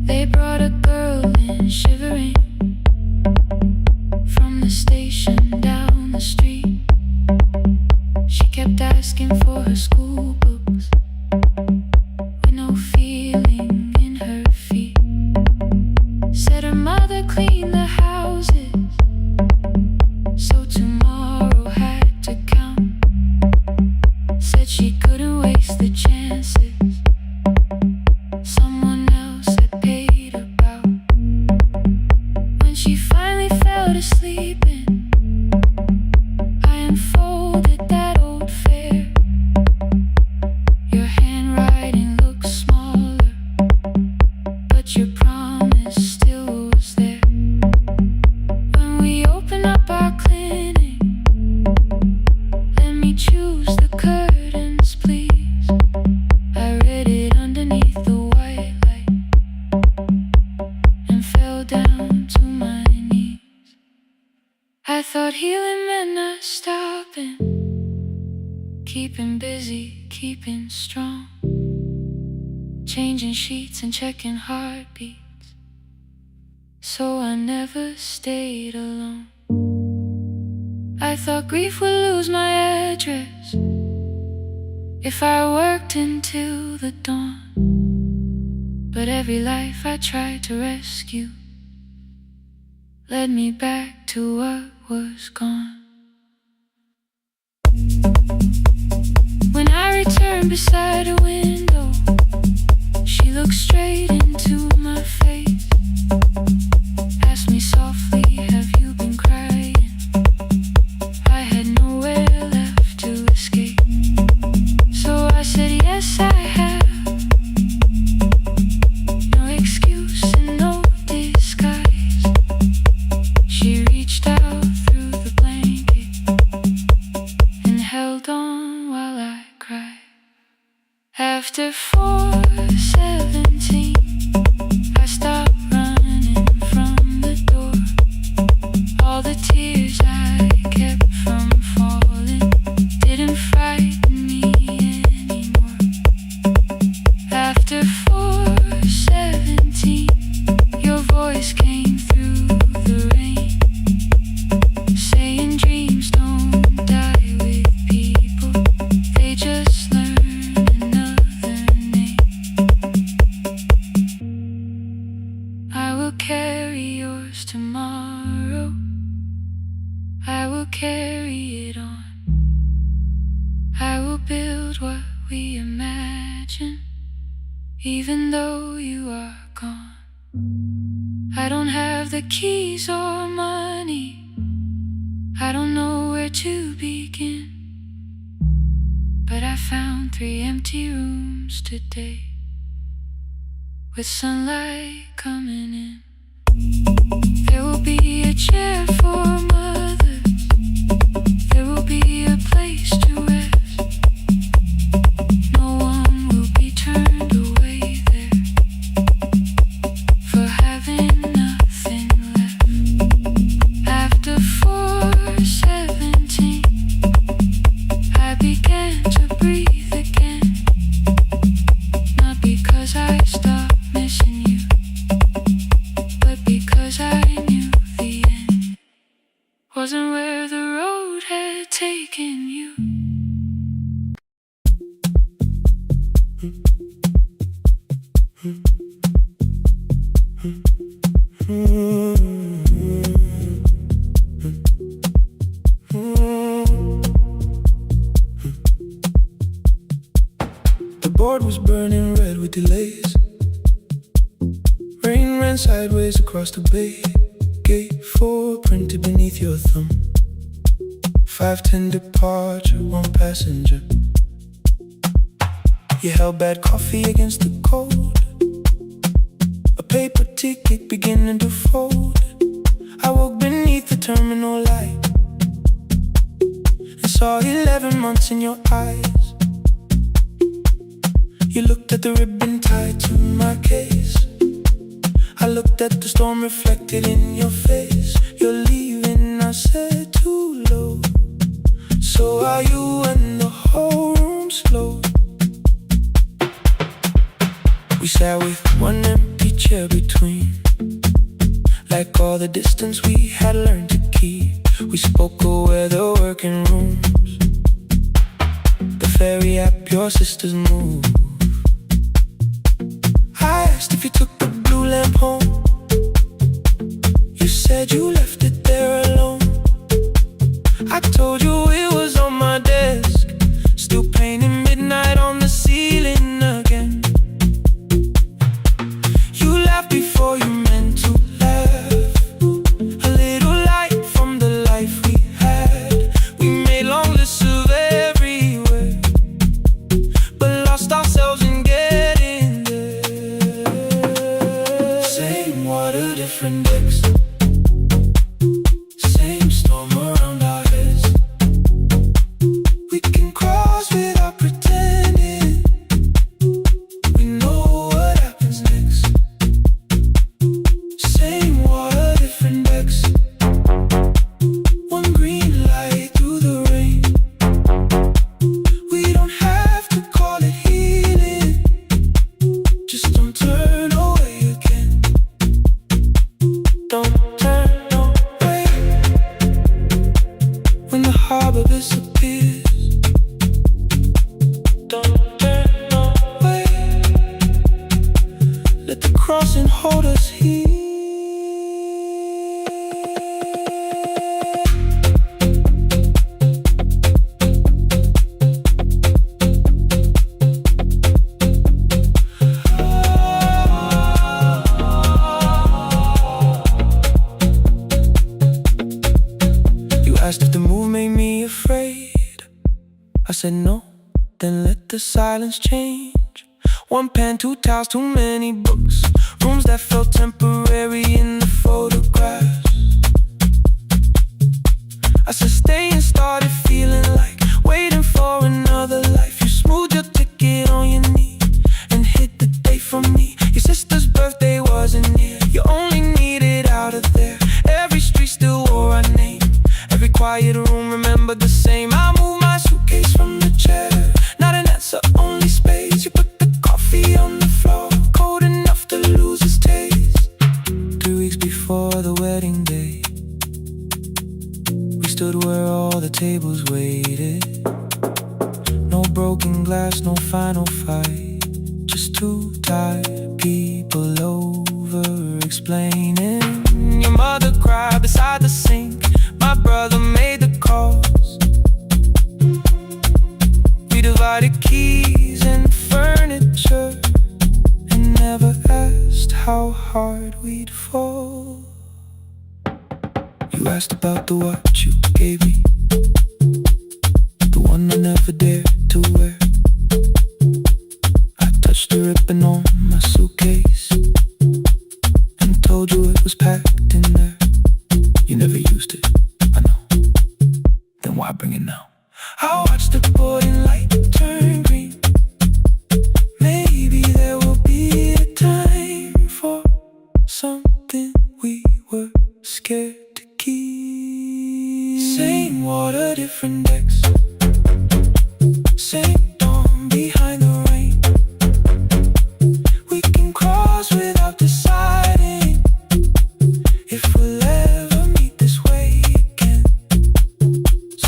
They brought a girl in shivering from the station down the street. She kept asking for her school books with no feeling in her feet. Said her mother cleaned the houses, so tomorrow had to count. Said she couldn't waste the chances someone else had paid about. When she finally fell to sleeping, I unfolded that old fare. Your handwriting looks smaller, but your promise still was there. When we open up our clinic, let me choose the curtains, please. I read it underneath the white light and fell down to my knees. I thought healing meant not stopping, keeping busy, keeping strong, changing sheets and checking heartbeats, so I never stayed alone. I thought grief would lose my address if I worked until the dawn. But every life I tried to rescue, led me back to what was gone. When I returned beside a window, she looked straight into my face, asked me softly, have you been crying? I had nowhere left to escape, so I said yes I have. No excuse and no disguise. She reached out through the blanket and held on while I cried. After 4:17, I stopped running from the door. All the tears I kept from falling didn't frighten me anymore. After 4:17, your voice came through the rain, saying dreams don't die with people, they just learn another name. I will carry yours tomorrow, I will carry it on. I will build what we imagine, even though you are gone. I don't have the keys or money, I don't know where to begin, but I found 3 empty rooms today, with sunlight coming in. There will be a chair for mothers, there will be a place to rest. No one will be turned away there for having nothing left. After 4:17, I began to breathe again, not because I stopped missing you, but because I knew the end wasn't where the road had taken you. The board was burning red with delays. Rain ran sideways across the bay. Gate 4 printed beneath your thumb. 5:10 departure, 1 passenger. You held bad coffee against the cold, a paper ticket beginning to fold. I woke beneath the terminal light and saw 11 months in your eyes. You looked at the ribbon tied to my case, I looked at the storm reflected in your face. You're leaving, I said, too low. So are you, and the whole room slow. We sat with 1 empty chair between, like all the distance we had learned to keep. We spoke of weather, working rooms, the ferry app your sisters move. I asked if you took the blue lamp home, you said you left it there alone. I told you it was on my desk, still painting midnight on the ceiling again. You laughed before you meant to laugh, a little light from the life we had. We made long lists of everywhere, but lost ourselves in getting there. Same water, different decks, asked if the move made me afraid. I said no, then let the silence change. One pen, two towels, too many books, rooms that felt temporary in the photographs. I said stay and started feeling like waiting for another life. You smoothed your ticket on your knee and hit the date from me. Your sister's birthday wasn't near, you only needed out of there. Every street still wore our name, every quiet room remembered the same. I moved my suitcase from the chair, not an answer, only space. You put the coffee on the floor, cold enough to lose its taste. 3 weeks before the wedding day, we stood where all the tables waited. No broken glass, no final fight, just two tired people over-explaining. Your mother cried beside the sink, my brother made the calls. We divided keys and furniture and never asked how hard we'd fall. You asked about the watch you gave me, the one I never dared to wear. I touched the ribbon on my suitcase and told you it was packed in there. You never used it, I know. Then why bring it now? I watched the boarding light turn green. Maybe there will be a time for something we were scared to keep. Same water, different decks, same dawn behind the rain. We can cross without deciding if we'll ever meet this way again.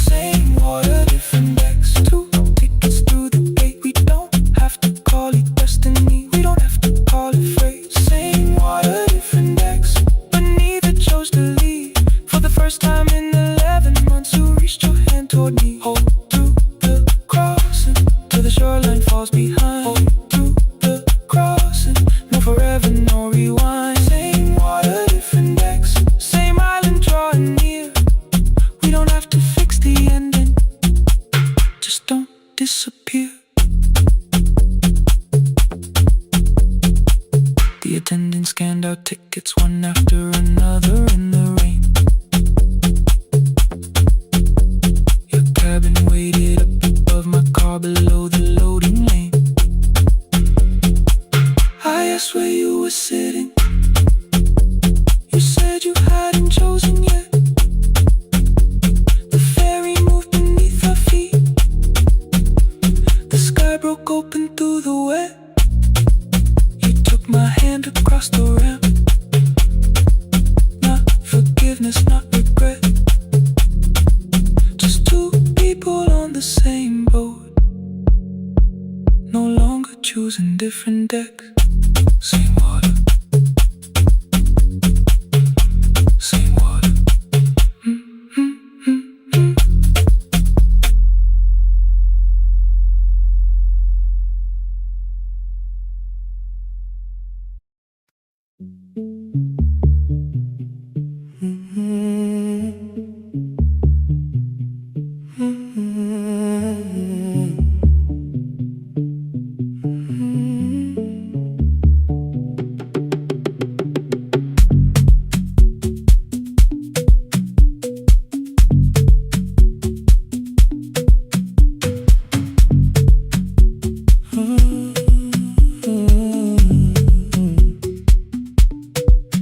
Same water, different decks, 2 tickets through the gate. We don't have to call it destiny, we don't have to call it fate. Same water, different decks, but neither chose to leave. For the first time in 11 months, you reached your hand toward me. Hold through the crossing till the shoreline falls behind. Hold through the crossing, no forever, no rewind. Same water, different decks, same island drawing near. We don't have to fix the ending, just don't disappear. The attendant scanned our tickets one after another in the rain. Your cabin waited up above my car below the loading lane. I asked where you were sitting, you said you hadn't chosen yet. The ferry moved beneath our feet, the sky broke open through the wet. You took my hand across the ramp, not forgiveness, not regret. Just two people on the same boat, no longer choosing different decks. Same water, same water.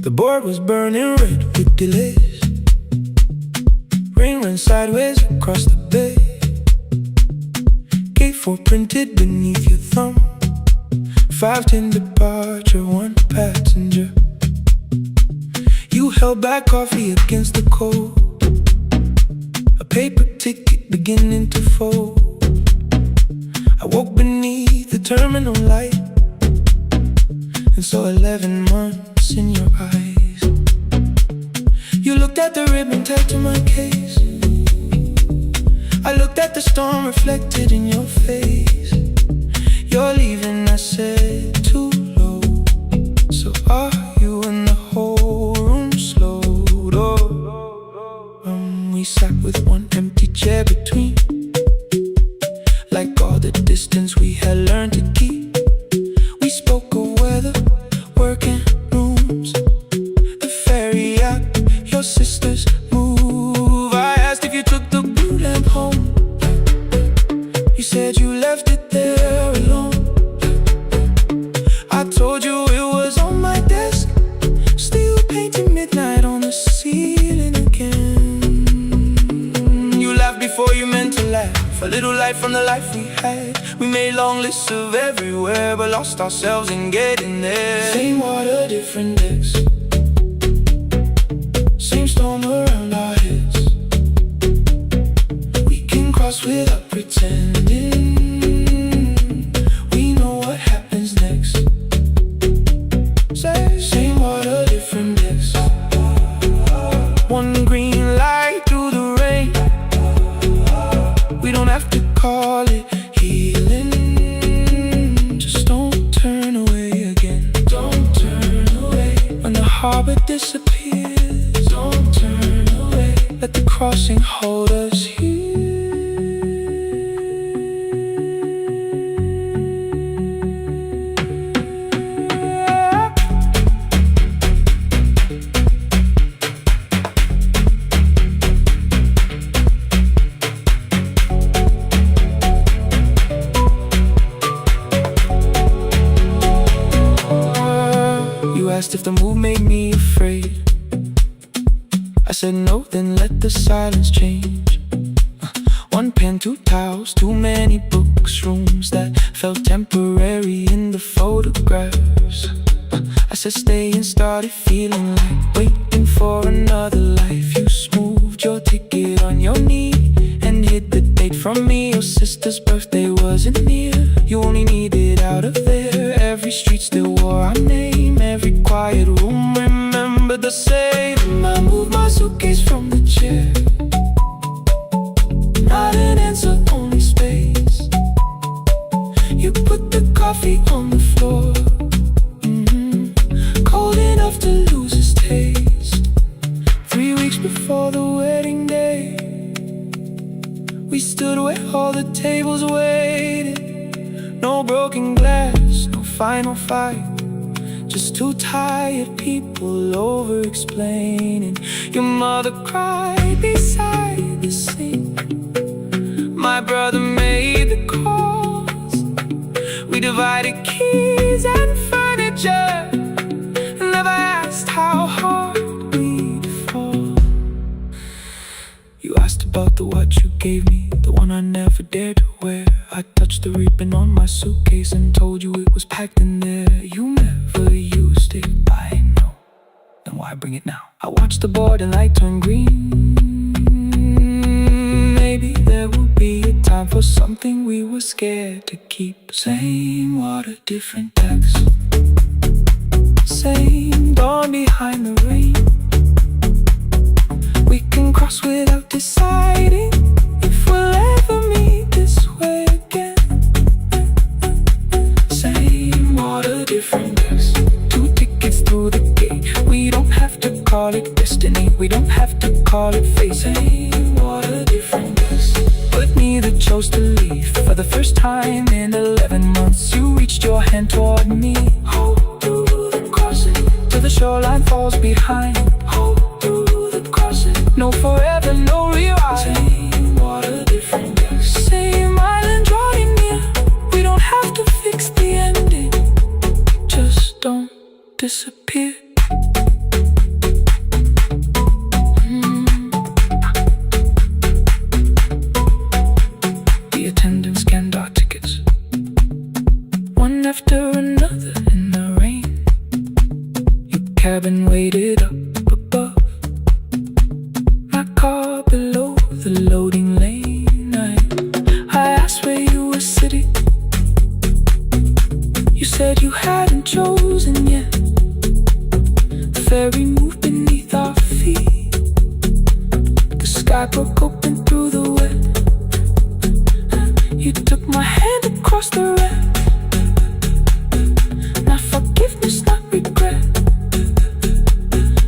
The board was burning red with delays. Rain ran sideways across the bay. Gate 4 printed beneath your thumb. 5:10 departure, 1 passenger. You held back coffee against the cold, a paper ticket beginning to fold. I woke beneath the terminal light and saw 11 months in your eyes. You looked at the ribbon tagged to my case. I looked at the storm reflected in your face. You're leaving, I said, too low. So are you? And the whole room slowed up. We sat with one empty chair between. Like all the distance we had learned to keep. We spoke of weather, work and rooms, the ferry act, your sister's move. I asked if you took the blue lamp home. You said you left it there alone. I told you it was on my desk, still painting midnight on the ceiling again. You laughed before you meant to laugh, a little light from the life we had. We made long lists of everywhere, but lost ourselves in getting there. Same water, different decks, same storm around our heads. We can cross without pretending. We know what happens next. Same water, different decks. One green light through the rain. We don't have to call it healing. Just don't turn away again. Don't turn away. When the harbor disappears, don't turn away. Let the crossing hold us here. Asked if the move made me afraid. I said no, then let the silence change. One pen, two towels, too many books, rooms that felt temporary in the photographs. I said stay and started feeling like waiting for another life. You smoothed your ticket on your knee and hid the date from me. Your sister's birthday wasn't near. You only needed out of there. Every street still wore our name. Every quiet room remembered the same. I moved my suitcase from the chair. Not an answer, only space. You put the coffee on the floor, cold enough to lose its taste. 3 weeks before the wedding day, we stood where all the tables waited. No broken glass, no final fight, just two tired people over-explaining. Your mother cried beside the sink. My brother made the calls. We divided keys and furniture. Never asked how hard we'd fall. You asked about the watch you gave me, the one I never dared to wear. I touched the ribbon on my suitcase and told you it was packed in there. You never used it, I know. Then why bring it now? I watched the boarding light turn green. Maybe there will be a time for something we were scared to keep. Same water, different decks. Same dawn behind the rain. We can cross without deciding if we'll ever meet this way again. Same water, different decks. 2 tickets through the gate. We don't have to call it destiny. We don't have to call it fate. Same water, different decks. But neither chose to leave. For the first time in 11 months, you reached your hand toward me. Hold through the crossing till the shoreline falls behind. Hold through the crossing. No forever, no rewrite. Same water, different decks. Same island drawing near. We don't have to fix the ending. Just don't disappear. The attendant scanned our tickets, one after another in the rain. Your cabin waited up above, my car below the loading lane. I asked where you were sitting. You said you hadn't chosen yet. The ferry moved beneath our feet. The sky broke open through the wet. You took my hand across the red. Not forgiveness, not regret.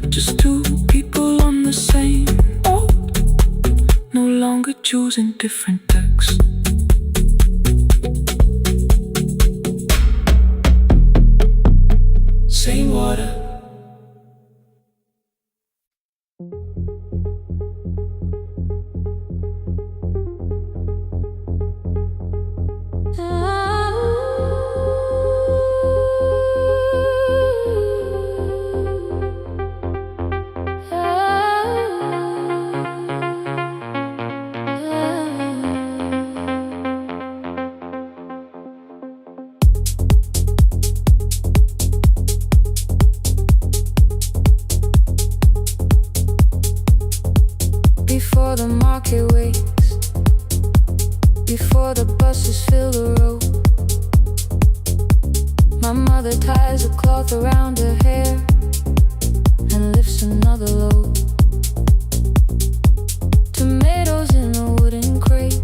Just two people on the same boat. using different texts. Same water. Before the market wakes, before the buses fill the road, my mother ties a cloth around her hair and lifts another load. Tomatoes in a wooden crate,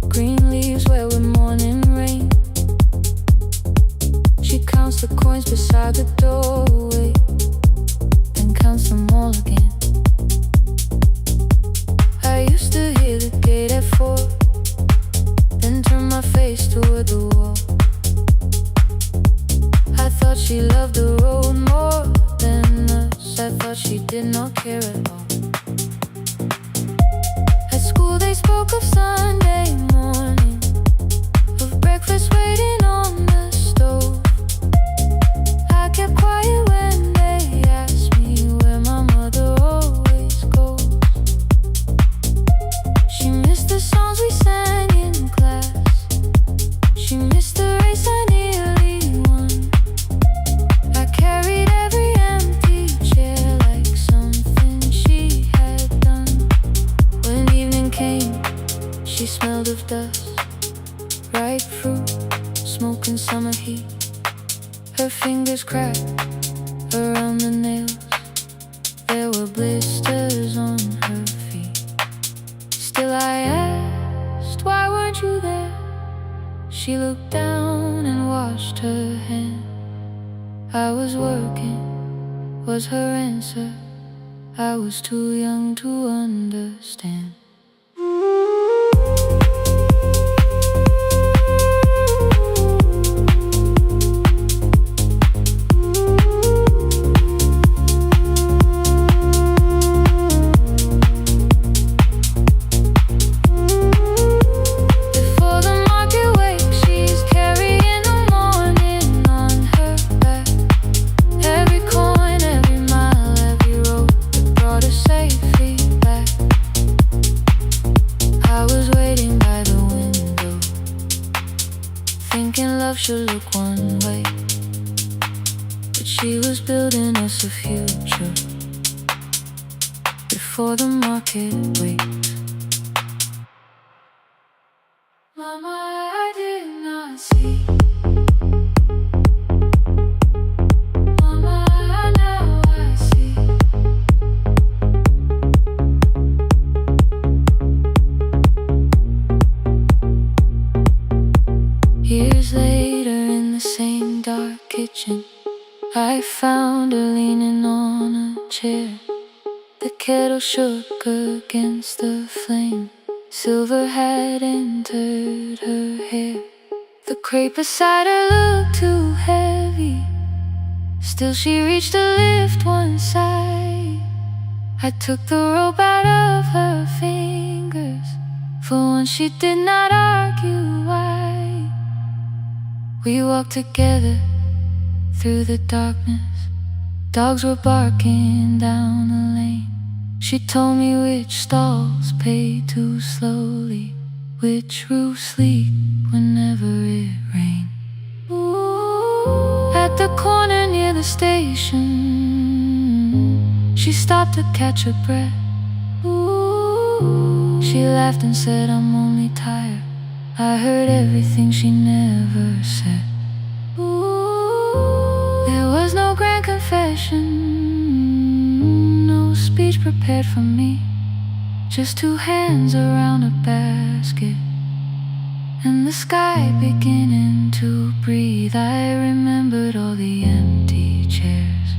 green leaves where we're mourning rain. She counts the coins beside the doorway, then counts them all again. I used to hear the gate at 4, then turn my face toward the wall. I thought she loved the road more than us. I thought she did not care at all. At school they spoke of Sunday morning, of breakfast waiting on the stove. I kept quiet when they asked me where my mother always goes. She missed the songs we sang in class, she missed the race I nearly won. I carried every empty chair like something she had done. When evening came, she smelled of dust, ripe fruit, smoke and summer heat. Her fingers cracked around the nails, there were blisters on her feet. Still I asked, why weren't you there? She looked down and washed her hand. I was working, was her answer. I was too young to understand. Before the market wakes, she's carrying the morning on her back. Every coin, every mile, every road that brought her safely back. I was waiting by the window, thinking love should look one way, but she was building us a future before the market wakes. Mama, I did not see. Mama, now I see. Years later in the same dark kitchen, I found her leaning on a chair. The kettle shook against the flame, silver had entered her hair. The crepe beside her looked too heavy, still she reached to lift one side. I took the rope out of her fingers, for once she did not argue why. We walked together through the darkness, dogs were barking down the lane. She told me which stalls pay too slowly, which roofs leak whenever it rained. At the corner near the station, she stopped to catch her breath. She laughed and said, I'm only tired. I heard everything she never said. There was no grand confession, no speech prepared for me, just two hands around a basket and the sky beginning to breathe. I remembered all the empty chairs,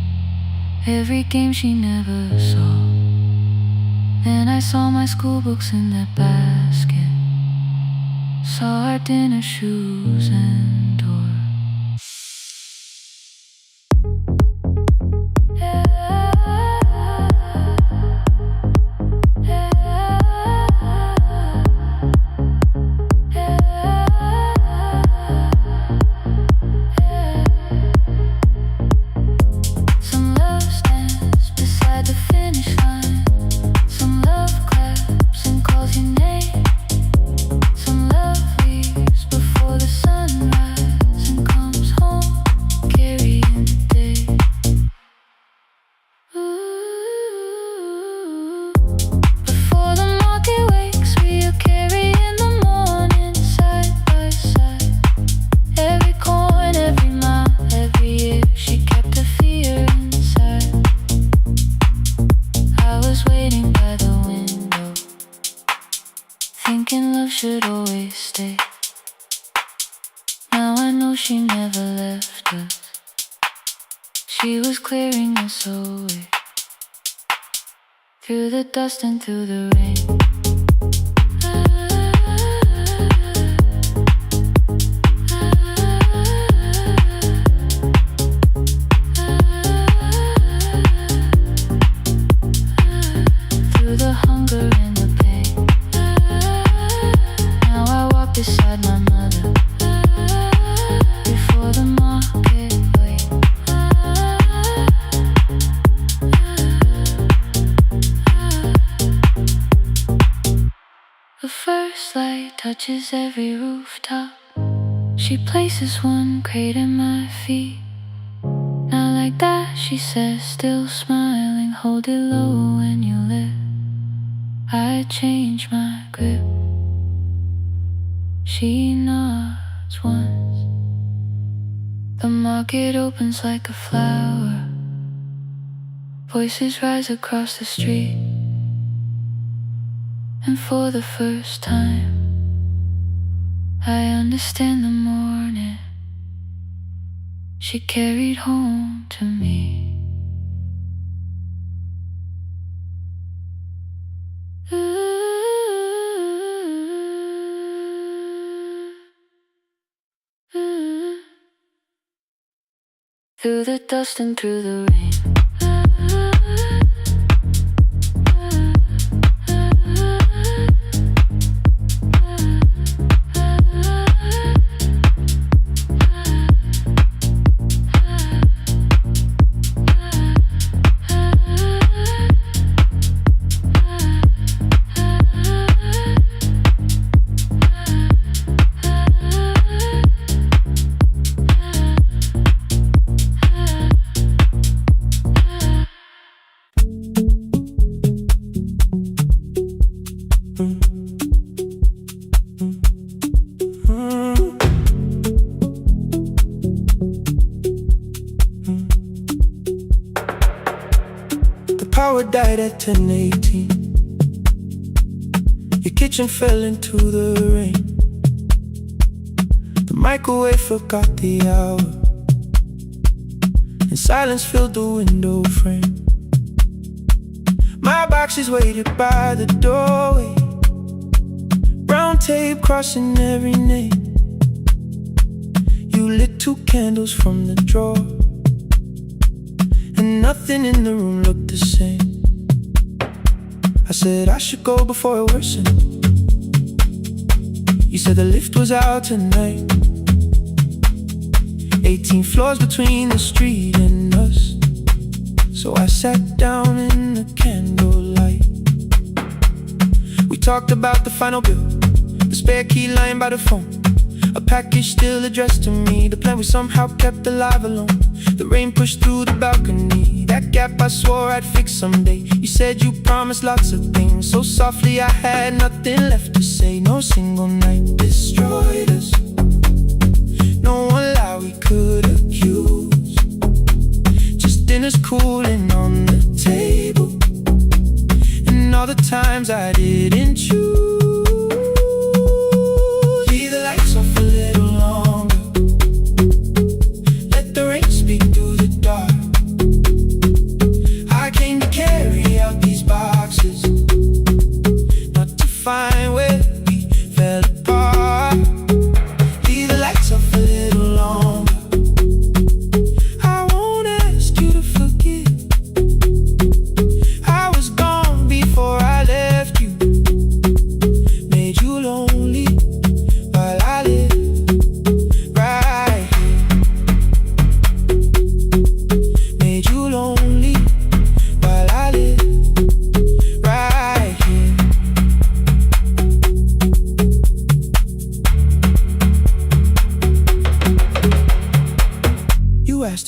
every game she never saw, Then I saw my school books in that basket, saw our dinner shoes and door. Thinking love should always stay. Now I know she never left us. She was clearing us away, through the dust and through the rain. Through the hunger and the pain. Now I walk beside my mother, before the market wait. The first light touches every rooftop. She places one crate at my feet. Now like that, she says, still smiling, hold it low when you live. I change my grip. She nods once. The market opens like a flower. Voices rise across the street. And for the first time, I understand the morning she carried home to me. Through the dust and through the rain. Power died at 10:18. Your kitchen fell into the rain. The microwave forgot the hour, and silence filled the window frame. My boxes waited by the doorway, brown tape crossing every name. You lit 2 candles from the drawer, and nothing in the room looked the same. I said I should go before it worsened. You said the lift was out tonight. 18 floors between the street and us. So I sat down in the candlelight. We talked about the final bill, the spare key lying by the phone, a package still addressed to me, the plan we somehow kept alive alone. The rain pushed through the balcony, that gap I swore I'd fix someday. You said you promised lots of things, so softly I had nothing left to say. No single night destroyed us, no one lie we could accuse. Just dinners cooling on the table, and all the times I didn't choose. Leave the lights off a little longer, let the rain speak through the dark. I came to carry out these boxes,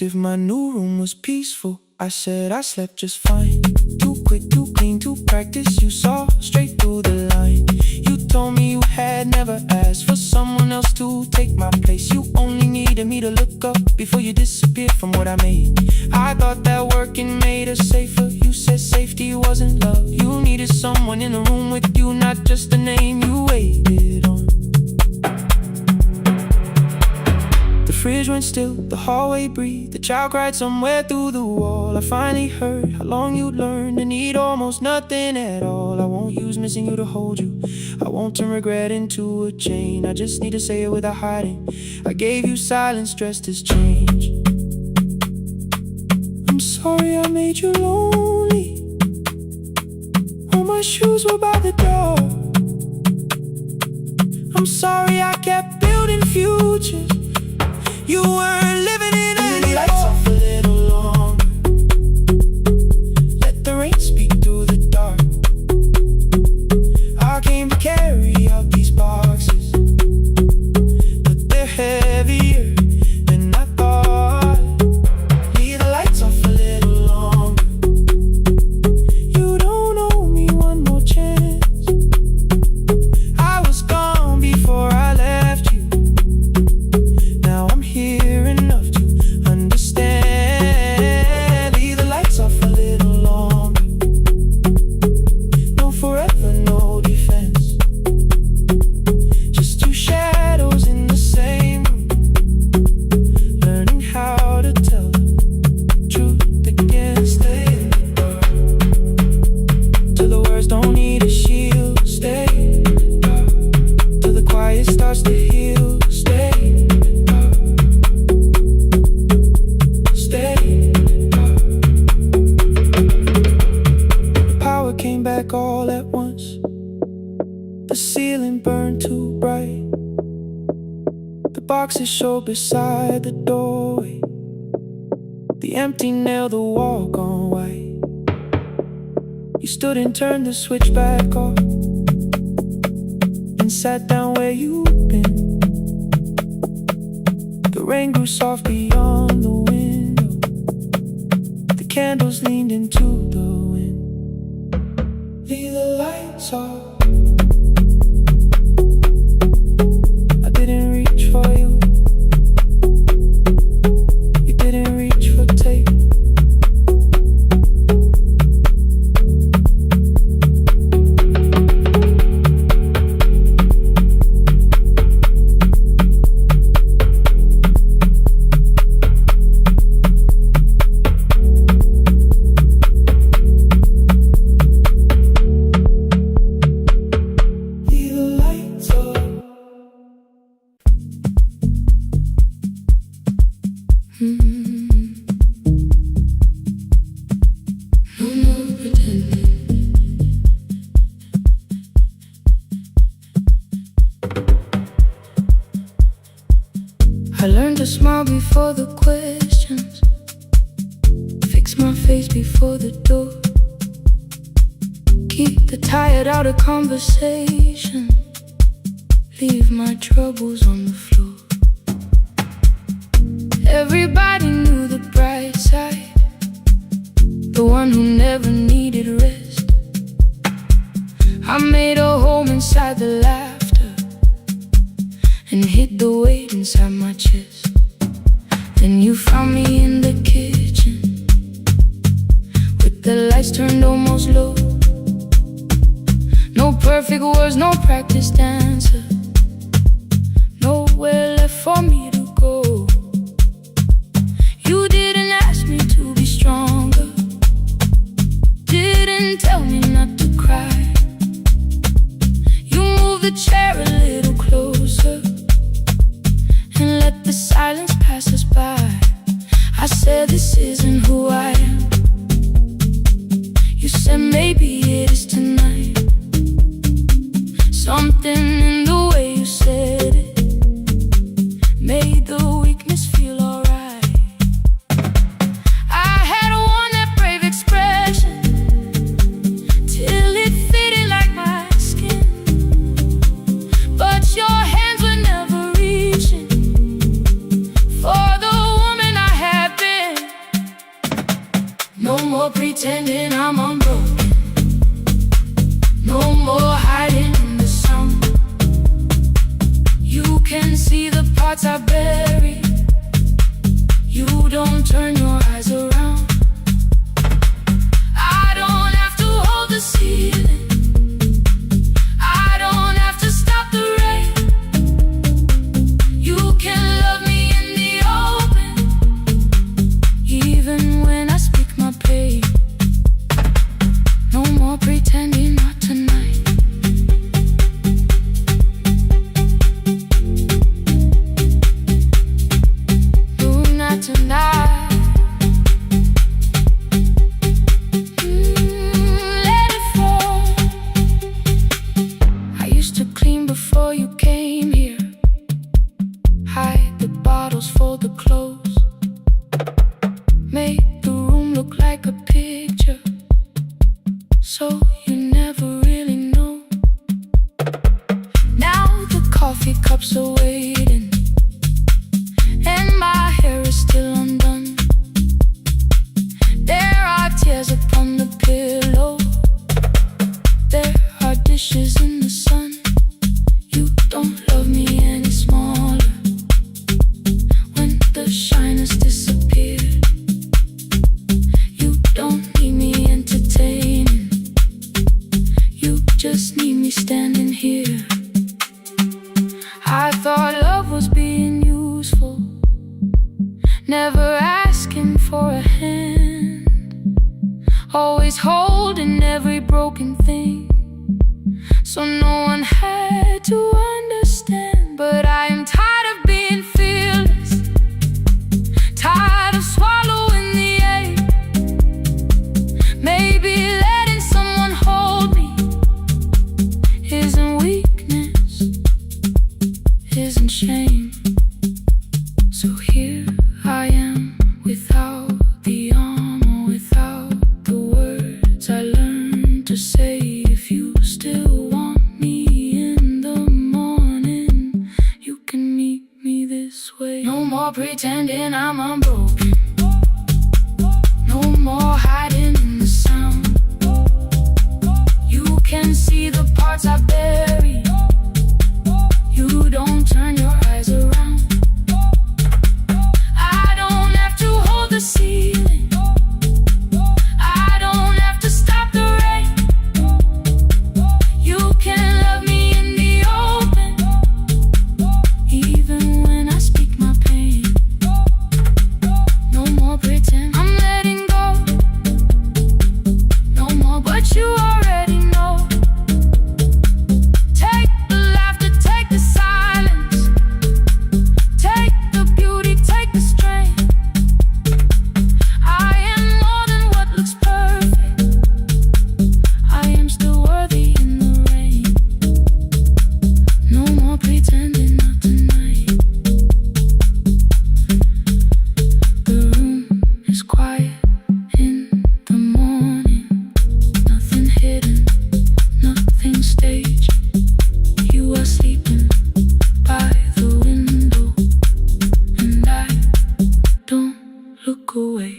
asked if my new room was peaceful. I said I slept just fine. Too quick, too clean, too practiced. You saw straight through the line. You told me you had never asked for someone else to take my place. You only needed me to look up before you disappeared from what I made. I thought that working made us safer. You said safety wasn't love. You needed someone in the room with you, not just the name you waited on. The fridge went still, the hallway breathed. The child cried somewhere through the wall. I finally heard how long you'd learned to need almost nothing at all. I won't use missing you to hold you. I won't turn regret into a chain. I just need to say it without hiding. I gave you silence dressed as change. I'm sorry I made you lonely. All my shoes were by the door. I'm sorry I kept building futures. You weren't living in any lights off a little longer. Let the rain speak through the dark. I came to carry out these boxes, but they're heavier than I thought. Leave the lights off a little longer. You don't owe me one more chance. I was gone before I left you. Now I'm here enough to understand. Leave the lights off a little longer. No forever, no defense. Just two shadows in the same room, learning how to tell the truth again. Stay in the dark till the words don't need a shield. Stay in the dark till the quiet starts to heal. Stay in the dark. Stay in the dark. The power came back all at once. The ceiling burned too bright. The boxes showed beside the doorway. The empty nail, the wall gone white. You stood and turned the switch back off and sat down where you'd been. The rain grew soft beyond the window. The candles leaned into the wind. Leave the lights off. I didn't reach for you. You didn't reach for tape. Leave the lights off. No more pretending. I learned to smile before the questions, fix my face before the door, keep the tired out of conversation, leave my troubles on the floor. Everybody knew the bright side, the one who never needed rest. I made a home inside the laughter and hid the weight inside my chest. Then you found me in the kitchen with the lights turned almost low. No perfect words, no practiced answer, nowhere left for me to go. You didn't ask me to be stronger, didn't tell me not to cry. You moved the chair a little closer and let the silence pass us by. I said this isn't who I am. You said maybe it is tonight. Something in the way you said it pretending I'm unbroken. No more hiding in the sound. You can see the parts I bury. You don't turn your eyes around. I don't have to hold the ceiling. I don't have to stop the rain. You can love me in the open, even when I speak my pain. No more pretending, not tonight. No, not tonight. Let it fall. I used to clean before you came here. Hide the bottles, fold the clothes. Make the room look like a picture, so you never really know. Now the coffee cups are waiting, and my hair is still undone. There are tears upon the pillow. There are dishes in the sun. You don't love me any smaller when the shine has disappeared. You don't need me entertaining. You just need me standing here. I thought love was being useful, never asking for a hand, always holding every broken thing, so no one had to understand. But I am tired of being fearless, tired of swallowing the ache. Maybe letting someone hold me isn't weakness, isn't shame. So here I am, without the armor, without the words I learned to say. If you still want me in the morning, you can meet me this way. No more pretending I'm unbroken. No more hiding in the sound. You can see the parts I bury. You don't turn your eyes around. I don't have to hold the ceiling. I don't have to stop the rain. You can love me in the open, even when I speak my pain. No more pretend, I'm letting go. No more, but you already know. Take the laughter, take the silence, take the beauty, take the strength. I am more than what looks perfect. I am still worthy in the rain. No more pretending, not tonight. The room is quiet in the morning. Nothing hidden, nothing staged. You are sleeping by the window, and I don't look away.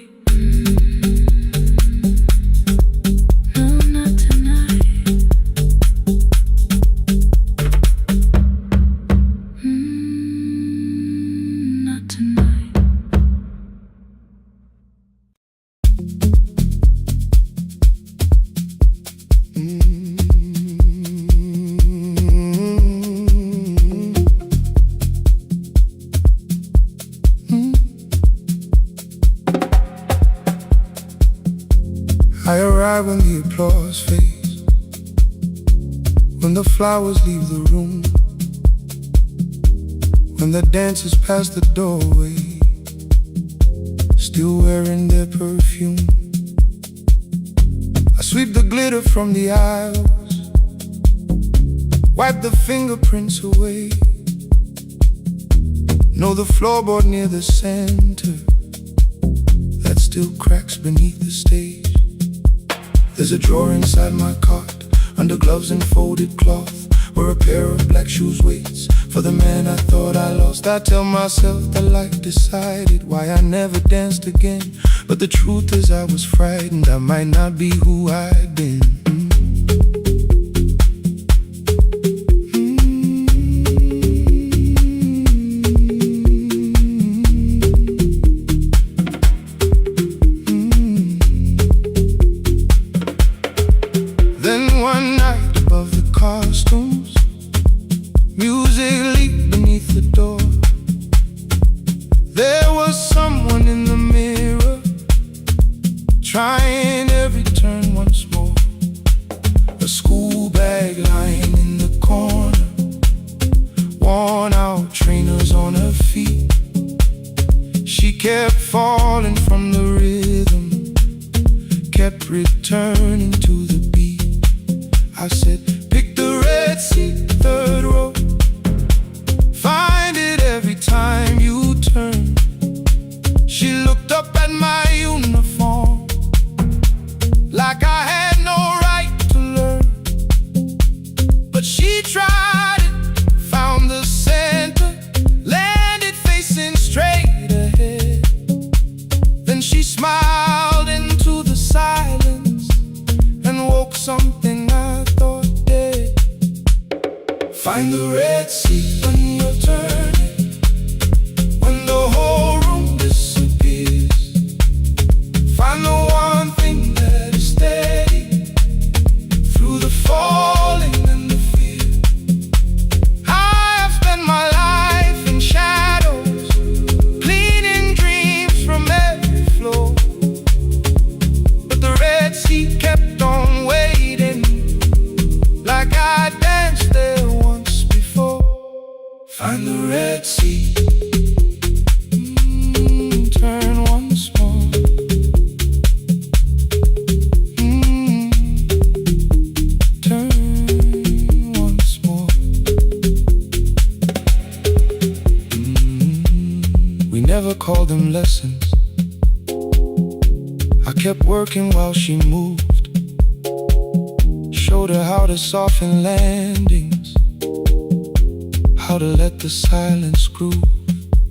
No, not tonight. Not tonight. I arrive when the applause fades, when the flowers leave the room, when the dancers pass the doorway, still wearing their perfume. I sweep the glitter from the aisles, wipe the fingerprints away. Know the floorboard near the center that still cracks beneath the stage. There's a drawer inside my cart, under gloves and folded cloth, where a pair of black shoes waits for the man I thought I lost. I tell myself that life decided why I never danced again, But the truth is I was frightened I might not be who I'd been. Then one night above the costumes, music leaked beneath the door. There was someone in the mirror, trying every turn once more. A school bag lying in the corner, worn out trainers on her feet. She kept falling from the rhythm, kept returning to the beat. I said, pick the red seat, third row. Find it every time you turn. She looked up at my uniform like I had no right to learn. But she tried it, found the center, landed facing straight ahead. Then she smiled into the silence and woke something I thought dead. Find the red seat when you're turning, when the whole room disappears. Find the one thing that is steady through the falling and the fear. I have spent my life in shadows, cleaning dreams from every floor. But the red seat kept on waiting, like I danced there once before. Find the red seat, turn once more. Turn once more. We never called them lessons. I kept working while she moved, showed her how to soften landings, how to let the silence groove.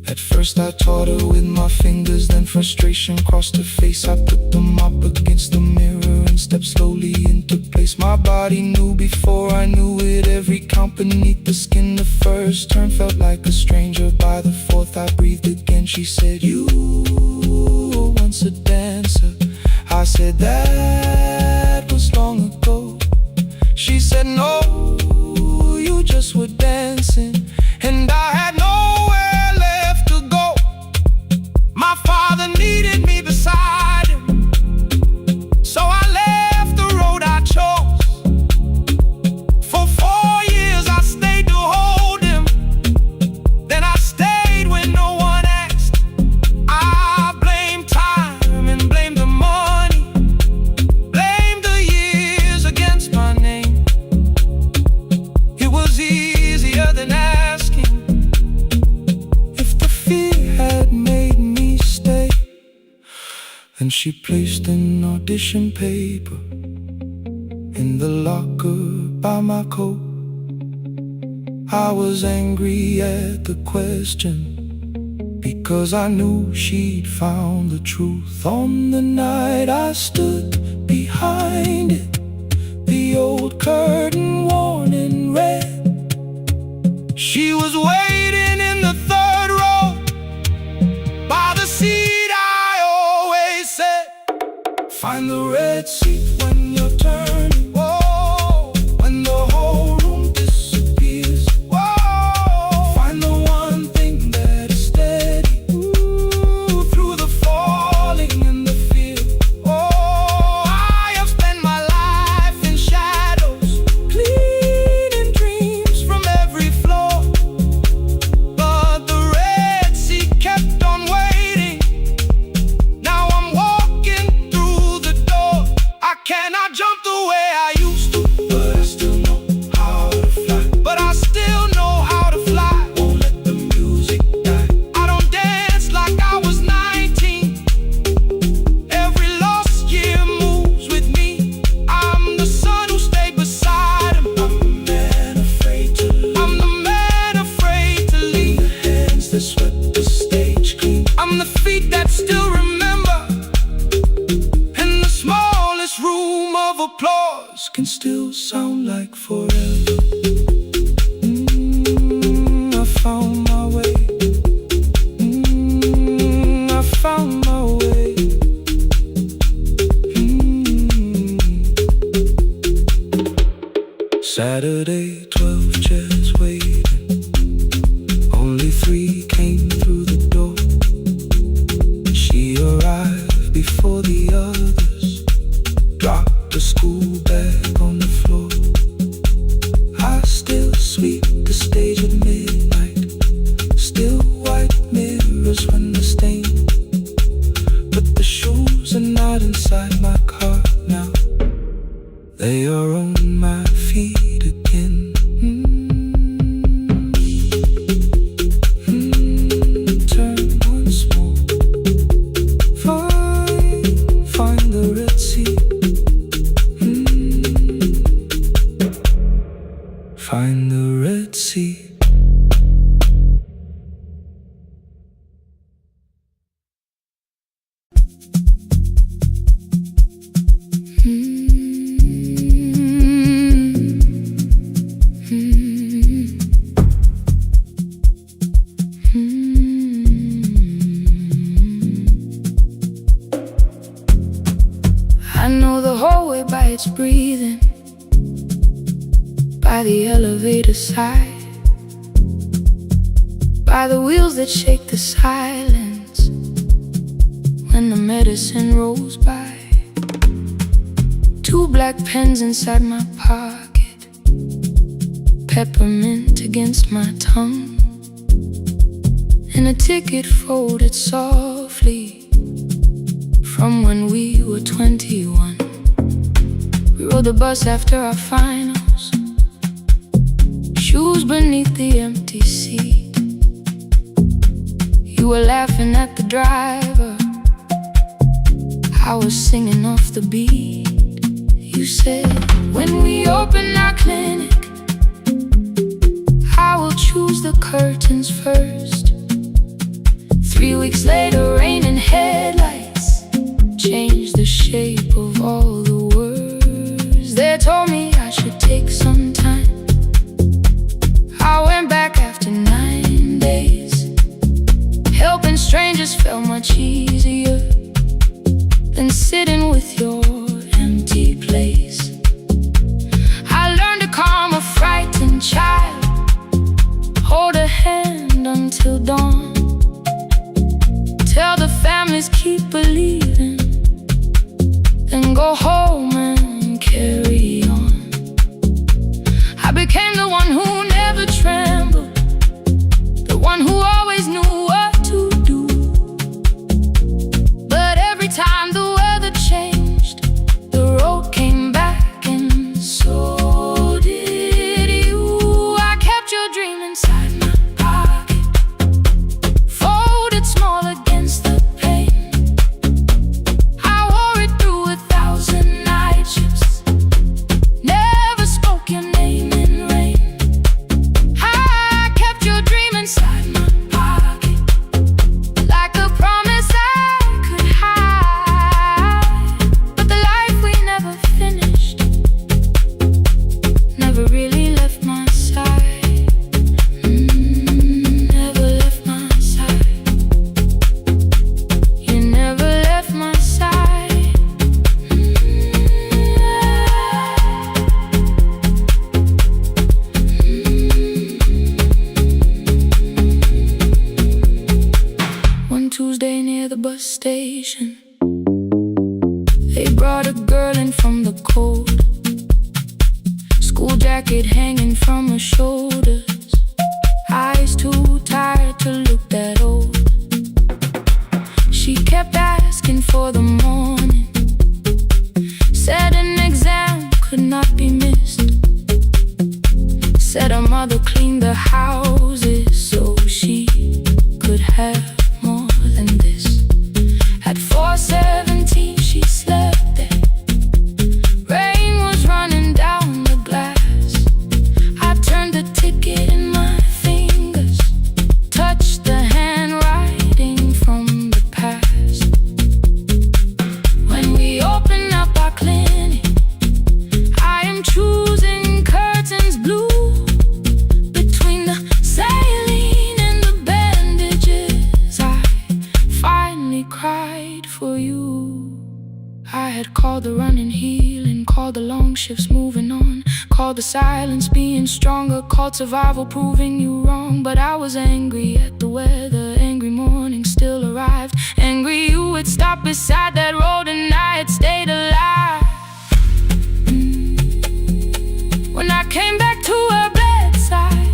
At first I taught her with my fingers, then frustration crossed her face. I put them up against the mirror and stepped slowly into place. My body knew before I knew it, every count beneath the skin. The first turn felt like a stranger, by the fourth I breathed again. She said, you were once a dancer. I said, that was long ago. She said, no, you just were dancing, and I had nowhere left to go. My father needed me beside him, so I left the road I chose. For 4 years I stayed to hold him, then I stayed when no one asked. I blamed time and blamed the money, blamed the years against my name. It was easier than asking if the fear had made me stay. Then she placed an audition paper in the locker by my coat. I was angry at the question, because I knew she'd found the truth. On the night I stood behind it, the old curtain worn in red. She was waiting in the third row, by the seat I always said. Find the red seat when you're turning. Whoa, when the whole room disappears. Whoa, find the one thing that is steady, ooh, through the falling and the fear. Oh, I have spent my life in shadows, like forever. I found my way. I found my way. Saturday, 12 chairs waiting. Only 3 came through the door. She arrived before the others. Dropped the school bag on the floor. I still sweep the stage at midnight. Still white mirrors when the stain. But the shoes are not inside my car now. They are on my feet again. Turn once more. Find the Red Sea. Find the Red Sea. I know the hallway by its breathing, by the elevator side, by the wheels that shake the silence when the medicine rolls by. 2 black pens inside my pocket, peppermint against my tongue, and a ticket folded softly from when we were 21. We rode the bus after our finals, shoes beneath the empty seat. You were laughing at the driver, I was singing off the beat. You said, when we open our clinic, I will choose the curtains first. 3 weeks later, rain and headlights changed the shape of all the words. They told me I should take some time. I went back after 9 days. Helping strangers felt much easier than sitting with your empty place. I learned to calm a frightened child, hold a hand until dawn, tell the families keep believing, then go home and carry on. I became the one who never trembled, the one who always knew what to do. But every time the weather changed, the road came back, and so did you. I kept your dream inside my pocket, folded small against the pain. I wore it through 1,000 night shifts, never spoke your name in rain. I kept your dream inside my pocket, like a promise I could hide. But the life we never finished never really left my side. Never left my side. You never left my side. One Tuesday near the bus station, they brought a girl in from the cold, school jacket hanging from her shoulders, eyes too tired to look that old. She kept asking for the morning, said an exam could not be missed, said her mother cleaned the houses so she could have more than this. At 4:17 she slept there, rain was running down the glass. I turned the ticket in my fingers, touched the handwriting from the past. When we open up our clinic, I am choosing called the silence being stronger, called survival proving you wrong. But I was angry at the weather, angry morning still arrived. Angry you would stop beside that road and I had stayed alive. When I came back to her bedside,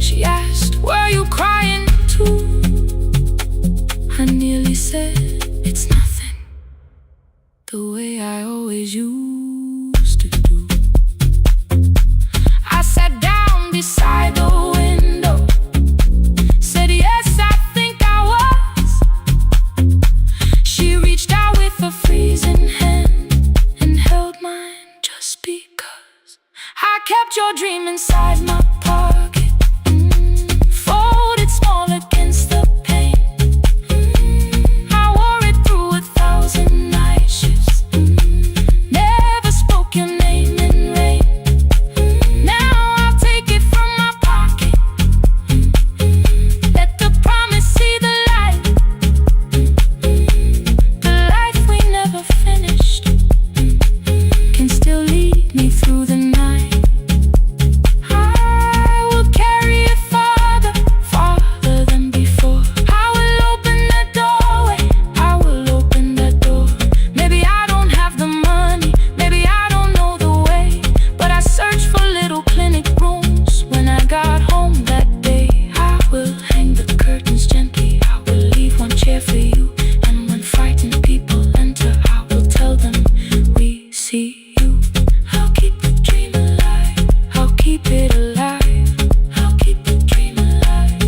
she asked, "Were you crying too?" I nearly said, "It's nothing," the way I always used to do. I sat down beside the window, said, "Yes, I think I was." She reached out with a freezing hand and held mine just because I kept your dream inside my pocket, folded small against the pain. I wore it through 1,000 night shifts, never spoke your name in rain. Now I'll take it from my pocket, let the promise see the light. The life we never finished can still lead me through the night. I will carry it farther, farther than before. I will open that doorway, I will open that door. Maybe I don't have the money, maybe I don't know the way, but I searched for little clinic rooms when I got home that day. I will hang the curtains gently, I will leave one chair for you, and when frightened people enter, I will tell them we see you. I'll keep the dream alive, I'll keep it alive, I'll keep the dream alive.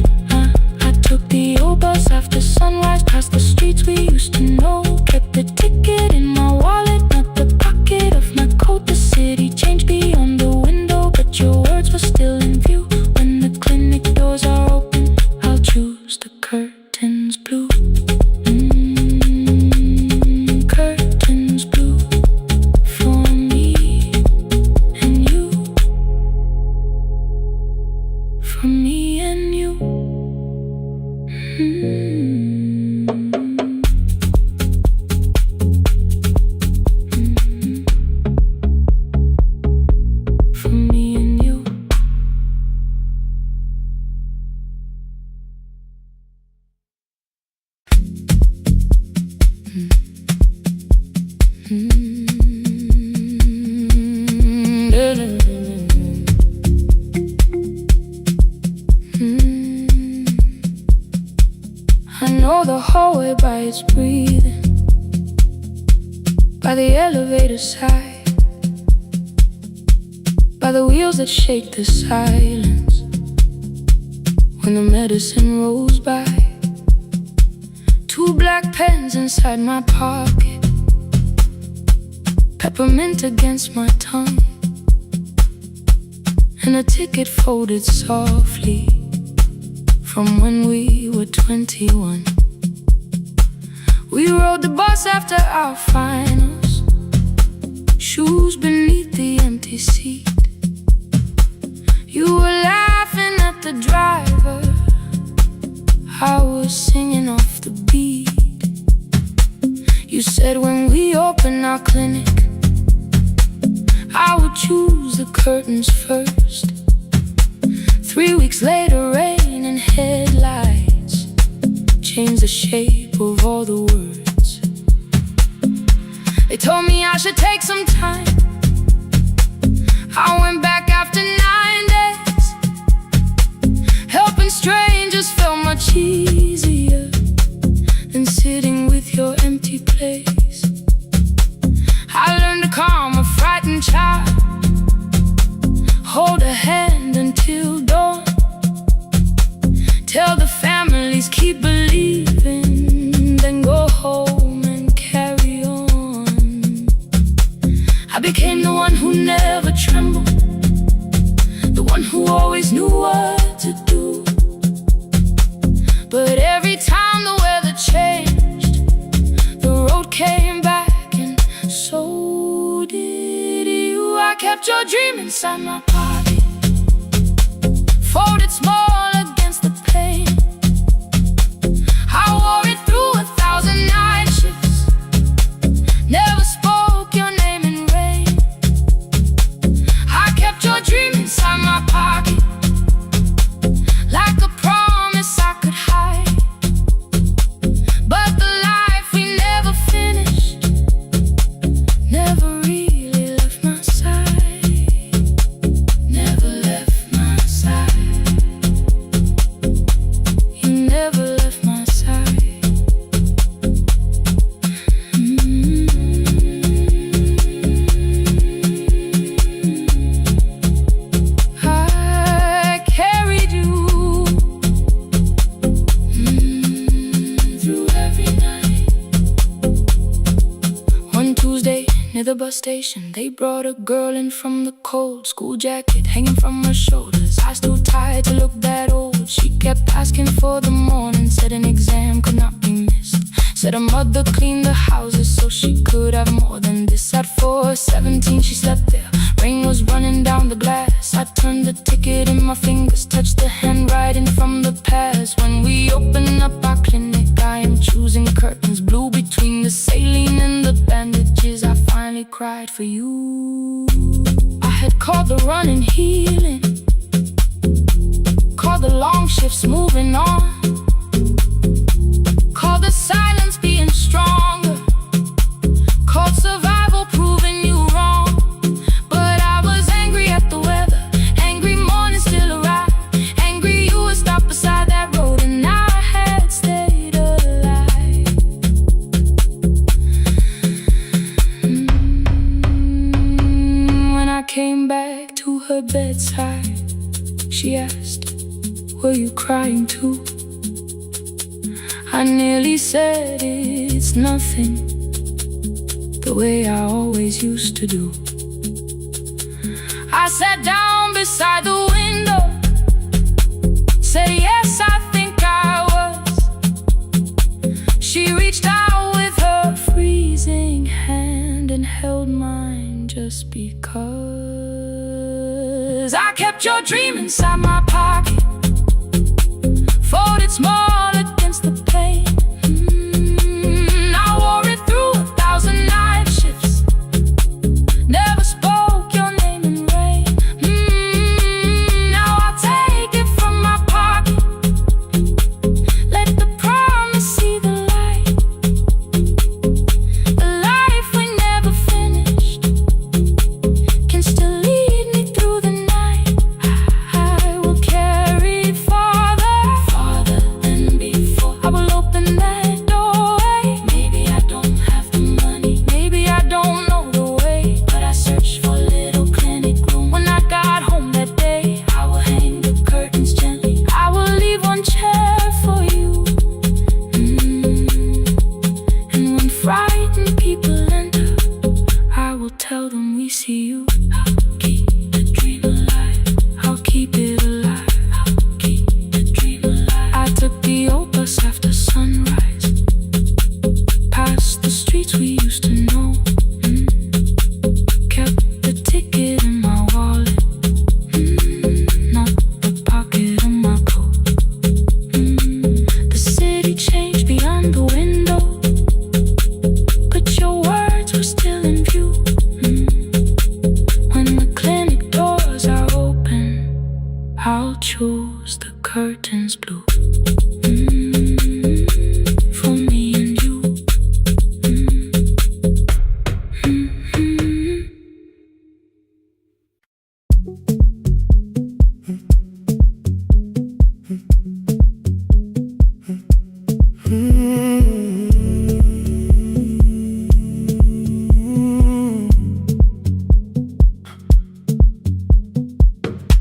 I took the old bus after sunrise, past the streets we used to know. Kept the ticket in my wallet, not the pocket of my coat. The city changed beyond the window, but your words were still in view. When the clinic doors are open, I'll choose the curtains blue. Curtains blue for me and you, for me and you. For me and you. I know the hallway by its breathing, by the elevator side, by the wheels that shake the silence when the medicine rolls by. 2 black pens inside my pocket, peppermint against my tongue, and a ticket folded softly from when we were 21. We rode the bus after our finals, shoes beneath the empty seat. You were laughing at the driver, I was singing off the beat. You said when we open our clinic, I would choose the curtains first. 3 weeks later, rain and headlights changed the shape of all the words. They told me I should take some time. I went back after 9 days. Helping strangers felt much easier than sitting with your empty place. I learned to calm a frightened child, hold a hand until dawn, tell the families keep believing, then go home and carry on. I became the one who never trembled, the one who always knew what to do. But every time the weather changed, the road came back, and so did you. I kept your dream inside my pocket, folded small against the pain. I wore it through 1,000 night shifts, never spoke your name in rain. bus station, they brought a girl in from the cold. School jacket hanging from her shoulders, eyes too tired to look that old. She kept asking for the morning, said an exam could not be missed. Said her mother cleaned the houses so she could have more than this. At 4:17 she slept there, rain was running down the glass. I turned the ticket in my fingers, touched the handwriting from the past. When we open up our clinic, I am choosing curtains blue between the saline and the bandages. I finally cried for you. I had called the running healing, called the long shifts moving on, called the silence being stronger, called survival proving you wrong. But I was angry at the weather, angry morning still arrived, angry you would stop beside that road and I had stayed alive. When I came back to her bedside, she asked, were you crying too? I nearly said it's nothing, the way I always used to do. I sat down beside the window, said yes, I think I was. She reached out with her freezing hand and held mine just because. I kept your dream inside my pocket, folded small against the pain. I wore it through 1,000 night shifts, never spoke your name in rain. Now I'll take it from my pocket, let the promise see the light. The life we never finished can still lead me through the night. I will carry it farther, farther than before. I will open that doorway. Maybe I don't have the money, maybe I don't know the way, but I searched for a little clinic room. When I got home that day, I will hang the curtains gently, I will leave one chair for you. And when frightened people enter, I will tell them we see you. I'll keep the dream alive, I'll keep it alive, I'll keep the dream alive. I took the old bus after sunrise, past the streets we used to know. Kept the ticket in my wallet, not the pocket of my coat. The city changed beyond the window, but your words were still in view. When the clinic doors are open, I'll choose the curtains blue. For me and you.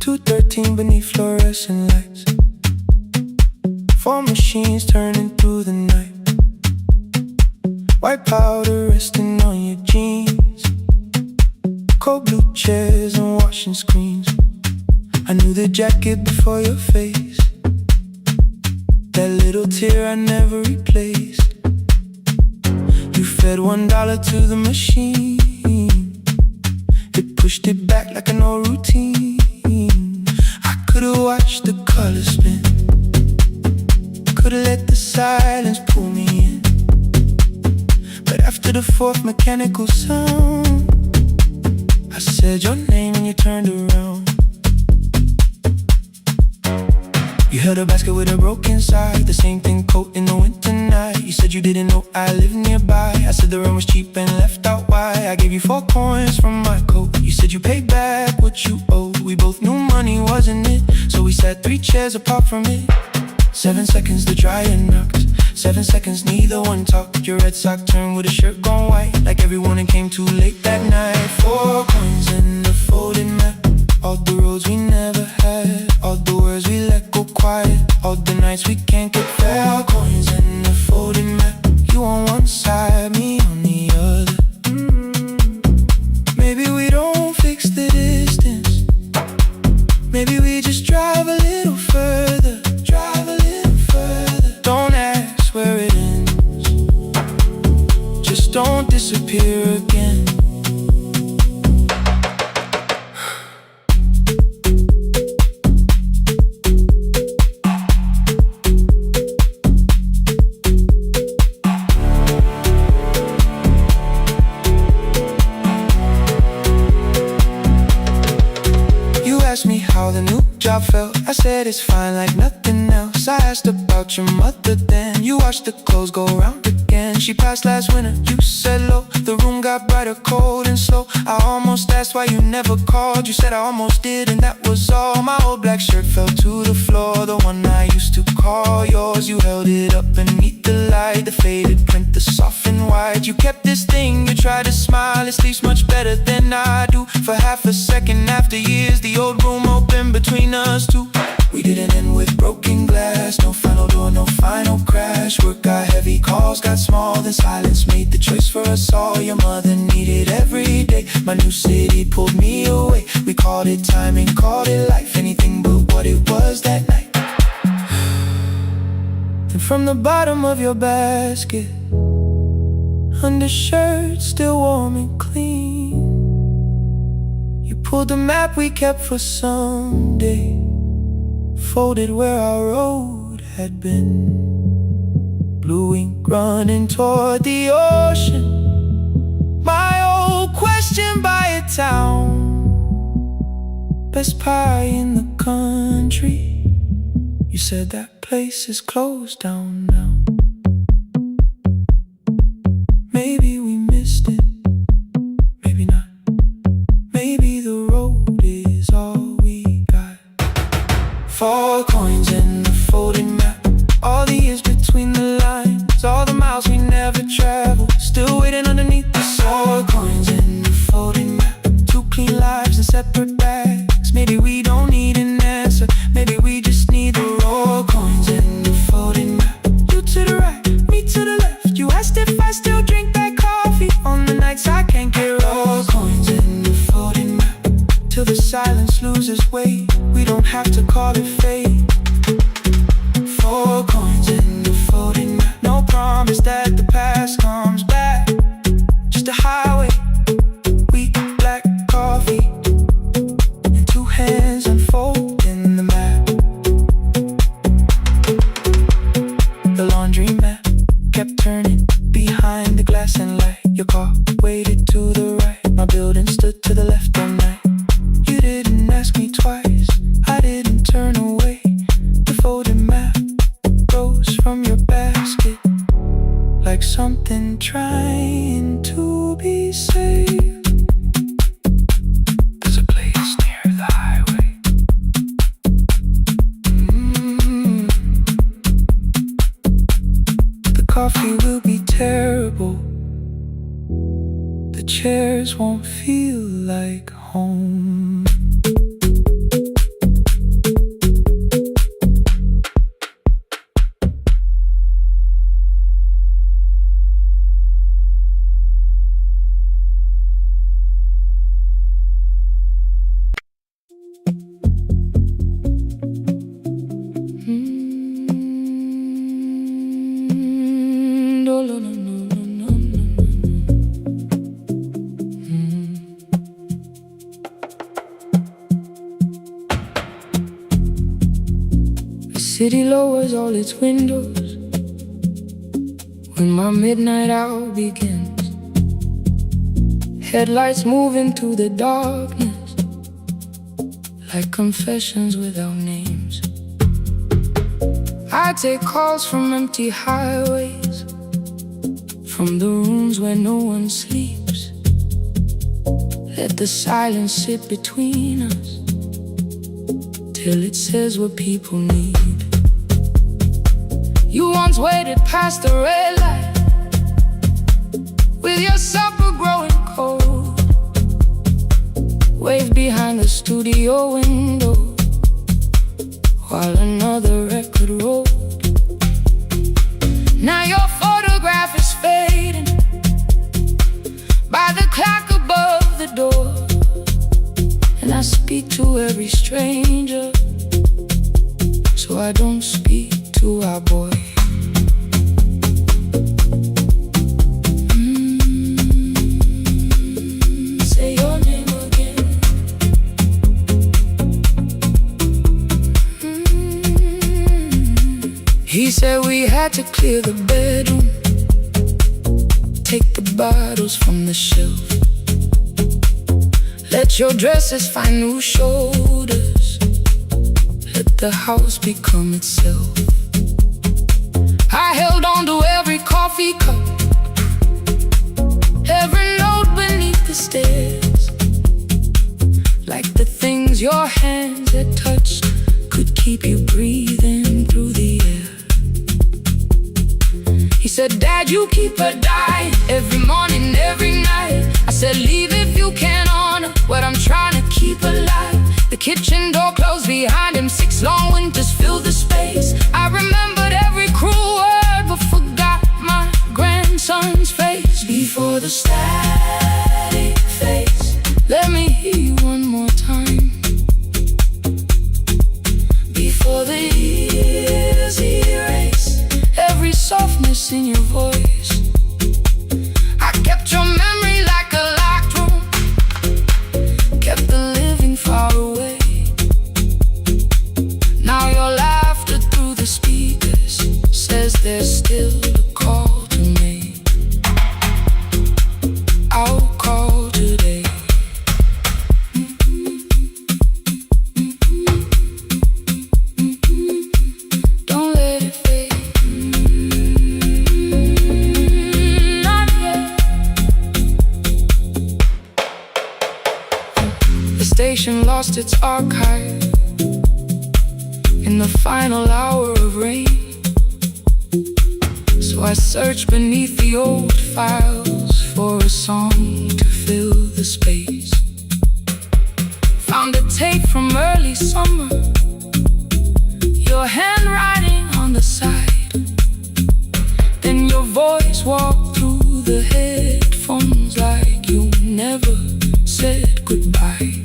2:13 beneath fluorescent lights, 4 machines turning through the night. White powder resting on your jeans, cold blue chairs and washing screens. I knew the jacket before your face, that little tear I never replaced. You fed $1 to the machine, it pushed it back like an old routine. I could've watched the colors spin, could've let the silence pull me in, but after the 4th mechanical sound, I said your name and you turned around. You held a basket with a broken side, the same thing coat in the winter night. You said you didn't know I lived nearby. I said the rent was cheap and left out why. I gave you 4 coins from my coat. You said you paid back what you owed. We both knew money wasn't it, so we sat 3 chairs apart from it. 7 seconds the dryer knocked, 7 seconds neither one talked. Your red sock turned with a shirt gone white, like everyone came too late that night. 4 coins and a folded map, all the roads we never had, all the words we let go quiet, all the nights we can't get back. Coins and a folded map, you on one side, me on the other. Maybe we just drive a little further, drive a little further. Don't ask where it ends, just don't disappear again. How the new job felt, I said it's fine like nothing else. I asked about your mother then, you watched the clothes go round again. She passed last winter, you said low, the room got brighter, cold and slow. I almost asked why you never called, you said I almost did and that was all. My old black shirt fell to the floor, the one I used to call yours. You held it up beneath the light, the faded print, the soft and white. You kept this thing, you tried to smile, it sleeps much better than I do. For half a second after years, the old room opened between us two. We didn't end with broken glass, no final door, no final crash. Work got heavy, calls got small, then silence made the choice for us all. Your mother needed every day, my new city pulled me away. We called it timing, called it life, anything but what it was that night. Then from the bottom of your basket, undershirt still warm and clean, you pulled the map we kept for someday, folded where our road had been. Blue ink running toward the ocean, my old question by a town. Best pie in the country, you said that place is closed down now. Maybe we missed it, maybe not. Maybe the road is all we got. 4 coins in the folded map, all the years between the lines, all the miles we never traveled, still waiting underneath the sun. 4 coins in the folded map, 2 clean lives in separate bags. Maybe we don't need an answer, maybe we just need the raw coins in the folded map. You to the right, me to the left. You asked if I still drink that coffee on the nights I can't get raw coins in the folded map, till the silence loses weight. We don't have to call it fate. 4 coins in the folded map, no promise that the past comes back, just a highway, weak black coffee, and 2 hands unfolding the map. The laundry mat kept turning behind the glass and light. Your car waited to the right, my building stood to the left all night. You didn't ask me twice, I didn't turn away. The folded map rose from your basket, like something trying to be saved. There's a place near the highway. The coffee will be terrible, the chairs won't feel like home. The city lowers all its windows when my midnight hour begins. Headlights moving through the darkness like confessions without names. I take calls from empty highways, from the rooms where no one sleeps. Let the silence sit between us till it says what people need. You once waited past the red light with your supper growing cold, waved behind the studio window while another record rolled. Now your photograph is fading by the clock above the door, and I speak to every stranger, so I don't speak to our boy. Say your name again. He said we had to clear the bedroom, take the bottles from the shelf, let your dresses find new shoulders, let the house become itself. I held on to every coffee cup, every note beneath the stairs, like the things your hands had touched could keep you breathing through the air. He said, Dad, you keep her dying every morning, every night. I said, leave if you can honor what I'm trying to keep alive. The kitchen door closed behind him, 6 long winters filled the space. I remembered every cruel word, but forgot my grandson's face. Before the static fades, let me hear you one more time. Before the years erase every softness in your voice, I kept your memory like a locked room, kept the living far away. Now your laughter through the speakers says there's still a call to make. I'll call today. Don't let it fade. Not yet. The station lost its archive in the final hour of rain, so I searched beneath the old files for a song to fill the space. Found a tape from early summer, your handwriting on the side, then your voice walked through the headphones like you never said goodbye.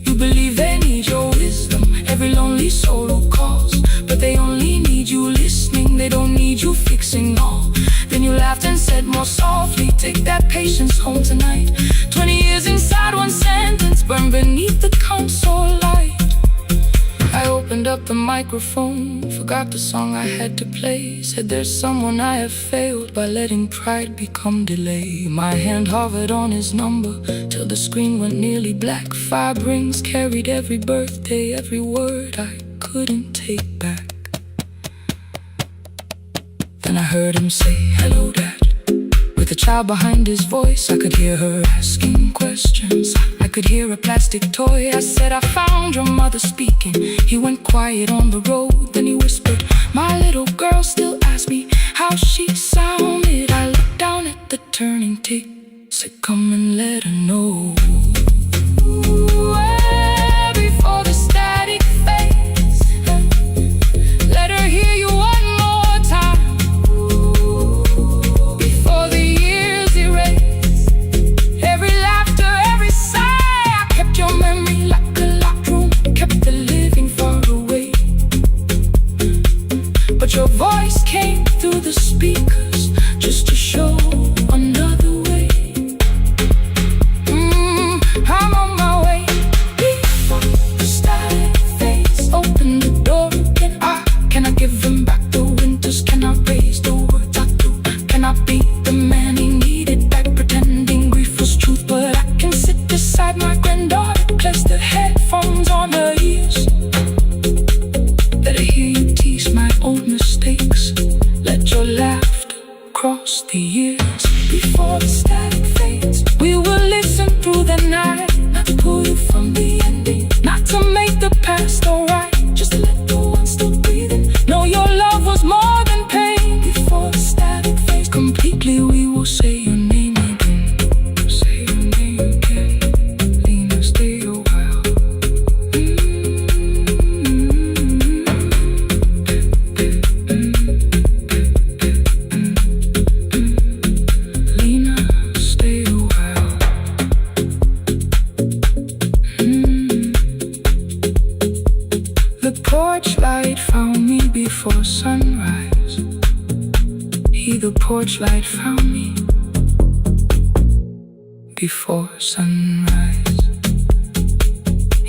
You believe they need your wisdom, every lonely soul who calls, but they only need you listening, they don't need you fixing all. Then you laughed and said more softly, take that patience home tonight. 20 years inside one sentence, burned beneath the console light. I opened up the microphone, forgot the song I had to play. Said there's someone I have failed by letting pride become delay. My hand hovered on his number till the screen went nearly black. 5 rings carried every birthday, every word I couldn't take back. Then I heard him say, hello, Dad. With a child behind his voice, I could hear her asking questions. I could hear a plastic toy. I said, I found your mother speaking. He went quiet on the road, then he whispered, my little girl still asks me how she sounded. I looked down at the turning tape, said, come and let her know. Before the static fades, let her hear you one more time. Before the years erase every laughter, every sigh, I kept your memory like a locked room, kept the living far away. But your voice came through the speakers just to show another way. I'm on my way. The porch light found me before sunrise. The porch light found me before sunrise.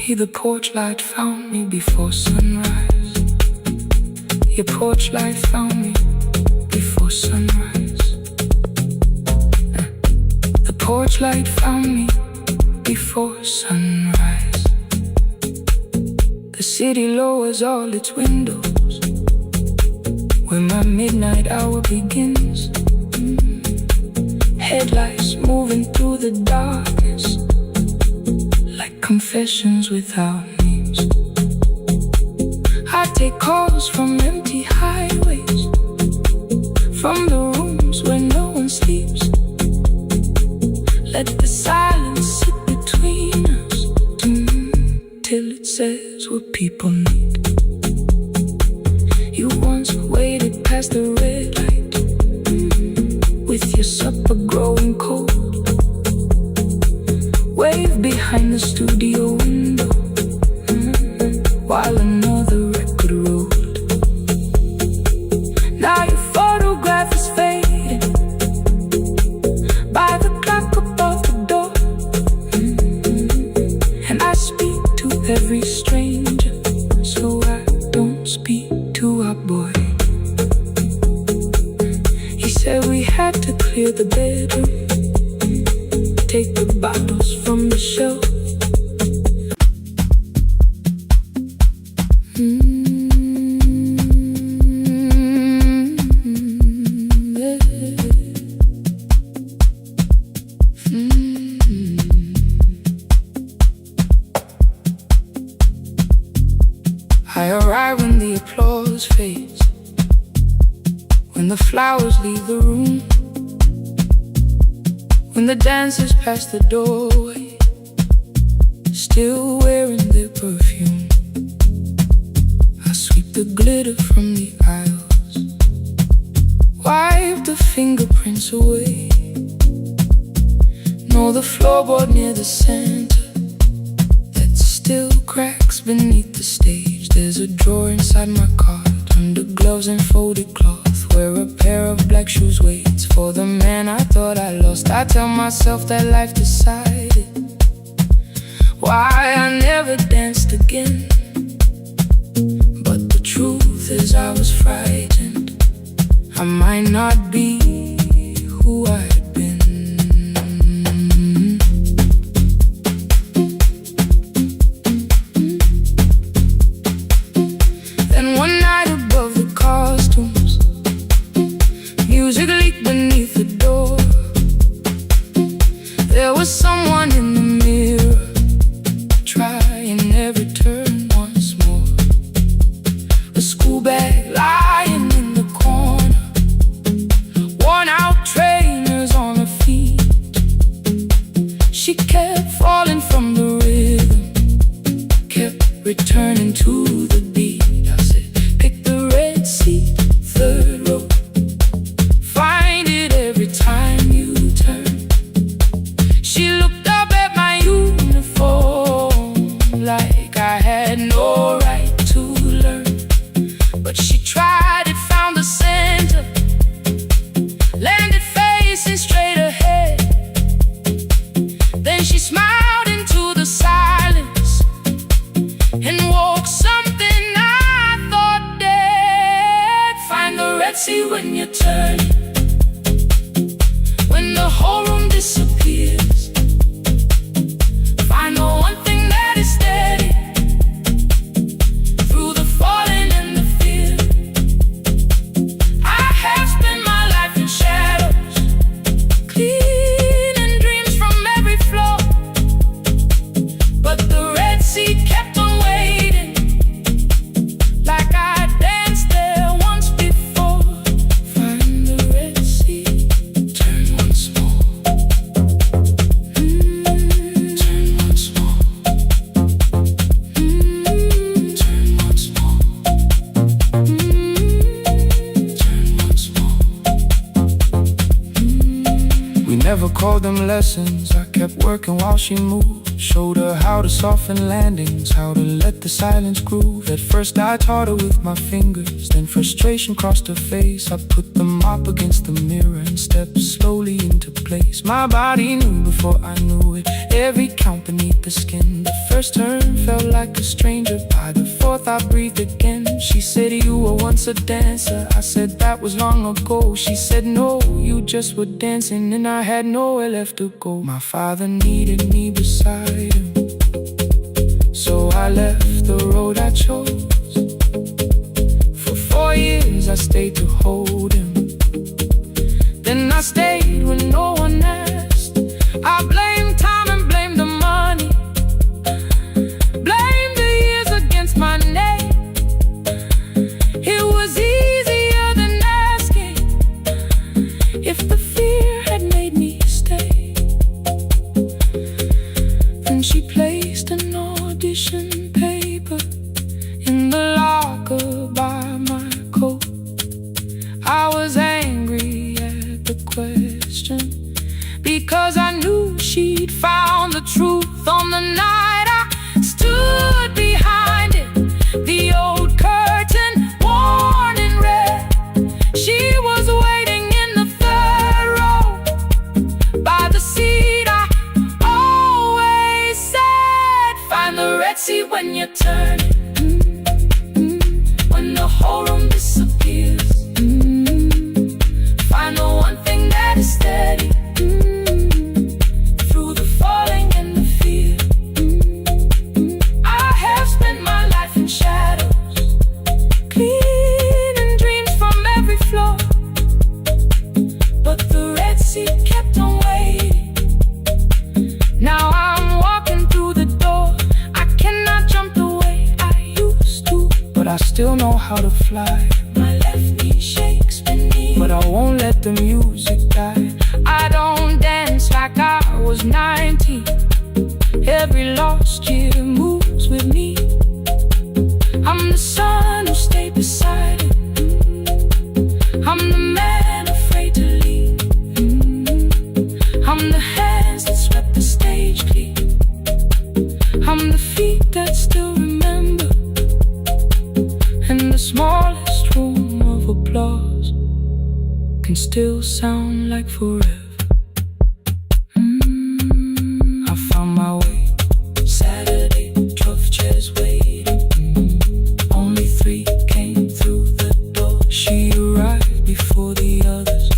The porch light found me before sunrise. Your porch light found me before sunrise. The porch light found me before sunrise. The city lowers all its windows when my midnight hour begins. Headlights moving through the darkness like confessions without names. I take calls from empty highways, from the rooms where no one sleeps. Let the silence sit between us till it says what people need. You once waited past the red light with your supper growing cold. Wave behind the studio window while another record rolled. Now your photograph is fading by the clock above the door. And I speak to every stranger, so I don't speak to our boy. He said we had to clear the bedroom, take the bottles from the shelf. I arrive when the applause fades, when the flowers leave the room, when the dancers pass the doorway, still wearing their perfume. I sweep the glitter from the aisles, wipe the fingerprints away. Know the floorboard near the center that still cracks beneath the stage. There's a drawer inside my cart, under gloves and folded cloth, where a pair of black shoes waits for the man I thought I lost. I tell myself that life decided why I never danced again. But the truth is I was frightened I might not be who I had been. Then one night above the costumes, music leaked beneath the door. There was someone in the mirror, trying every turn once more. A school bag lying in the corner, worn out trainers on her feet. She kept falling from the rhythm, kept returning to the beat. I said, pick the red seat, third row, find it every time you turn. She looked up at my uniform like I had no right to learn. But she tried it, found the center, landed facing straight ahead. Then she smiled into the silence and woke something I thought dead. Find the red sea when you turn, when the whole room disappears. Find the one thing that is steady through the falling and the fear. I have spent my life in shadows, cleaning dreams from every floor. But the red sea kept on waiting, like I danced there once before. Find the red sea, turn once more. Turn once more. Turn once more. Turn once more. We never called them lessons, I kept working while she moved. Showed her how to soften landings, how to let the silence groove. At first I taught her with my fingers, then frustration crossed her face. I put them up against the mirror and stepped slowly into place. My body knew before I knew it, every count beneath the skin. The first turn felt like a stranger, by the fourth I breathed again. She said, you were once a dancer. I said, that was long ago. She said, no, you just were dancing, and I had nowhere left to go. My father needed me beside him, so I left the road I chose. For 4 years I stayed to hold him, then I stayed when no one asked. I blamed time and blamed the money, blamed the years against my name. It was easier than asking if the fear had made me stay. Then she placed an audition paper in the locker by my coat. I was angry at the question, because I knew she'd found the truth on the night I stood behind it. The old curtain worn in red, she was waiting in the third row by the seat I always said, find the red seat when you turn it. When the whole room disappears, find the one thing that is steady through the falling and the fear. I have spent my life in shadows, cleaning dreams from every floor, but the red seat kept on waiting. Now I'm walking through the door. I cannot jump the way I used to, but I still know how to fly. My left knee shakes beneath, but I won't let the music die. I don't dance like I was 19. Every lost year moves with me. I'm the son who stayed beside it. I'm the man afraid to leave. I'm the hands that swept the stage clean. I'm the feet that still remember, and the smallest room of applause can still sound like forever. I found my way. Saturday, 12 chairs waiting. Only 3 came through the door. She arrived before the others,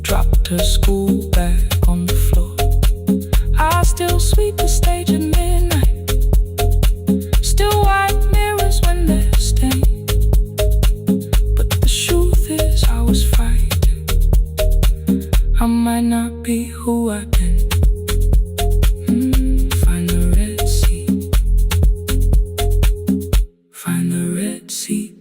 dropped her school bag on the floor. I still sweep the stage at midnight, still wipe mirrors when they're stained. But the truth is I was frightened. I might not be who I've been. Find the red seat. Find the red seat.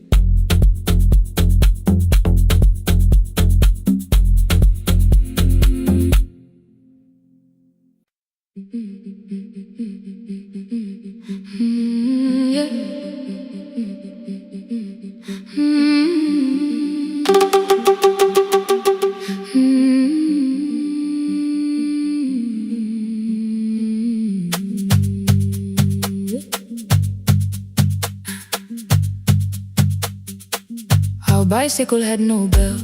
Our bicycle had no bell,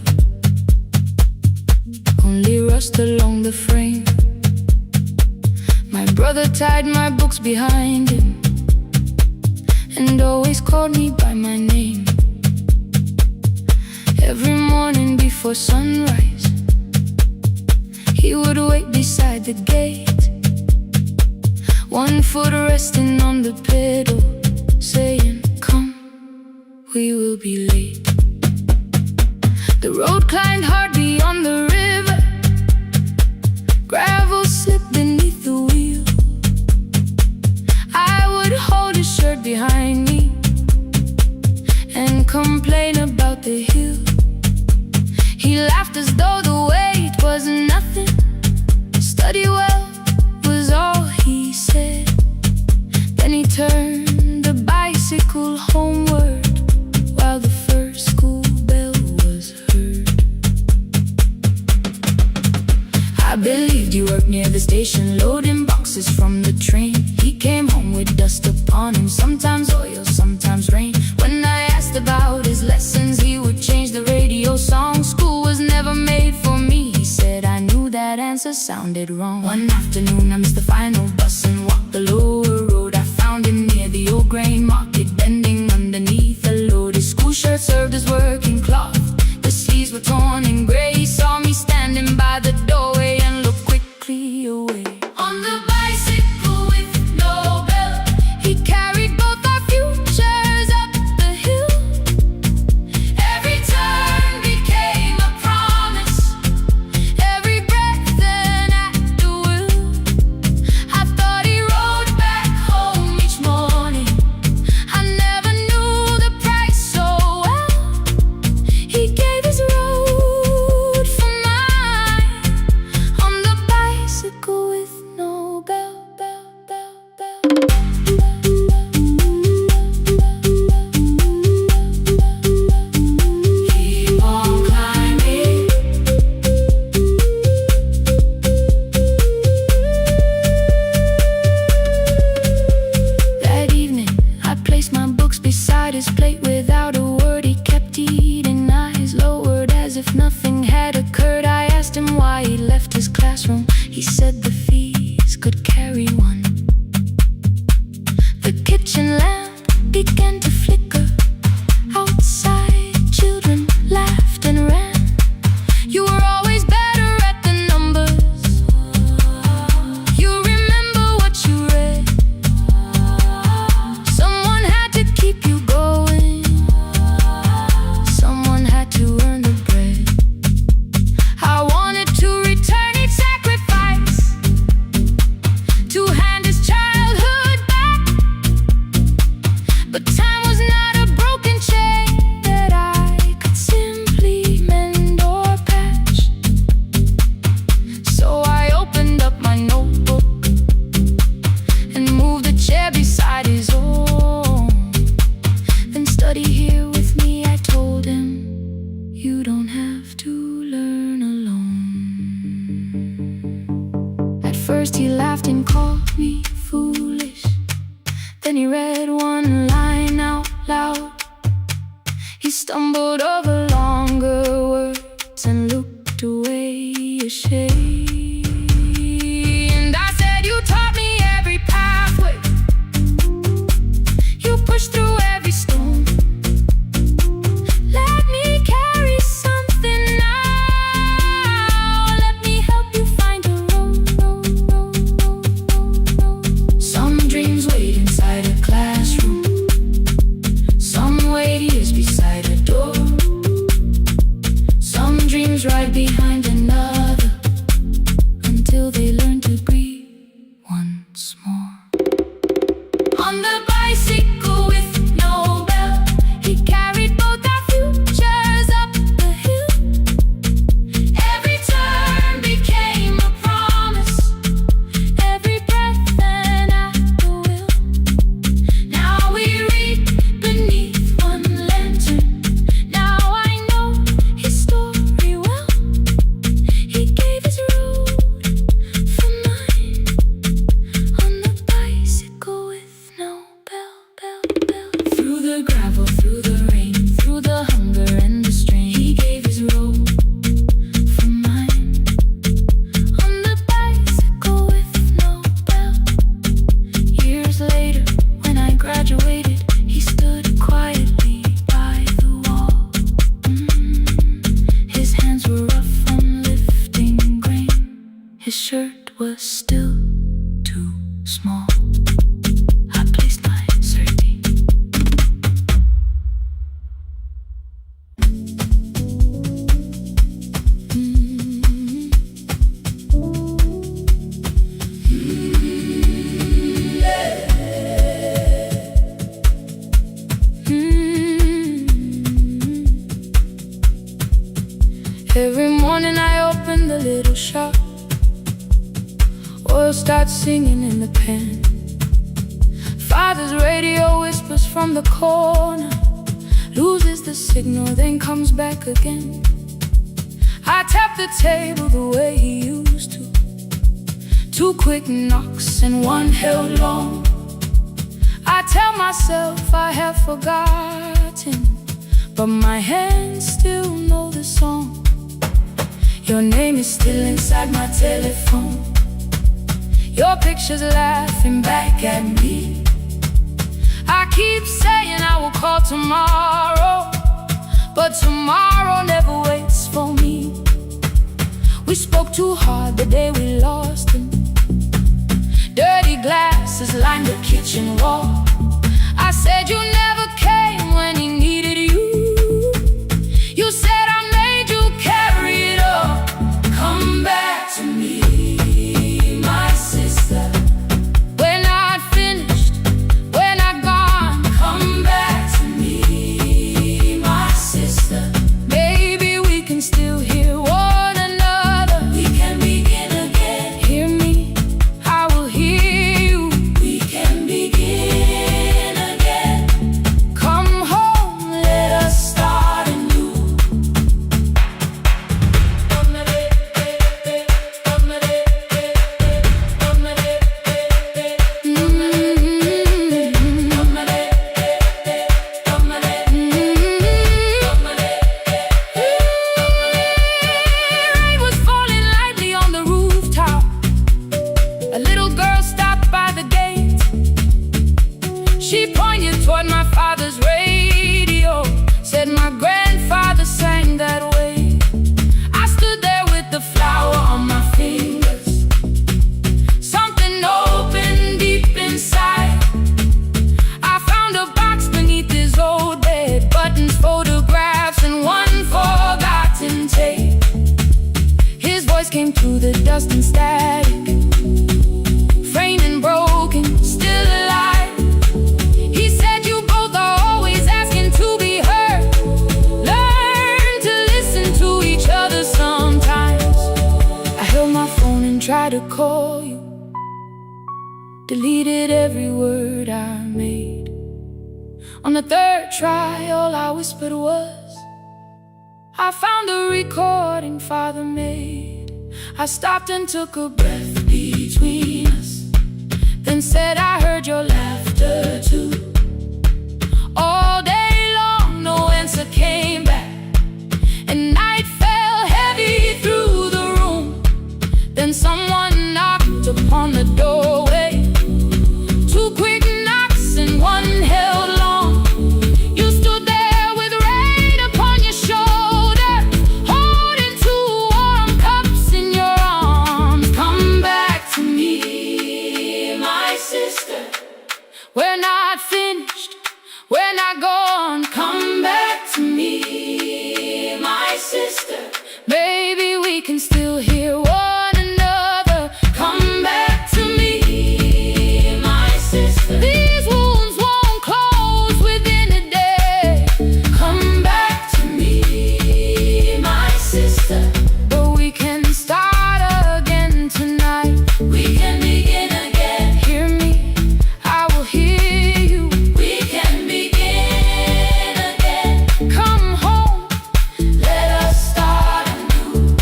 only rust along the frame. My brother tied my books behind him and always called me by my name. Every morning before sunrise, he would wait beside the gate, one foot resting on the pedal, saying, come, we will be late. The road climbed hard beyond the river, gravel slipped beneath the wheel. I would hold his shirt behind me and complain about the hill. He laughed as though the weight was nothing. Study well was all he said. Then he turned the bicycle homeward while the first school bell was heard. I believed you worked near the station, loading boxes from the sounded wrong. One afternoon I missed the final bus and walked the lower road. I found him near the old grain market, bending underneath a load. His school shirt served as working cloth, the sleeves were torn and gray. He saw me standing by the doorway and looked quickly away. On the bicycle with no belt, he carried both our futures up the hill. Every turn became a promise, every breath an act of will. I thought he rode back home each morning. I never knew the price so well. He gave his road for mine on the bicycle with no bell. Keep on climbing. That evening, I placed my books beside his plate. Without a word, he kept eating, eyes lowered as if nothing had occurred. I asked him why he left his classroom. He said the fees could carry one. The kitchen lamp began to flicker. Outside, children laughed and ran. You were always better at the numbers. You remember what you read. Someone had to keep you going. Someone had to earn the bread. I wanted to return each sacrifice, to hand his childhood back. But time was not a broken chain that I could simply mend or patch. So I opened up my notebook and moved the chair beside his own. Then study here with me, I told him. You don't have to learn alone. At first he laughed and called me foolish. Then he read one line out loud. He stumbled over longer words and looked away ashamed. And I said, you taught me every pathway. You pushed through every stone. Let me carry something now. Let me help you find a road. Some dreams wait inside a classroom. Some wait years beside a door. Some dreams right behind another, until they learn to breathe once more. On the bicycle with no bell, he carried both our futures up the hill. Every turn became a promise, every breath an act of will. Now we read beneath one lantern. Now I know his story well. He gave his road for mine on the bicycle with no bell. Through the gravel, through the rain, through the hunger and the strain, he gave his road for mine on the bicycle with no bell. Years later, when I graduated, he stood quietly by the wall. His hands were rough from lifting grain. His shirt was still too small. I placed my sardine. Every morning I open the little shop. Oil starts singing in the pan. Father's radio whispers from the corner, loses the signal, then comes back again. I tap the table the way he used to. 2 quick knocks and one held long. I tell myself I have forgotten, but my hands still know the song. Your name is still inside my telephone. Your picture's laughing back at me. I keep saying I will call tomorrow, but tomorrow never waits for me. We spoke too hard the day we lost him. Dirty glasses lined the kitchen wall. I said you never came when he needed you. You said I made you carry it all. Come back to me, my sister. We're not finished, we're not gone. Come back to me, my sister. Maybe we can still hear one another. We can begin again. Hear me, I will hear you. We can begin again. Come home, let us start anew. Rain was falling lightly on the rooftop. A little girl stopped by the gate. She pointed toward my father's radio. Said my grandfather sang that way. I stood there with the flower on my fingers. Something opened deep inside. I found a box beneath his old bed. Buttons, photographs, and one forgotten tape. His voice came through the dust and static. Framed and broken, still alive. He said you both are always asking to be heard. Learn to listen to each other sometimes. I held my phone and tried to call you. Deleted every word I made. On the third try, all I whispered was, I found a recording Father made. I stopped and took a breath between us, then said I heard your laughter too. All day long no answer came back, and night fell heavy through the room. Then someone knocked upon the doorway. Two quick knocks and one held long. You stood there with rain upon your shoulder, holding two warm cups in your arms. Come back to me, my sister. We're not finished, we're not gone. Come back to me, my sister. Maybe we can still hear one another. Come back to me, my sister. These wounds won't close within a day. Come back to me, my sister. But we can start again tonight. We can begin again. Hear me, I will hear you. We can begin again. Come home, let us start anew.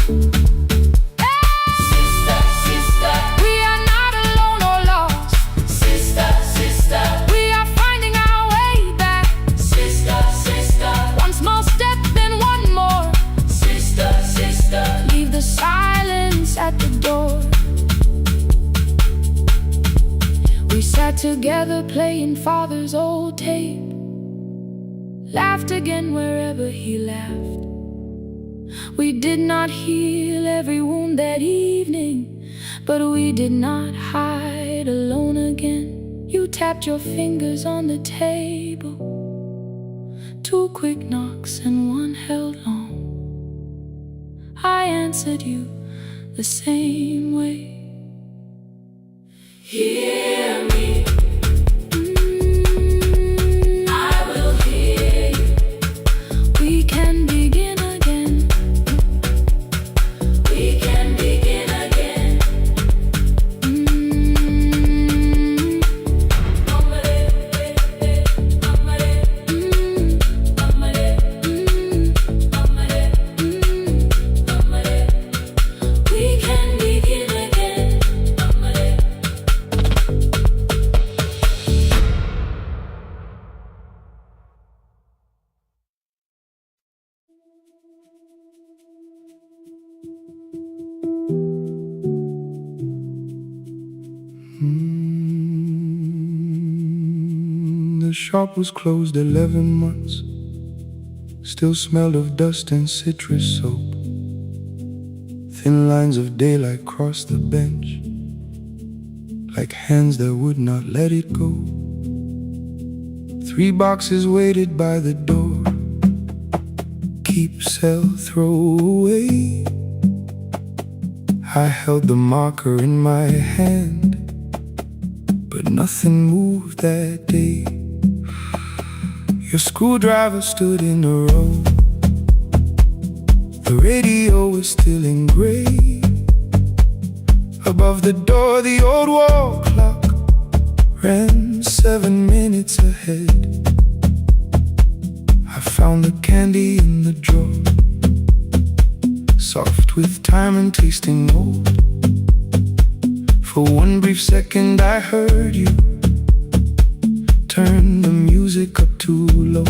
Sister, sister, we are not alone or lost. Sister, sister, we are finding our way back. Sister, sister, one small step, then one more. Sister, sister, leave the silence at the door. We sat together playing Father's old tape. Laughed again wherever he laughed. We did not heal every wound that evening, but we did not hide alone again. You tapped your fingers on the table. Two quick knocks and one held long. I answered you the same way. Hear me, I will hear you. We can begin again. We can begin again. We can begin again. The shop was closed 11 months. Still smelled of dust and citrus soap. Thin lines of daylight crossed the bench, like hands that would not let it go. 3 boxes waited by the door. Keep, sell, throw away. I held the marker in my hand, but nothing moved that day. Your screwdriver stood in a row. The radio was still in gray. Above the door, the old wall clock ran 7 minutes ahead. I found the candy in the drawer, soft with time and tasting old. For one brief second I heard you turn the music up too low.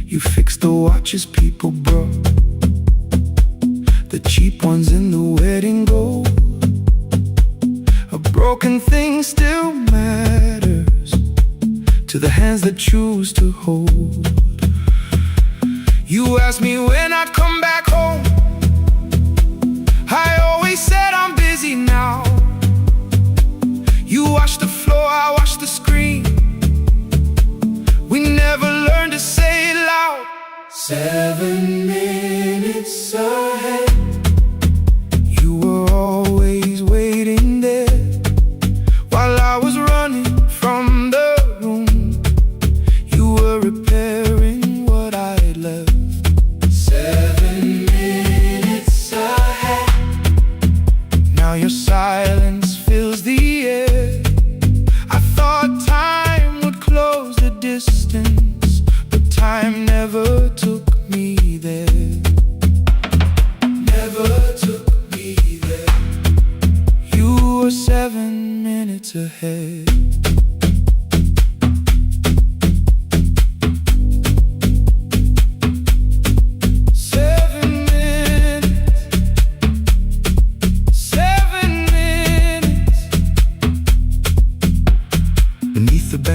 You fixed the watches people brought, the cheap ones in the wedding gold. A broken thing still matters to the hands that choose to hold. You asked me when I'd come back home. I always said I'm busy now. You watched the floor, I watched the screen. We never learned to say it loud. 7 minutes ahead. You were always waiting there while I was running from the room. You were repairing what I had left. 7 minutes ahead. Now your silence fills the air. I thought time would close the distance, but time never took me there. Never took me there. You were 7 minutes ahead.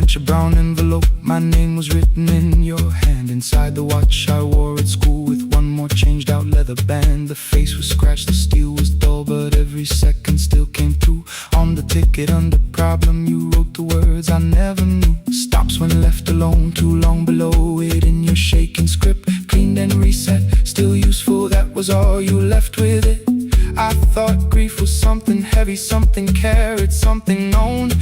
A brown envelope, my name was written in your hand. Inside the watch I wore at school with one more changed out leather band. The face was scratched, the steel was dull, but every second still came through. On the ticket under problem you wrote the words I never knew. Stops when left alone, too long below it in your shaking script. Cleaned and reset, still useful, that was all you left with it. I thought grief was something heavy, something carried, something owned,